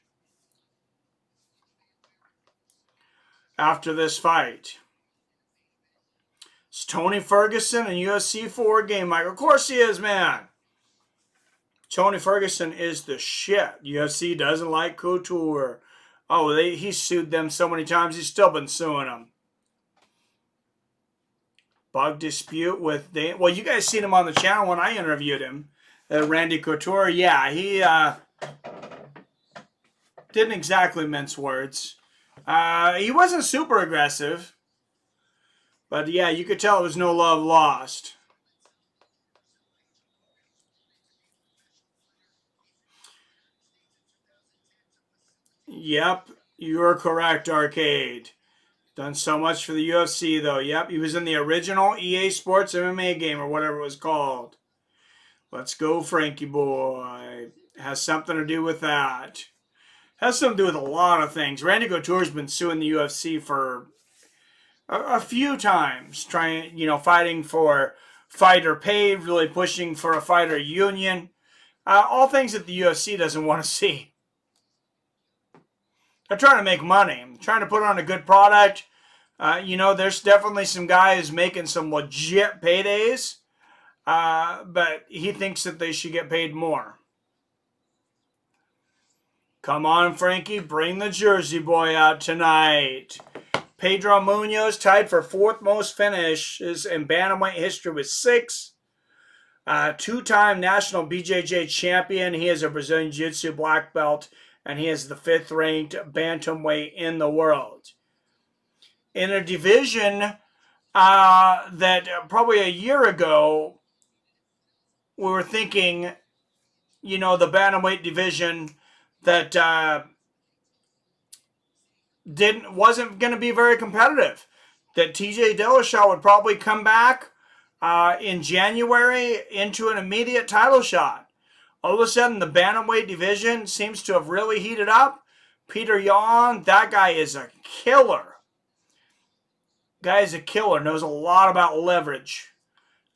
after this fight. It's Tony Ferguson and UFC 4 game, Mike. Of course he is, man. Tony Ferguson is the shit. UFC doesn't like Couture. Oh, he sued them so many times. He's still been suing them. Bug dispute with well, you guys seen him on the channel when I interviewed him. Randy Couture. Yeah, he didn't exactly mince words. He wasn't super aggressive. But yeah, you could tell it was no love lost. Yep, you're correct, Arcade. Done so much for the UFC, though. Yep, he was in the original EA Sports MMA game, or whatever it was called. Let's go, Frankie boy. Has something to do with that. Has something to do with a lot of things. Randy Couture's been suing the UFC for a few times, fighting for fighter pay, really pushing for a fighter union. All things that the UFC doesn't want to see. They're trying to make money. Trying to put on a good product. There's definitely some guys making some legit paydays. But he thinks that they should get paid more. Come on, Frankie. Bring the Jersey boy out tonight. Pedro Munhoz tied for 4th most finishes in bantamweight history with 6. Two-time national BJJ champion. He is a Brazilian Jiu-Jitsu black belt. And he is the 5th ranked bantamweight in the world. In a division that probably a year ago, we were thinking, the bantamweight division that wasn't going to be very competitive. That TJ Dillashaw would probably come back in January into an immediate title shot. All of a sudden, the bantamweight division seems to have really heated up. Peter Yan, that guy is a killer. Guy is a killer, knows a lot about leverage.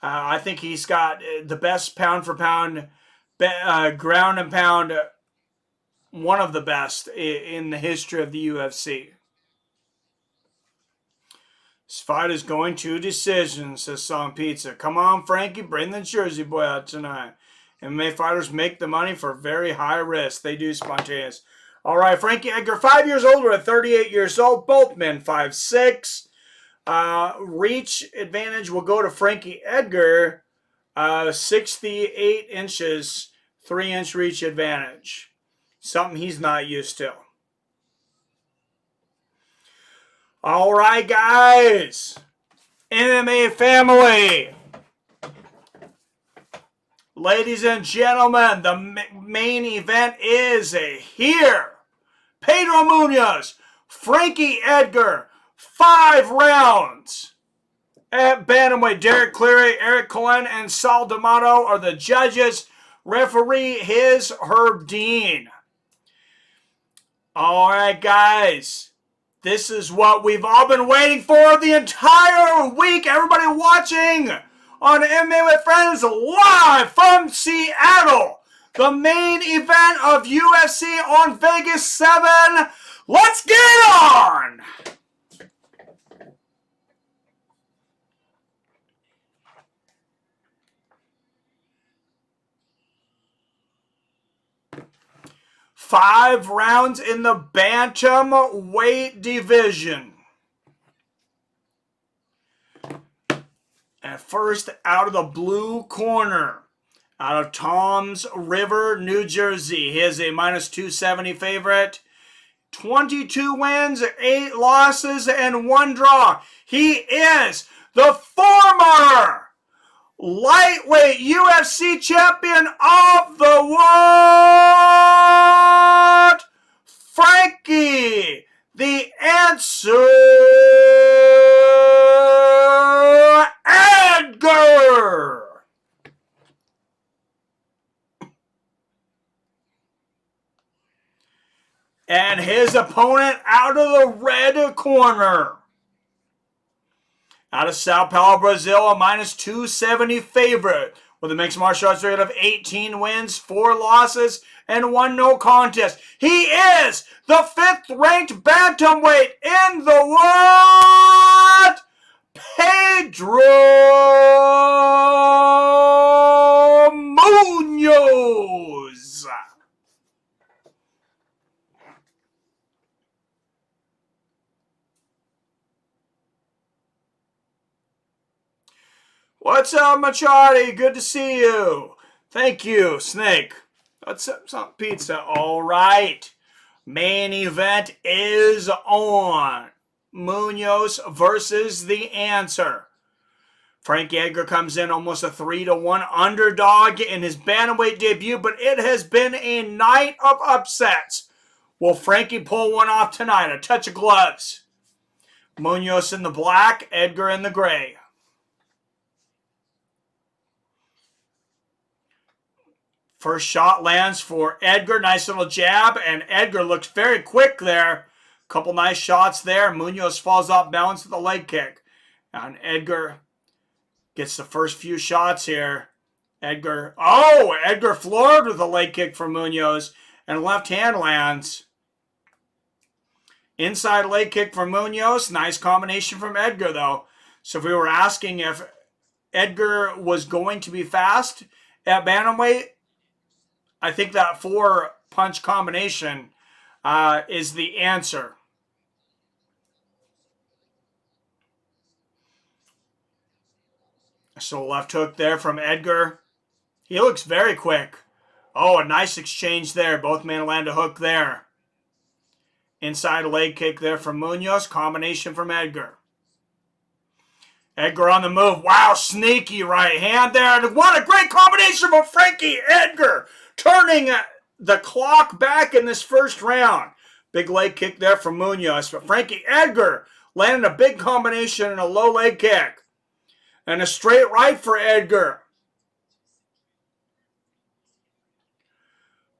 I think he's got the best pound-for-pound, ground and pound, one of the best in the history of the UFC. This fight is going to decision, says Song Pizza. Come on, Frankie, bring the Jersey boy out tonight. MMA fighters make the money for very high risk. They do spontaneous. All right, Frankie Edgar, 5 years older at 38 years old. Both men 5'6". Reach advantage will go to Frankie Edgar. 68 inches, 3-inch reach advantage. Something he's not used to. All right, guys. MMA family. Ladies and gentlemen, the main event is here. Pedro Munhoz, Frankie Edgar, 5 rounds. At bantamweight, Derek Cleary, Eric Cohen, and Sal D'Amato are the judges. Referee is Herb Dean. All right, guys. This is what we've all been waiting for the entire week. Everybody watching on MMA with Friends live from Seattle. The main event of UFC on Vegas 7. Let's get on! Five rounds in the bantamweight division. And first, out of the blue corner, out of Toms River, New Jersey. He is a -270 favorite. 22 wins, 8 losses, and 1 draw. He is the former lightweight UFC champion of the world, Frankie the Answer Edgar. And his opponent out of the red corner, out of Sao Paulo, Brazil, a -270 favorite with a mixed martial arts record of 18 wins, 4 losses, and 1 no contest. He is the 5th ranked bantamweight in the world, Pedro Munhoz. What's up, Machado? Good to see you. Thank you, Snake. What's up, some pizza? All right. Main event is on. Munhoz versus the answer. Frankie Edgar comes in almost a 3-1 underdog in his bantamweight debut, but it has been a night of upsets. Will Frankie pull one off tonight? A touch of gloves. Munhoz in the black, Edgar in the gray. First shot lands for Edgar. Nice little jab, and Edgar looks very quick there. Couple nice shots there. Munhoz falls off balance with a leg kick. And Edgar gets the first few shots here. Edgar floored with a leg kick from Munhoz, and left hand lands. Inside leg kick from Munhoz. Nice combination from Edgar, though. So if we were asking if Edgar was going to be fast at bantamweight, I think that 4-punch combination is the answer. So left hook there from Edgar. He looks very quick. Oh, a nice exchange there. Both men land a hook there. Inside leg kick there from Munhoz. Combination from Edgar. Edgar on the move. Wow, sneaky right hand there. And what a great combination from Frankie Edgar. Turning the clock back in this first round. Big leg kick there from Munhoz. But Frankie Edgar landed a big combination and a low leg kick. And a straight right for Edgar.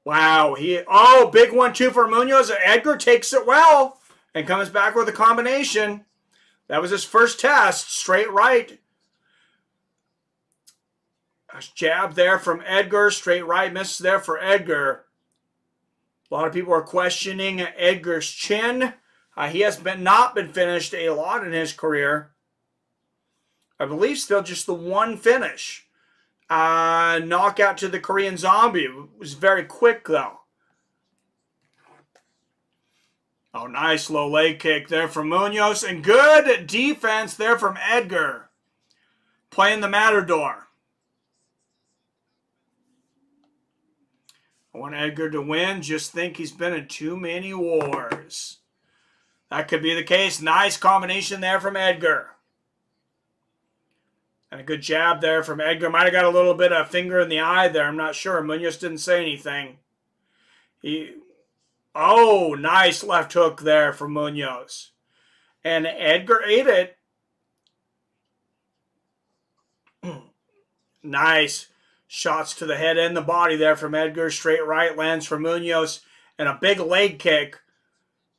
Wow. Big 1-2 for Munhoz. Edgar takes it well and comes back with a combination. That was his first test. Straight right. A jab there from Edgar. Straight right misses there for Edgar. A lot of people are questioning Edgar's chin. He has not been finished a lot in his career. I believe still just the one finish. Knockout to the Korean Zombie. It was very quick, though. Oh, nice low leg kick there from Munhoz. And good defense there from Edgar. Playing the Matador. I want Edgar to win. Just think he's been in too many wars. That could be the case. Nice combination there from Edgar. And a good jab there from Edgar. Might have got a little bit of finger in the eye there. I'm not sure. Munhoz didn't say anything. Nice left hook there from Munhoz. And Edgar ate it. Nice shots to the head and the body there from Edgar. Straight right lands for Munhoz. And a big leg kick.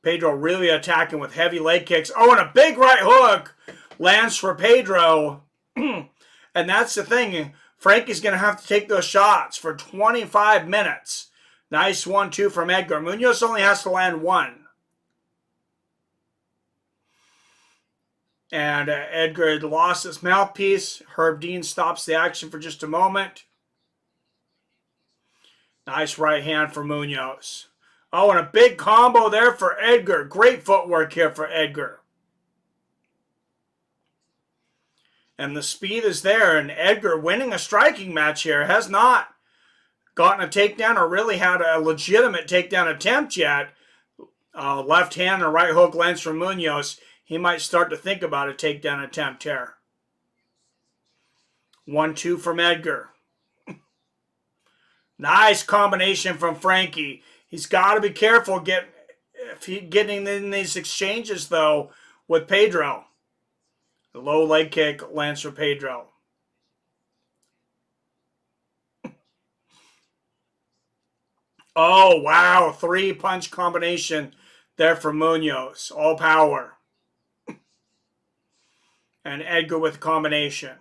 Pedro really attacking with heavy leg kicks. And a big right hook lands for Pedro. And that's the thing. Frankie's going to have to take those shots for 25 minutes. Nice 1-2 from Edgar. Munhoz only has to land one. And Edgar had lost his mouthpiece. Herb Dean stops the action for just a moment. Nice right hand for Munhoz. And a big combo there for Edgar. Great footwork here for Edgar. And the speed is there. And Edgar winning a striking match here has not gotten a takedown or really had a legitimate takedown attempt yet. Left hand and right hook lands from Munhoz. He might start to think about a takedown attempt here. 1-2 from Edgar. Nice combination from Frankie. He's got to be careful getting in these exchanges, though, with Pedro. The low leg kick lands for Pedro. Oh, wow. 3-punch combination there for Munhoz. All power. And Edgar with a combination.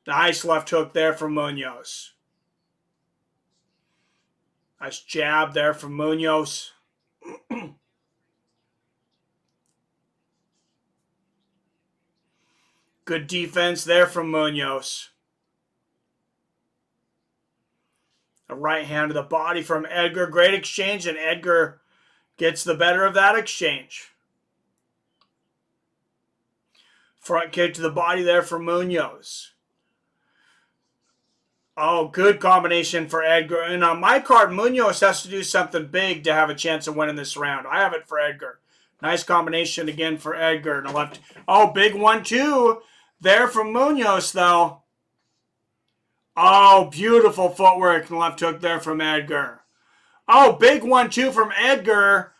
Nice left hook there from Munhoz. Nice jab there from Munhoz. Good defense there from Munhoz. A right hand to the body from Edgar. Great exchange, and Edgar gets the better of that exchange. Front kick to the body there for Munhoz. Good combination for Edgar. And on my card, Munhoz has to do something big to have a chance of winning this round. I have it for Edgar. Nice combination again for Edgar. The left. Oh, big 1-2 there from Munhoz, though. Oh, beautiful footwork and left hook there from Edgar. Oh, big 1-2 from Edgar.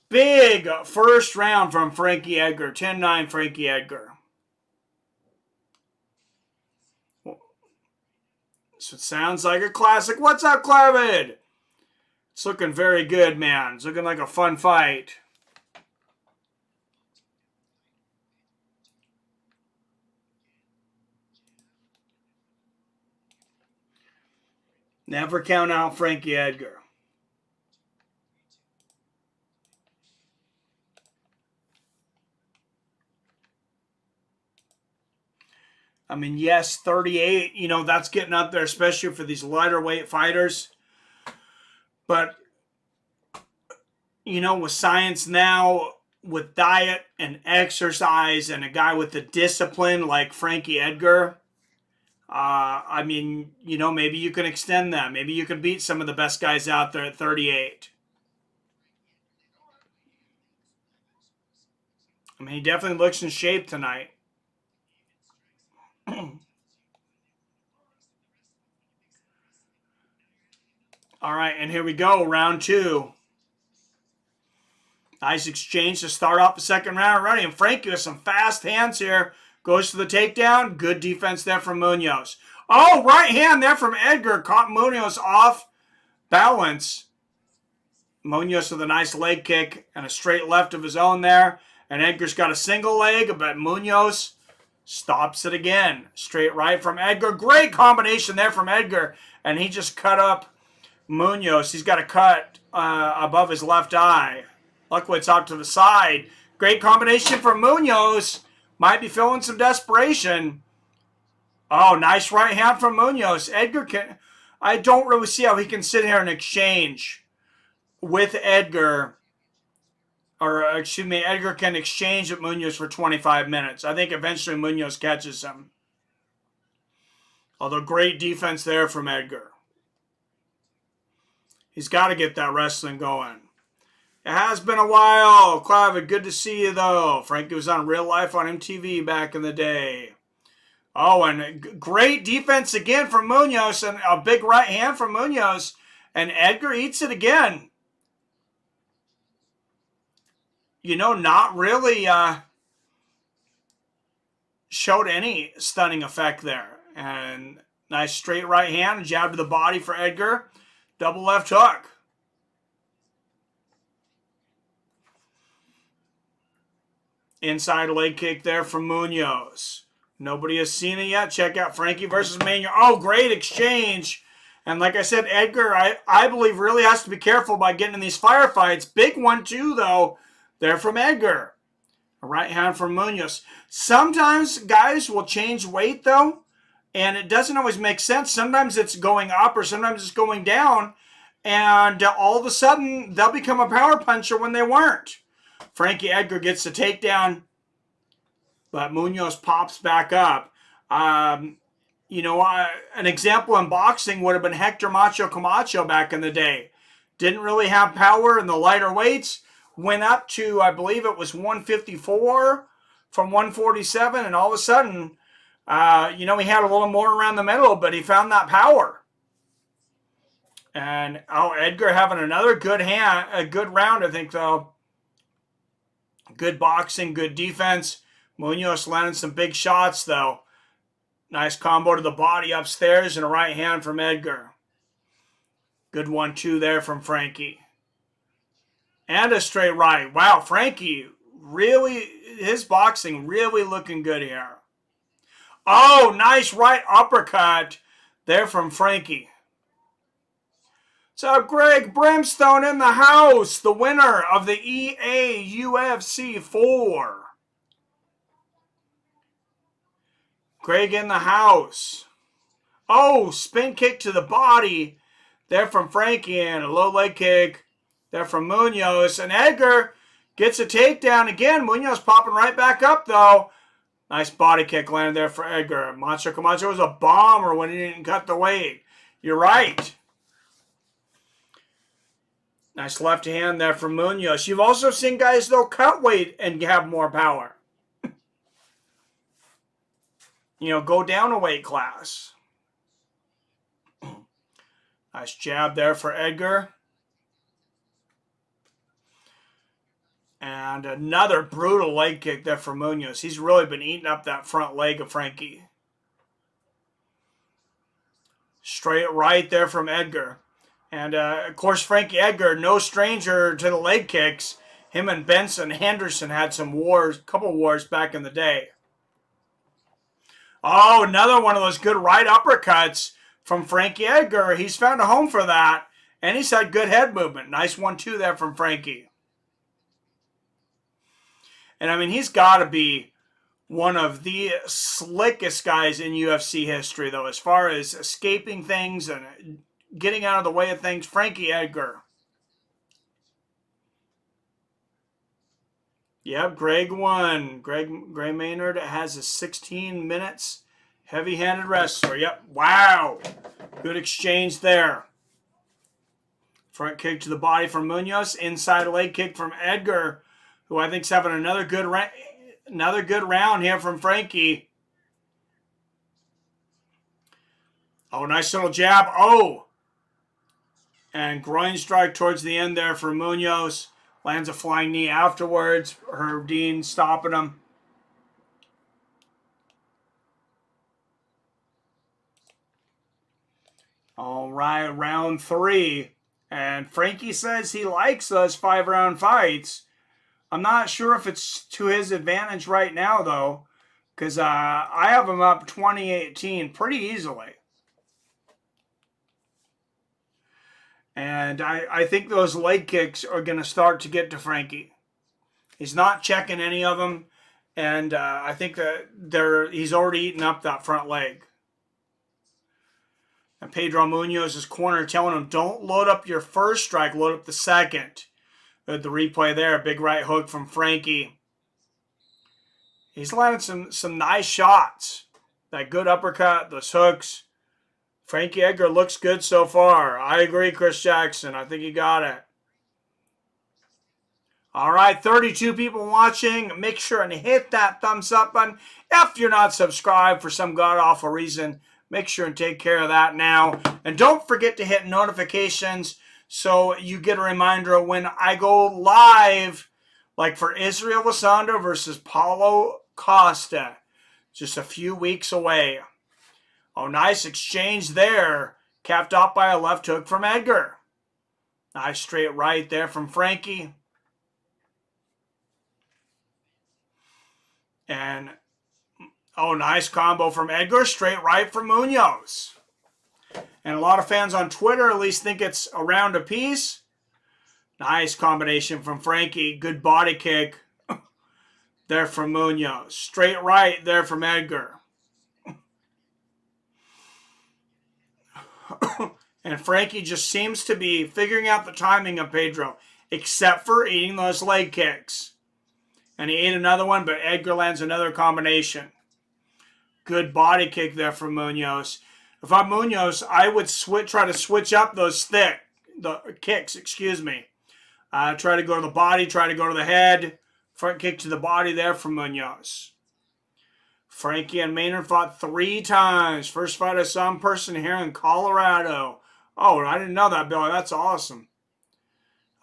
Big first round from Frankie Edgar. 10-9 Frankie Edgar. So it sounds like a classic. What's up, Clavid? It's looking very good, man. It's looking like a fun fight. Never count out Frankie Edgar. I mean, yes, 38, you know, that's getting up there, especially for these lighter weight fighters. But, you know, with science now, with diet and exercise and a guy with the discipline like Frankie Edgar, I mean, you know, maybe you can extend that. Maybe you can beat some of the best guys out there at 38. I mean, he definitely looks in shape tonight. All right, and here we go, round 2. Nice exchange to start off the second round already. And Frankie with some fast hands here. Goes to the takedown. Good defense there from Munhoz. Oh, right hand there from Edgar. Caught Munhoz off balance. Munhoz with a nice leg kick and a straight left of his own there. And Edgar's got a single leg, but Munhoz stops it again. Straight right from Edgar. Great combination there from Edgar. And he just cut up Munhoz. He's got a cut above his left eye. Luckily, it's out to the side. Great combination for Munhoz. Might be feeling some desperation. Oh, nice right hand from Munhoz. Edgar can... I don't really see how he can sit here and exchange with Edgar. Or, excuse me, Edgar can exchange with Munhoz for 25 minutes. I think eventually Munhoz catches him. Although, great defense there from Edgar. He's got to get that wrestling going. It has been a while. Clavid, good to see you, though. Frankie was on Real Life on MTV back in the day. Oh, and great defense again from Munhoz. And a big right hand from Munhoz. And Edgar eats it again. You know, not really showed any stunning effect there. And nice straight right hand. Jab to the body for Edgar. Double left hook. Inside leg kick there from Munhoz. Nobody has seen it yet. Check out Frankie versus Mania. Oh, great exchange. And like I said, Edgar, I believe, really has to be careful by getting in these firefights. Big 1-2, though, there from Edgar. A right hand from Munhoz. Sometimes guys will change weight, though, and it doesn't always make sense. Sometimes it's going up or sometimes it's going down, and all of a sudden they'll become a power puncher when they weren't. Frankie Edgar gets the takedown, but Munhoz pops back up. You know, an example in boxing would have been Hector Macho Camacho back in the day. Didn't really have power in the lighter weights. Went up to, I believe it was 154 from 147, and all of a sudden, you know, he had a little more around the middle, but he found that power. And, oh, Edgar having another good hand, a good round, I think, though. Good boxing, good defense. Munhoz landing some big shots, though. Nice combo to the body upstairs and a right hand from Edgar. Good 1-2 there from Frankie. And a straight right. Wow, Frankie, really, his boxing really looking good here. Oh, nice right uppercut there from Frankie. So Greg Brimstone in the house, the winner of the EA UFC 4. Greg in the house. Oh, spin kick to the body there from Frankie and a low leg kick there from Munhoz. And Edgar gets a takedown again. Munhoz popping right back up, though. Nice body kick landed there for Edgar. Macho Camacho was a bomber when he didn't cut the weight. You're right. Nice left hand there from Munhoz. You've also seen guys, though, cut weight and have more power. You know, go down a weight class. Nice jab there for Edgar. And another brutal leg kick there for Munhoz. He's really been eating up that front leg of Frankie. Straight right there from Edgar. And, of course, Frankie Edgar, no stranger to the leg kicks. Him and Benson Henderson had some wars, couple wars back in the day. Oh, another one of those good right uppercuts from Frankie Edgar. He's found a home for that. And he's had good head movement. Nice 1-2 there from Frankie. And, I mean, he's got to be one of the slickest guys in UFC history, though, as far as escaping things and getting out of the way of things. Frankie Edgar. Yep, Greg won. Gray Maynard has a 16 minutes. Heavy-handed wrestler. Yep, wow. Good exchange there. Front kick to the body from Munhoz. Inside leg kick from Edgar, who I think's having another good round here from Frankie. Oh, nice little jab. Oh! And groin strike towards the end there for Munhoz. Lands a flying knee afterwards. Herb Dean stopping him. All right, round 3. And Frankie says he likes those 5-round fights. I'm not sure if it's to his advantage right now, though, because I have him up 20-18 pretty easily. And I think those leg kicks are going to start to get to Frankie. He's not checking any of them. And I think that he's already eaten up that front leg. And Pedro Munhoz's corner telling him, don't load up your first strike, load up the second. The replay there, big right hook from Frankie. He's landing some nice shots. That good uppercut, those hooks. Frankie Edgar looks good so far. I agree, Chris Jackson. I think you got it. All right, 32 people watching. Make sure and hit that thumbs up button. If you're not subscribed for some god-awful reason, make sure and take care of that now. And don't forget to hit notifications so you get a reminder when I go live, like for Israel Wasanda versus Paulo Costa. Just a few weeks away. Oh, nice exchange there. Capped off by a left hook from Edgar. Nice straight right there from Frankie. And, oh, nice combo from Edgar. Straight right from Munhoz. And a lot of fans on Twitter at least think it's a round apiece. Nice combination from Frankie. Good body kick there from Munhoz. Straight right there from Edgar. And Frankie just seems to be figuring out the timing of Pedro, except for eating those leg kicks. And he ate another one, but Edgar lands another combination. Good body kick there from Munhoz. If I'm Munhoz, I would try to switch up those kicks, excuse me. Try to go to the body, try to go to the head. Front kick to the body there from Munhoz. Frankie and Maynard fought 3 times. First fight I saw in person here in Colorado. Oh, I didn't know that, Billy. That's awesome.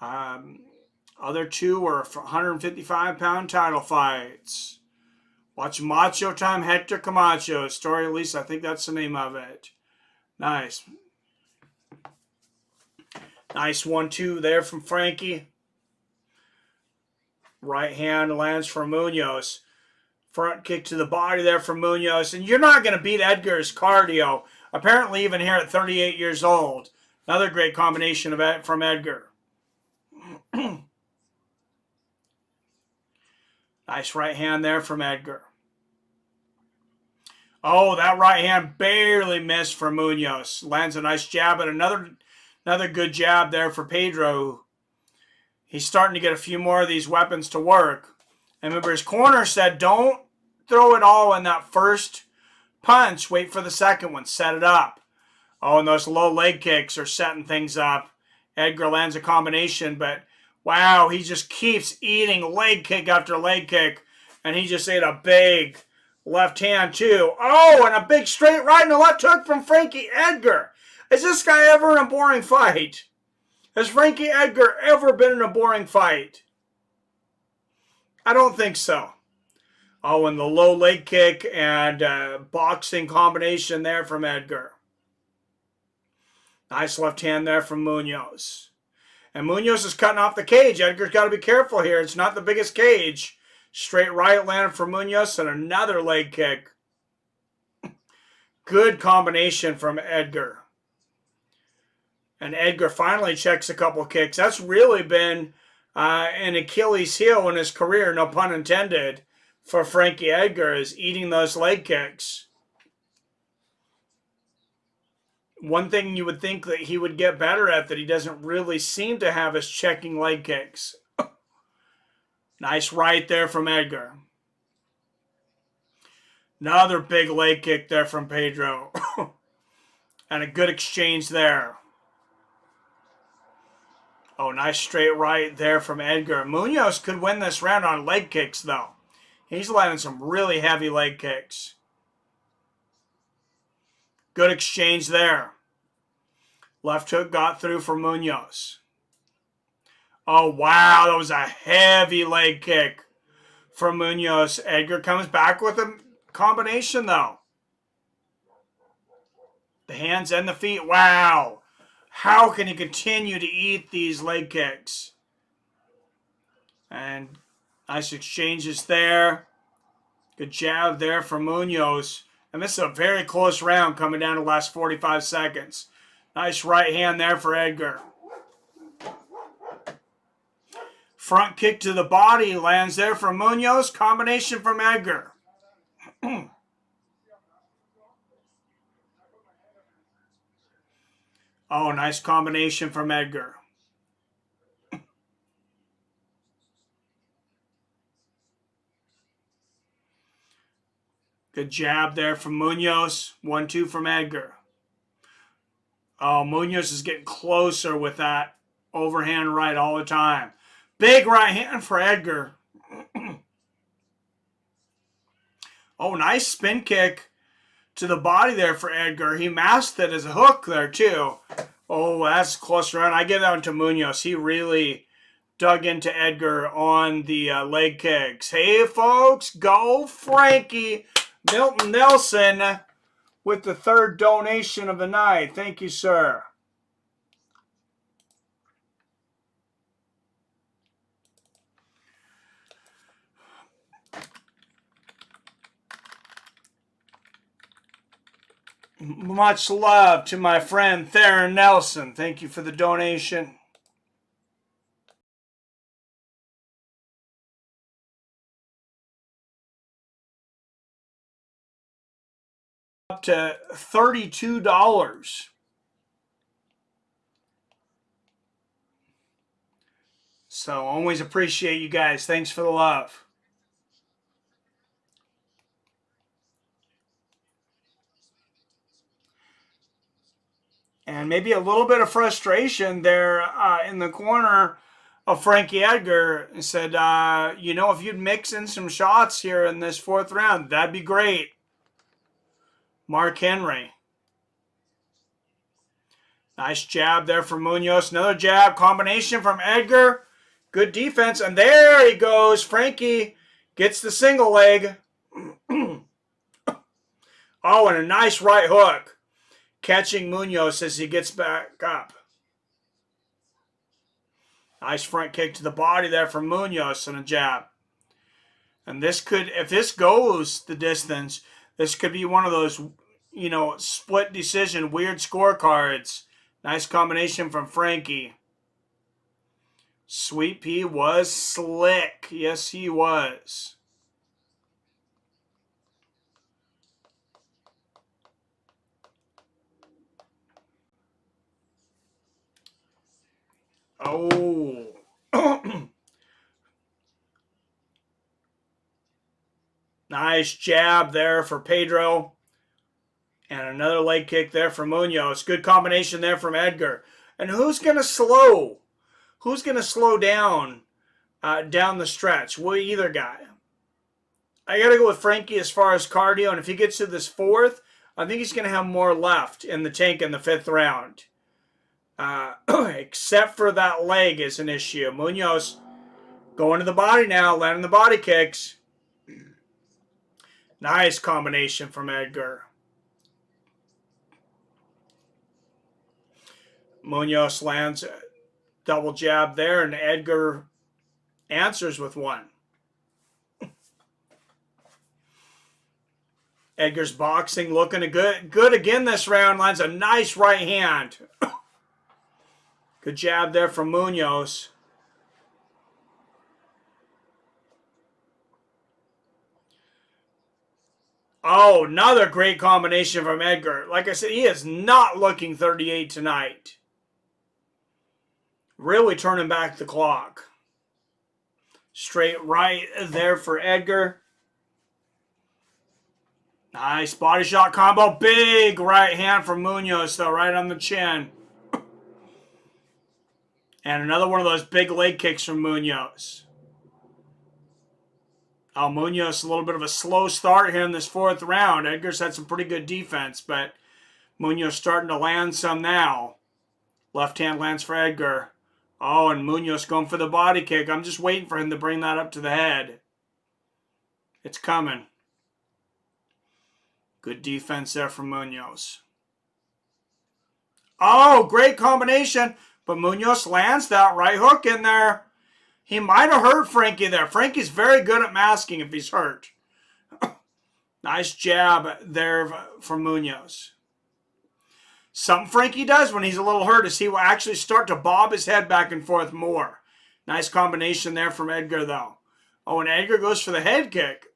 Other 2 were 155-pound title fights. Watch Macho Time Hector Camacho. Story, at least I think that's the name of it. Nice. Nice 1-2 there from Frankie. Right hand lands for Munhoz. Front kick to the body there from Munhoz. And you're not going to beat Edgar's cardio. Apparently even here at 38 years old. Another great combination from Edgar. Nice right hand there from Edgar. Oh, that right hand barely missed for Munhoz. Lands a nice jab, and another good jab there for Pedro. He's starting to get a few more of these weapons to work. And remember, his corner said, don't throw it all in that first punch. Wait for the second one. Set it up. Oh, and those low leg kicks are setting things up. Edgar lands a combination, but wow, he just keeps eating leg kick after leg kick. And he just ate a big left hand too. Oh, and a big straight right and a left hook from Frankie Edgar. Is this guy ever in a boring fight? Has Frankie Edgar ever been in a boring fight? I don't think so. Oh, and the low leg kick and boxing combination there from Edgar. Nice left hand there from Munhoz. And Munhoz is cutting off the cage. Edgar's got to be careful here. It's not the biggest cage. Straight right landed for Munhoz and another leg kick. Good combination from Edgar. And Edgar finally checks a couple kicks. That's really been an Achilles heel in his career, no pun intended, for Frankie Edgar, is eating those leg kicks. One thing you would think that he would get better at that he doesn't really seem to have is checking leg kicks. Nice right there from Edgar. Another big leg kick there from Pedro. And a good exchange there. Oh, nice straight right there from Edgar. Munhoz could win this round on leg kicks, though. He's landing some really heavy leg kicks. Good exchange there. Left hook got through for Munhoz. Oh, wow. That was a heavy leg kick for Munhoz. Edgar comes back with a combination, though. The hands and the feet. Wow. How can he continue to eat these leg kicks? And nice exchanges there. Good jab there from Munhoz. And this is a very close round coming down to the last 45 seconds. Nice right hand there for Edgar. Front kick to the body lands there from Munhoz. Combination from Edgar. Oh, nice combination from Edgar. Good jab there from Munhoz. 1-2 from Edgar. Oh, Munhoz is getting closer with that overhand right all the time. Big right hand for Edgar. Oh, nice spin kick to the body there for Edgar. He masked it as a hook there too. Oh, that's a close round. I give that one to Munhoz. He really dug into Edgar on the leg kicks. Hey, folks, go Frankie. Milton Nelson with the third donation of the night. Thank you, sir. Much love to my friend Theron Nelson. Thank you for the donation. Up to $32. So always appreciate you guys. Thanks for the love. And maybe a little bit of frustration there in the corner of Frankie Edgar. And said, you know, if you'd mix in some shots here in this fourth round, that'd be great. Mark Henry. Nice jab there from Munhoz. Another jab combination from Edgar. Good defense. And there he goes. Frankie gets the single leg. Oh, and a nice right hook. Catching Munhoz as he gets back up. Nice front kick to the body there from Munhoz and a jab. And this could, if this goes the distance, this could be one of those, you know, split decision, weird scorecards. Nice combination from Frankie. Sweet Pea was slick. Yes, he was. Oh. Nice jab there for Pedro. And another leg kick there for Munhoz. Good combination there from Edgar. And who's going to slow? Who's going to slow down down the stretch? Well, either guy. I got to go with Frankie as far as cardio. And if he gets to this fourth, I think he's going to have more left in the tank in the fifth round. Except for that leg is an issue. Munhoz going to the body now, landing the body kicks. Nice combination from Edgar. Munhoz lands a double jab there, and Edgar answers with one. Edgar's boxing looking good again this round. Lands a nice right hand. Good jab there from Munhoz. Oh, another great combination from Edgar. Like I said, he is not looking 38 tonight. Really turning back the clock. Straight right there for Edgar. Nice body shot combo. Big right hand from Munhoz, though, right on the chin. And another one of those big leg kicks from Munhoz. Oh, Munhoz, a little bit of a slow start here in this fourth round. Edgar's had some pretty good defense, but Munhoz starting to land some now. Left hand lands for Edgar. Oh, and Munhoz going for the body kick. I'm just waiting for him to bring that up to the head. It's coming. Good defense there from Munhoz. Oh, great combination. But Munhoz lands that right hook in there. He might have hurt Frankie there. Frankie's very good at masking if he's hurt. Nice jab there from Munhoz. Something Frankie does when he's a little hurt is he will actually start to bob his head back and forth more. Nice combination there from Edgar, though. Oh, and Edgar goes for the head kick.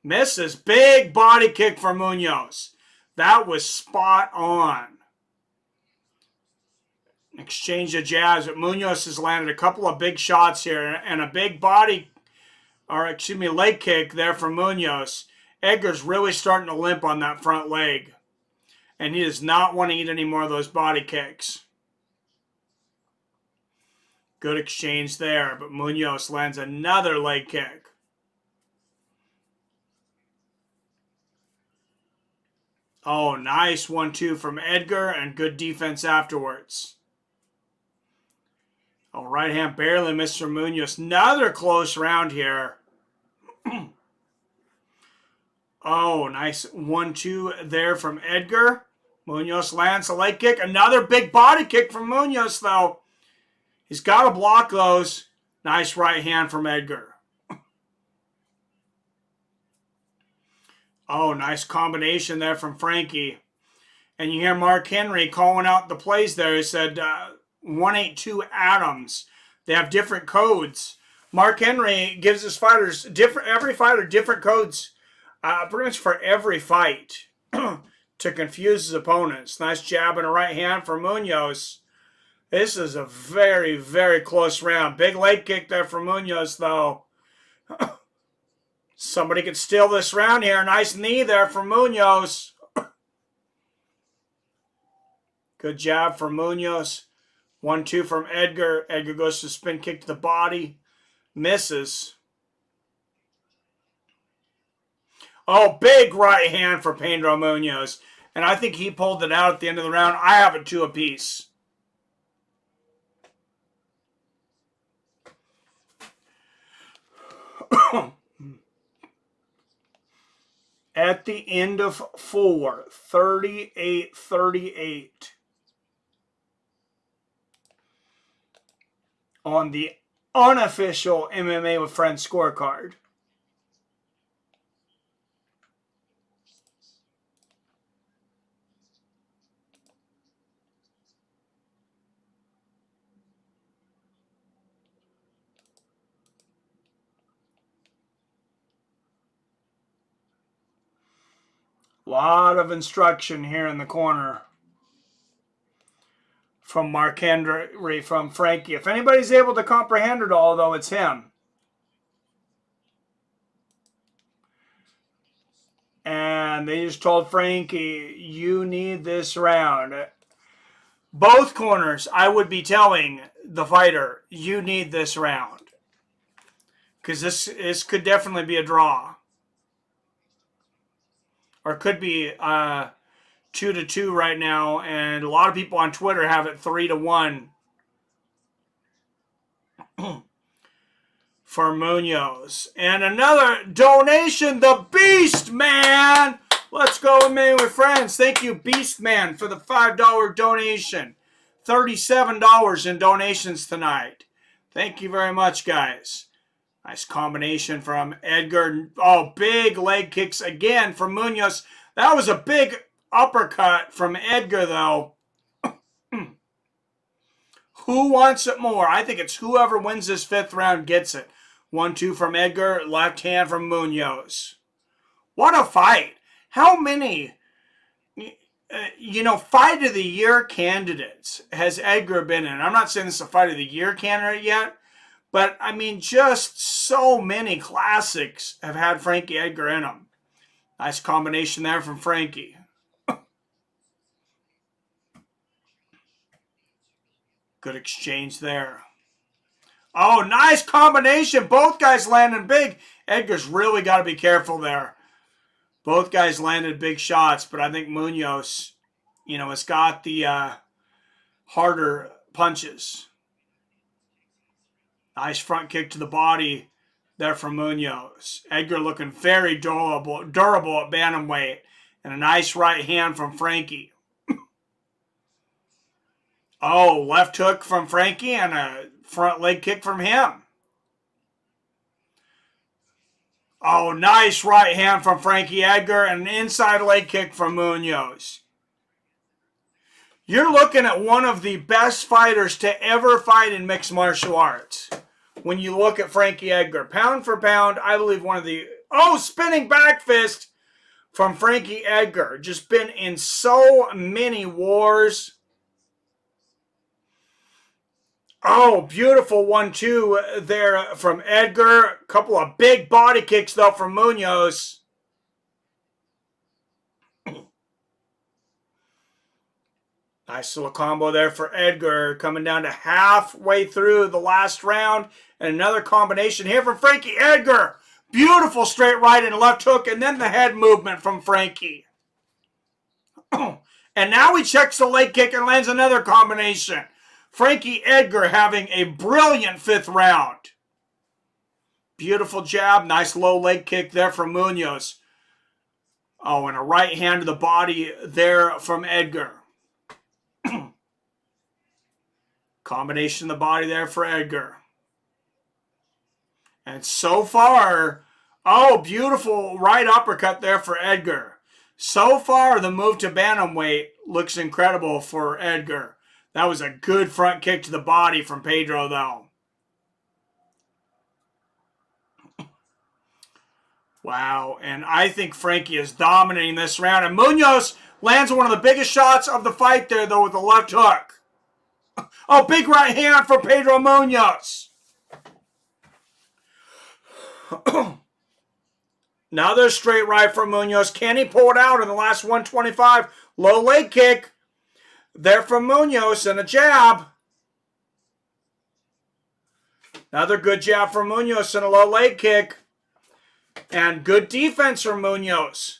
Misses. Big body kick for Munhoz. That was spot on. Exchange of jabs, but Munhoz has landed a couple of big shots here and a big leg kick there from Munhoz. Edgar's really starting to limp on that front leg. And he does not want to eat any more of those body kicks. Good exchange there, but Munhoz lands another leg kick. Oh, nice 1-2 from Edgar and good defense afterwards. Oh, right hand barely missed from Munhoz. Another close round here. Oh, nice 1-2 there from Edgar. Munhoz lands a leg kick. Another big body kick from Munhoz, though. He's got to block those. Nice right hand from Edgar. Oh, nice combination there from Frankie. And you hear Mark Henry calling out the plays there. He said 182 Adams. They have different codes. Mark Henry gives his fighters every fighter different codes pretty much for every fight to confuse his opponents. Nice jab and a right hand for Munhoz. This is a very, very close round. Big leg kick there for Munhoz, though. Somebody could steal this round here. Nice knee there for Munhoz. Good jab for Munhoz. 1-2 from Edgar. Edgar goes to spin kick to the body. Misses. Oh, big right hand for Pedro Munhoz. And I think he pulled it out at the end of the round. I have it 2 apiece. At the end of 4, 38-38. On the unofficial MMA with Friends scorecard. Lot of instruction here in the corner from Mark Henry, from Frankie. If anybody's able to comprehend it all, though, it's him. And they just told Frankie, you need this round. both corners, I would be telling the fighter, you need this round. Because this could definitely be a draw. Or it could be 2-2 right now. And a lot of people on Twitter have it 3-1 for Munhoz. And another donation, the Beast Man. Let's go, man, with friends. Thank you, Beast Man, for the $5 donation. $37 in donations tonight. Thank you very much, guys. Nice combination from Edgar. Oh, big leg kicks again from Munhoz. That was a big uppercut from Edgar, though. Who wants it more? I think it's whoever wins this 5th round gets it. 1-2 from Edgar, left hand from Munhoz. What a fight. How many, fight of the year candidates has Edgar been in? I'm not saying this is a fight of the year candidate yet, but I mean, just so many classics have had Frankie Edgar in them. Nice combination there from Frankie. Good exchange there. Oh, nice combination. Both guys landing big. Edgar's really got to be careful there. Both guys landed big shots, but I think Munhoz, has got the harder punches. Nice front kick to the body there from Munhoz. Edgar looking very durable at bantamweight. And a nice right hand from Frankie. Oh, left hook from Frankie and a front leg kick from him. Oh, nice right hand from Frankie Edgar and an inside leg kick from Munhoz. You're looking at one of the best fighters to ever fight in mixed martial arts. When you look at Frankie Edgar, pound for pound, I believe one of the... Oh, spinning back fist from Frankie Edgar. Just been in so many wars. Oh, beautiful 1-2 there from Edgar. A couple of big body kicks, though, from Munhoz. Nice little combo there for Edgar. Coming down to halfway through the last round. And another combination here from Frankie Edgar. Beautiful straight right and left hook. And then the head movement from Frankie. And now he checks the leg kick and lands another combination. Frankie Edgar having a brilliant 5th round. Beautiful jab. Nice low leg kick there from Munhoz. Oh, and a right hand to the body there from Edgar. Combination of the body there for Edgar. And so far, oh, beautiful right uppercut there for Edgar. So far, the move to bantamweight looks incredible for Edgar. That was a good front kick to the body from Pedro, though. Wow, and I think Frankie is dominating this round. And Munhoz lands one of the biggest shots of the fight there, though, with the left hook. Oh, big right hand for Pedro Munhoz. Another straight right for Munhoz. Can he pull it out in the last 125? Low leg kick. There from Munhoz and a jab. Another good jab from Munhoz and a low leg kick. And good defense from Munhoz.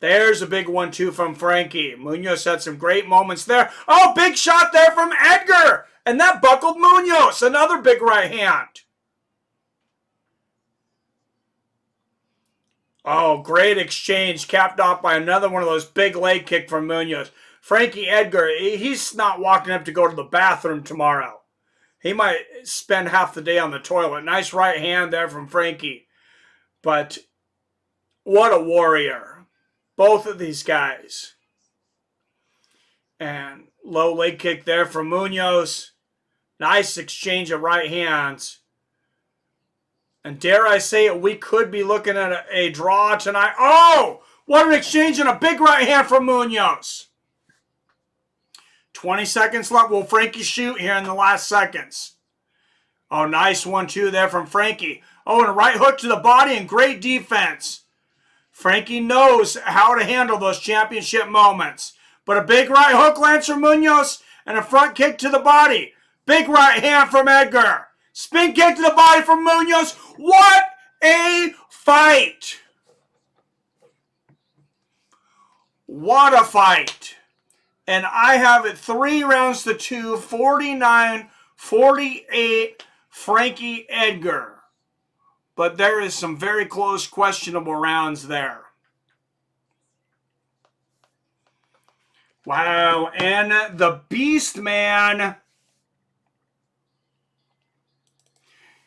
There's a big 1-2 from Frankie. Munhoz had some great moments there. Oh, big shot there from Edgar. And that buckled Munhoz. Another big right hand. Oh, great exchange. Capped off by another one of those big leg kick from Munhoz. Frankie Edgar, he's not walking up to go to the bathroom tomorrow. He might spend half the day on the toilet. Nice right hand there from Frankie. But what a warrior. Both of these guys. And low leg kick there from Munhoz. Nice exchange of right hands. And dare I say it, we could be looking at a draw tonight. Oh, what an exchange and a big right hand from Munhoz. 20 seconds left. Will Frankie shoot here in the last seconds? Oh, nice 1-2 there from Frankie. Oh, and a right hook to the body and great defense. Frankie knows how to handle those championship moments. But a big right hook lands from Munhoz and a front kick to the body. Big right hand from Edgar. Spin kick to the body from Munhoz. What a fight! What a fight. And I have it 3 rounds to 2, 49-48, Frankie Edgar. But there is some very close, questionable rounds there. Wow, and the Beast Man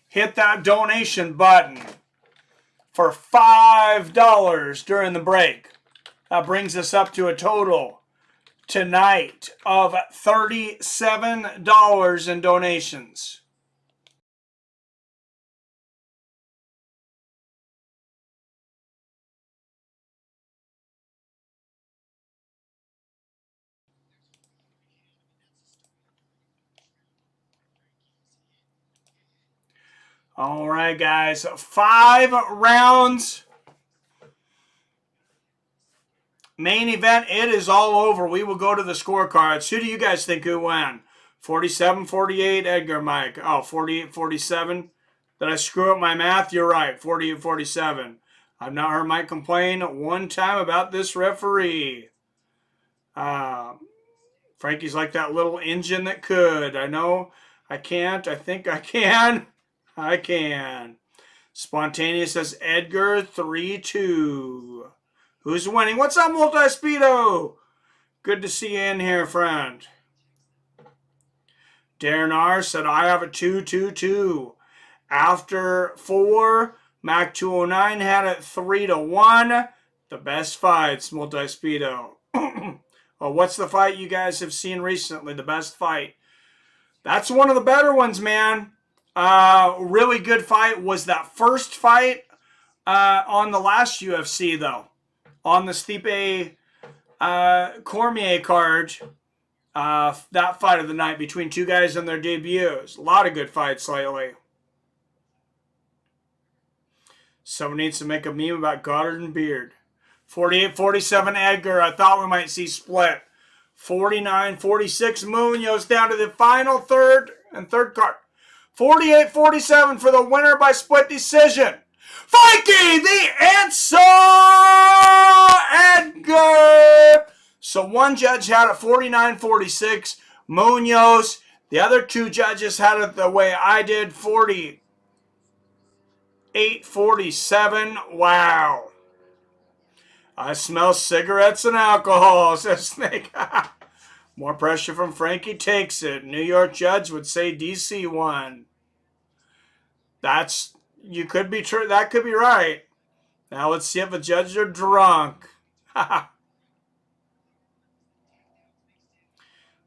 hit that donation button for $5 during the break. That brings us up to a total tonight of $37 in donations. All right, guys, 5 rounds. Main event, it is all over. We will go to the scorecards. Who do you guys think who won? 47-48, Edgar, Mike. Oh, 48-47. Did I screw up my math? You're right, 48-47. I've not heard Mike complain one time about this referee. Frankie's like that little engine that could. I know I can't. I think I can. I can. Spontaneous says Edgar 3-2. Who's winning? What's up, Multi-Speedo? Good to see you in here, friend. Darren R said, I have a 2-2-2. After 4, Mac 209 had it 3-1. The best fights, Multi-Speedo. Oh, what's the fight you guys have seen recently? The best fight. That's one of the better ones, man. Really good fight was that first fight on the last UFC, though. On the Stipe Cormier card, that fight of the night between two guys in their debuts. A lot of good fights lately. Someone needs to make a meme about Goddard and Beard. 48-47 Edgar. I thought we might see split. 49-46 Munhoz down to the final third card. 48-47 for the winner by split decision. Frankie the Answer Edgar. So one judge had it 49-46. Munhoz. The other 2 judges had it the way I did, 48-47. Wow. I smell cigarettes and alcohol, says Snake. More pressure from Frankie takes it. New York judge would say DC won. You could be true. That could be right. Now let's see if the judges are drunk.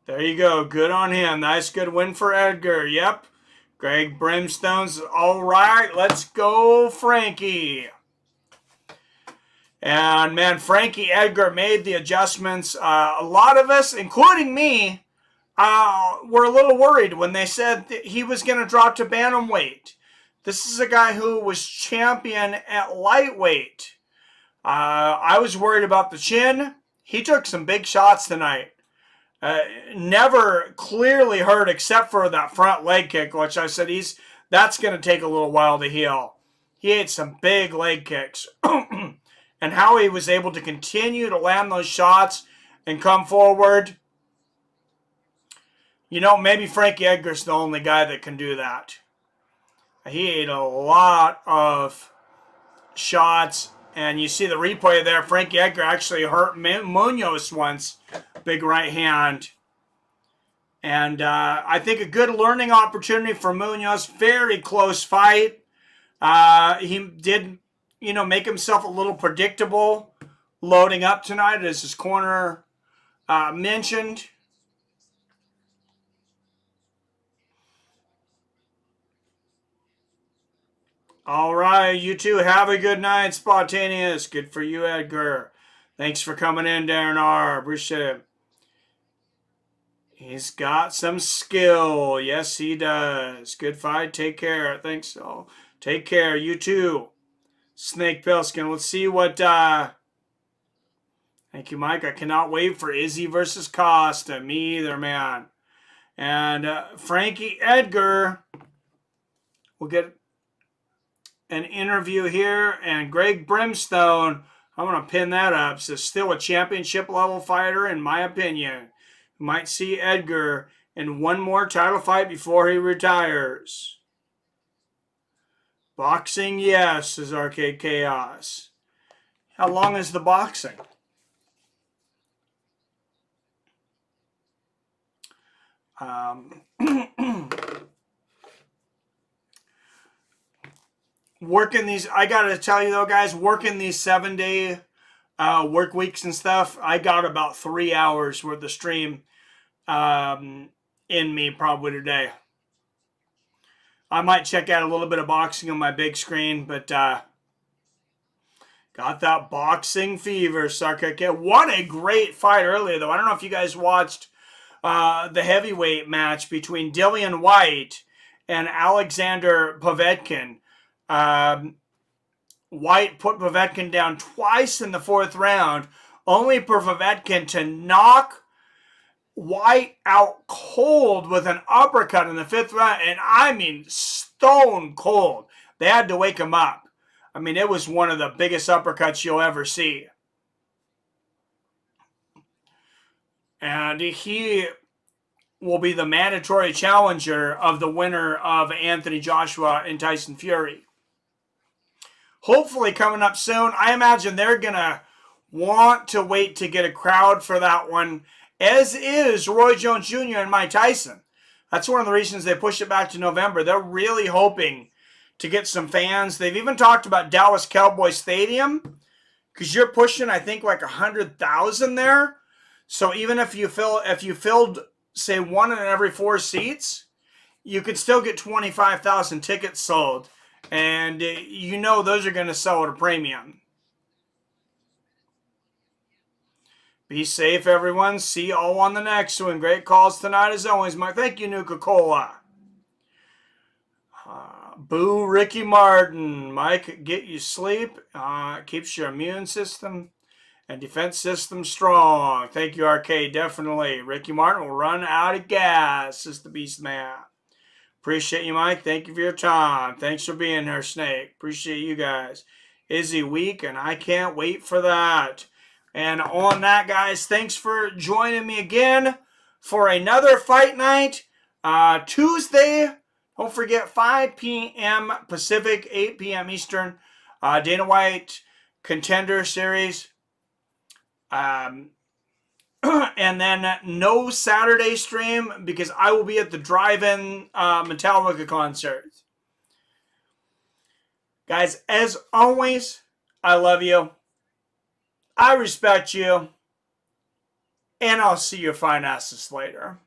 There you go. Good on him. Nice, good win for Edgar. Yep. Greg Brimstone's all right. Let's go, Frankie. And, man, Frankie Edgar made the adjustments. A lot of us, including me, were a little worried when they said that he was going to drop to bantamweight. This is a guy who was champion at lightweight. I was worried about the chin. He took some big shots tonight. Never clearly hurt except for that front leg kick, which I said that's going to take a little while to heal. He ate some big leg kicks. And how he was able to continue to land those shots and come forward. You know, maybe Frankie Edgar's the only guy that can do that. He ate a lot of shots. And you see the replay there. Frankie Edgar actually hurt Munhoz once. Big right hand. And I think a good learning opportunity for Munhoz. Very close fight. He did, make himself a little predictable loading up tonight, as his corner mentioned. All right, you two have a good night, Spontaneous. Good for you, Edgar. Thanks for coming in, Darren R. Appreciate it. He's got some skill. Yes, he does. Good fight. Take care. I think so. Take care. You too. Snake Pilskin. Let's see what Thank you, Mike. I cannot wait for Izzy versus Costa. Me either, man. And Frankie Edgar will get an interview here. And Greg Brimstone, I'm going to pin that up, says still a championship level fighter, in my opinion. We might see Edgar in one more title fight before he retires. Boxing, yes, says Arcade Chaos. How long is the boxing? Working these, I gotta tell you though, guys, working these 7-day work weeks and stuff, I got about 3 hours worth of stream in me probably today. I might check out a little bit of boxing on my big screen, but got that boxing fever, sucker. What a great fight earlier, though. I don't know if you guys watched the heavyweight match between Dillian White and Alexander Povetkin. White put Povetkin down twice in the 4th round, only for Povetkin to knock White out cold with an uppercut in the 5th round. And I mean, stone cold. They had to wake him up. I mean, it was one of the biggest uppercuts you'll ever see. And he will be the mandatory challenger of the winner of Anthony Joshua and Tyson Fury. Hopefully coming up soon. I imagine they're going to want to wait to get a crowd for that one, as is Roy Jones Jr. and Mike Tyson. That's one of the reasons they pushed it back to November. They're really hoping to get some fans. They've even talked about Dallas Cowboy Stadium, because you're pushing, I think, like 100,000 there. So even if you filled, say, 1 in every 4 seats, you could still get 25,000 tickets sold. And you know those are going to sell at a premium. Be safe, everyone. See you all on the next one. Great calls tonight, as always, Mike. Thank you, Nuka-Cola. Boo Ricky Martin. Mike, get you sleep. Keeps your immune system and defense system strong. Thank you, RK. Definitely. Ricky Martin will run out of gas, says the Beast Man. Appreciate you, Mike. Thank you for your time. Thanks for being here, Snake. Appreciate you guys. Izzy week, and I can't wait for that. And on that, guys, thanks for joining me again for another fight night. Tuesday, don't forget, 5 p.m. Pacific, 8 p.m. Eastern. Dana White Contender Series. And then no Saturday stream because I will be at the drive-in Metallica concert. Guys, as always, I love you. I respect you. And I'll see your fine asses later.